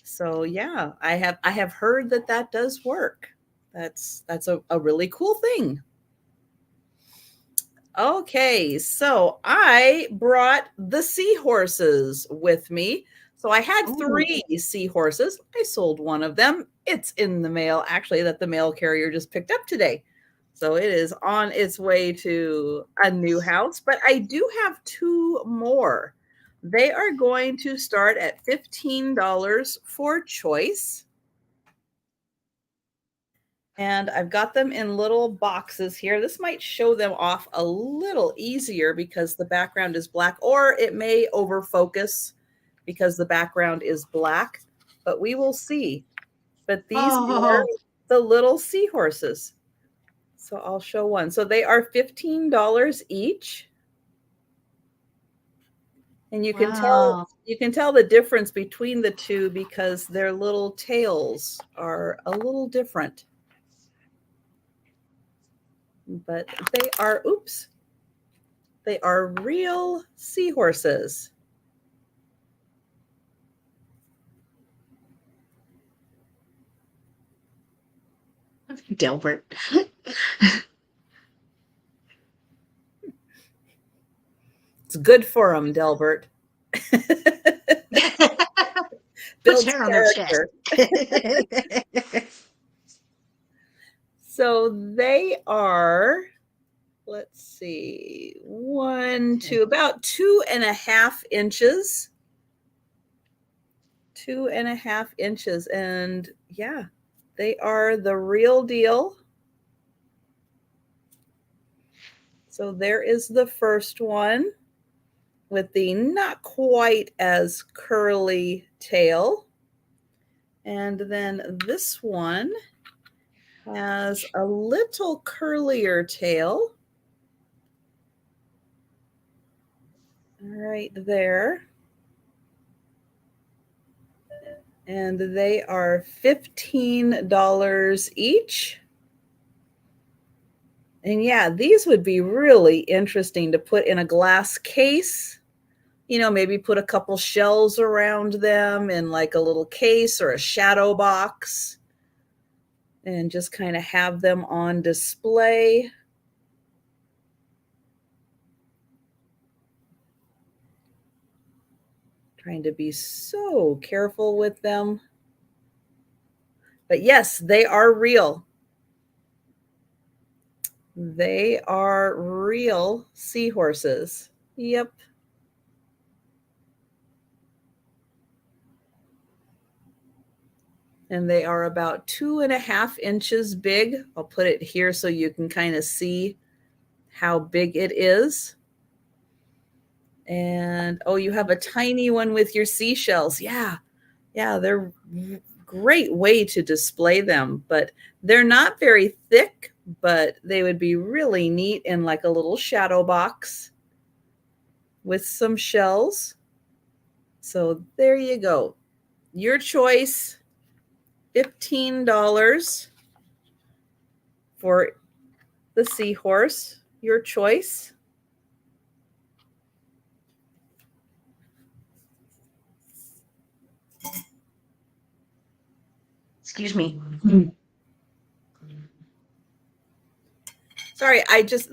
So yeah, I have heard that does work. That's a really cool thing. Okay, so I brought the seahorses with me. So I had 3 seahorses. I sold one of them. It's in the mail, actually, that the mail carrier just picked up today. So it is on its way to a new house, but I do have 2 more. They are going to start at $15 for choice. And I've got them in little boxes here. This might show them off a little easier because the background is black, or it may over-focus because the background is black, but we will see. But these are the little seahorses. So I'll show one. So they are $15 each. And you can tell the difference between the two because their little tails are a little different. But they are, they are real seahorses. Delbert. It's good for them, Delbert. Puts hair on their chest. So they are, let's see, 1, 2, about 2.5 inches. 2.5 inches. And yeah, they are the real deal. So there is the first one with the not quite as curly tail. And then this one has a little curlier tail. Right there. And they are $15 each. And yeah, these would be really interesting to put in a glass case. You know, maybe put a couple shells around them in like a little case or a shadow box and just kind of have them on display. Trying to be so careful with them. But yes, they are real. They are real seahorses. Yep. And they are about 2.5 inches big. I'll put it here so you can kind of see how big it is. And oh, you have a tiny one with your seashells. Yeah, they're great way to display them, but they're not very thick, but they would be really neat in like a little shadow box with some shells. So there you go. Your choice, $15 for the seahorse. Your choice. Excuse me. Sorry,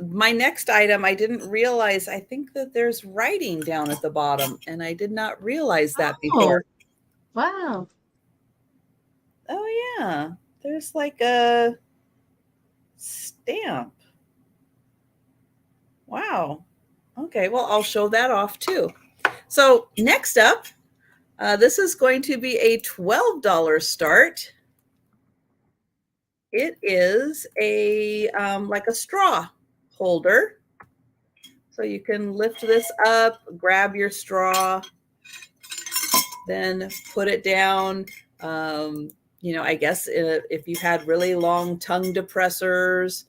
my next item, I didn't realize, I think that there's writing down at the bottom, and I did not realize that before. Wow. Oh, yeah. There's like a stamp. Wow. Okay, well, I'll show that off too. So next up, this is going to be a $12 start. It is a like a straw holder. So you can lift this up, grab your straw, then put it down. You know, I guess if you had really long tongue depressors,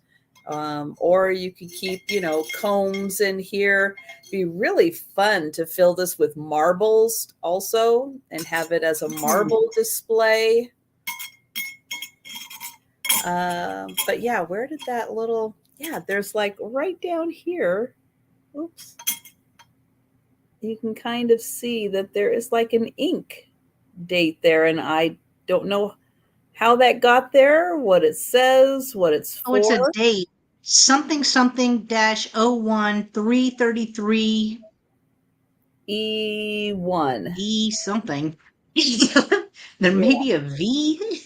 or you could keep, you know, combs in here. It'd be really fun to fill this with marbles also and have it as a marble display. But yeah, where did that little, there's like right down here. Oops. You can kind of see that there is like an ink date there, and I don't know how that got there, what it says, what it's for. Oh, it's a date. Something -01 333 E1. E something. There may be a V.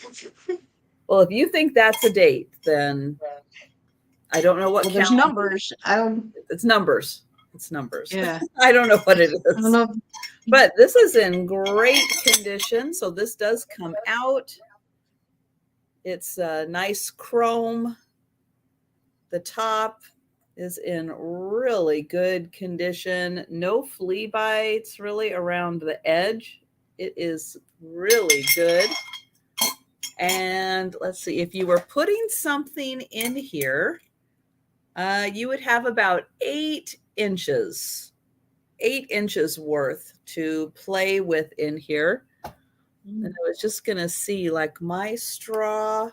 Well, if you think that's a date, then I don't know what Well, there's calendar. numbers. I don't. It's numbers. It's numbers. Yeah. I don't know what it I don't is. know. But this is in great condition. So this does come out. It's a nice chrome. The top is in really good condition. No flea bites really around the edge. It is really good. And let's see, if you were putting something in here, you would have about 8 inches worth to play with in here. And I was just going to see, like, my straw.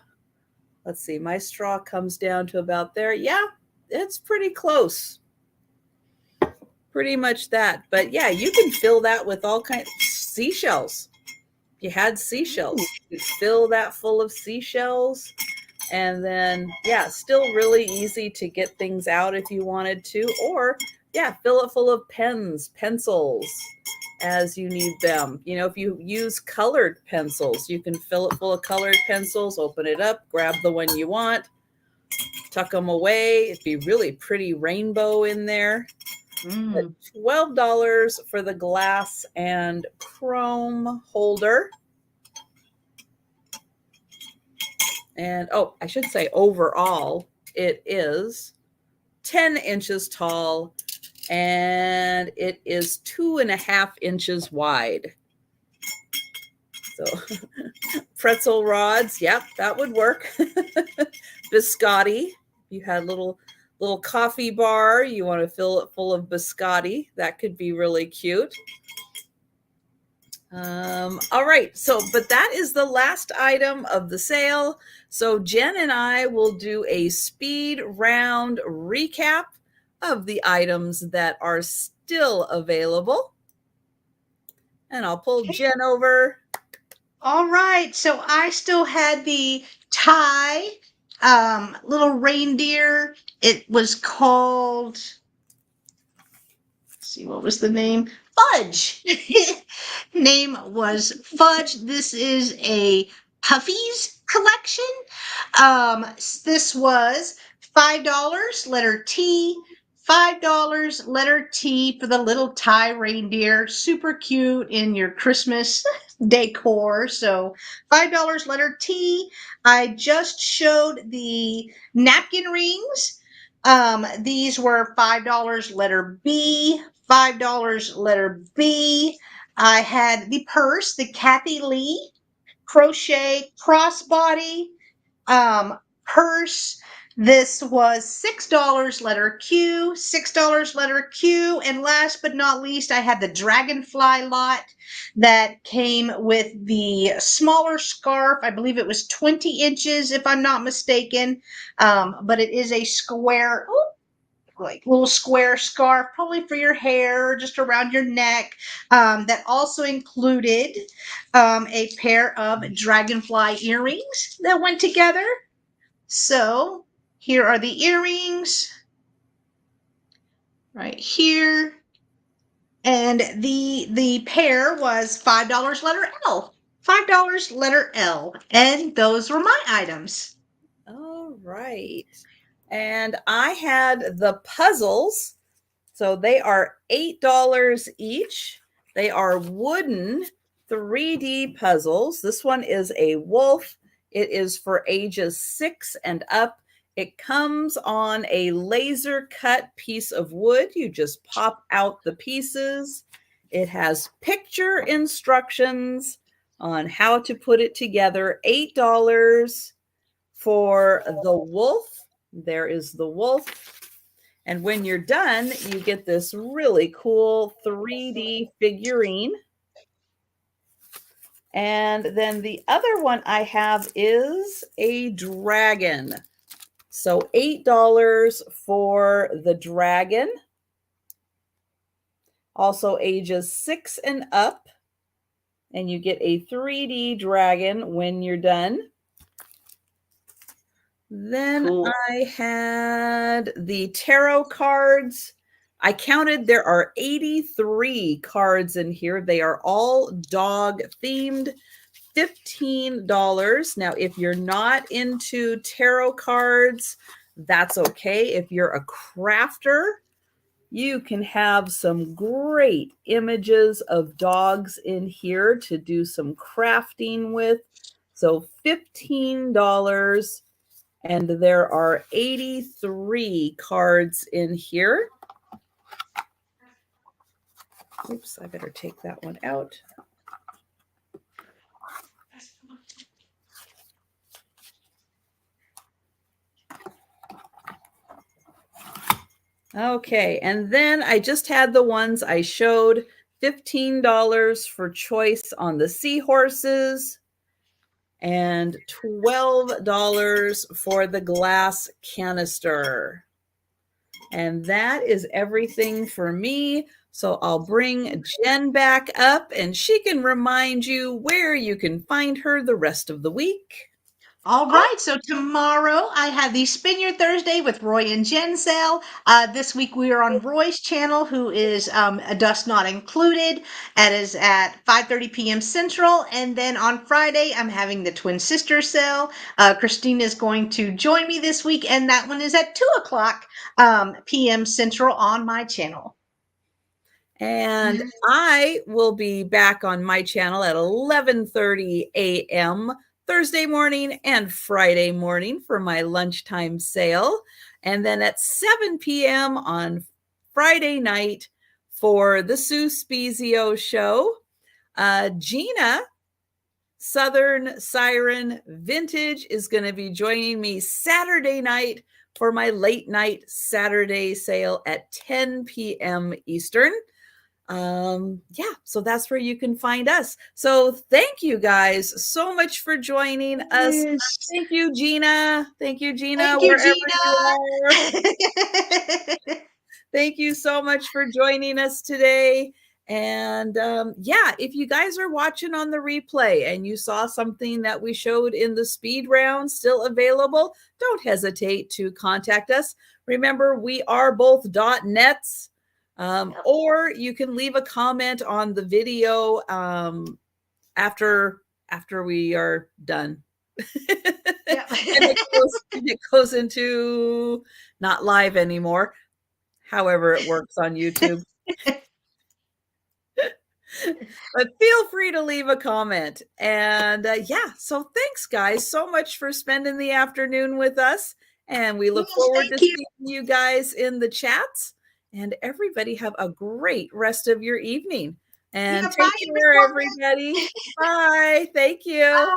Let's see, my straw comes down to about there. Yeah, it's pretty close. Pretty much that. But yeah, you can fill that with all kinds of seashells. You had seashells. You could fill that full of seashells. And then, yeah, still really easy to get things out if you wanted to. Or, yeah, fill it full of pens, pencils, as you need them. You know, if you use colored pencils, you can fill it full of colored pencils, open it up, grab the one you want, tuck them away. It'd be really pretty rainbow in there. But $12 for the glass and chrome holder. And, oh, I should say overall, it is 10 inches tall and it is 2.5 inches wide. So pretzel rods, yep, that would work. Biscotti, you had little coffee bar, you want to fill it full of biscotti, that could be really cute. All right, so but that is the last item of the sale. So Jen and I will do a speed round recap of the items that are still available. And I'll pull Jen over. All right, so I still had the tie little reindeer. It was called, let's see, what was the name? Fudge. Name was Fudge. This is a Puffies collection. This was $5, letter T. $5, letter T for the little tie reindeer. Super cute in your Christmas decor. So $5, letter T. I just showed the napkin rings. These were $5, letter B. $5, letter B. I had the purse, the Kathy Lee crochet crossbody purse. This was $6, letter Q, $6, letter Q. And last but not least, I had the dragonfly lot that came with the smaller scarf. I believe it was 20 inches, if I'm not mistaken. But it is a square, like little square scarf, probably for your hair or just around your neck. That also included a pair of dragonfly earrings that went together. So here are the earrings right here. And the pair was $5, letter L. $5, letter L. And those were my items. All right. And I had the puzzles. So they are $8 each. They are wooden 3D puzzles. This one is a wolf. It is for ages 6 and up. It comes on a laser cut piece of wood. You just pop out the pieces. It has picture instructions on how to put it together. $8 for the wolf. There is the wolf. And when you're done, you get this really cool 3D figurine. And then the other one I have is a dragon. So $8 for the dragon. Also ages 6 and up. And you get a 3D dragon when you're done. Then Cool. I had the tarot cards. I counted there are 83 cards in here. They are all dog themed. $15. Now, if you're not into tarot cards, That's okay. If you're a crafter, you can have some great images of dogs in here to do some crafting with. So $15, and there are 83 cards in here. Oops, I better take that one out. Okay, and then I just had the ones I showed. $15 for choice on the seahorses and $12 for the glass canister. And that is everything for me. So I'll bring Jenn back up and she can remind you where you can find her the rest of the week. All right, so tomorrow I have the Spin Your Thursday with Roy and Jenn sale. This week we are on Roy's channel, who is a Dust Not Included. That is at 5:30 p.m. Central. And then on Friday, I'm having the Twin Sisters sale. Christine is going to join me this week, and that one is at 2 o'clock p.m. Central on my channel. And I will be back on my channel at 11:30 a.m. Thursday morning and Friday morning for my lunchtime sale. And then at 7 p.m. on Friday night for the Sue Spezio show. Jeana, Southern Syren Vintage, is going to be joining me Saturday night for my late night Saturday sale at 10 p.m. Eastern. Yeah, so that's where you can find us. So thank you guys so much for joining us. Thank you, Jeana. Thank you, Jeana. Thank you, wherever Jeana. you are. Thank you so much for joining us today. And yeah, if you guys are watching on the replay and you saw something that we showed in the speed round still available, don't hesitate to contact us. Remember, we are both .nets. Or you can leave a comment on the video after we are done. Yeah. and it goes into not live anymore. However, it works on YouTube. But feel free to leave a comment. And yeah, so thanks, guys, so much for spending the afternoon with us. And we look forward to seeing you guys in the chats. And everybody have a great rest of your evening. And take care, everybody. Bye. Thank you. Bye.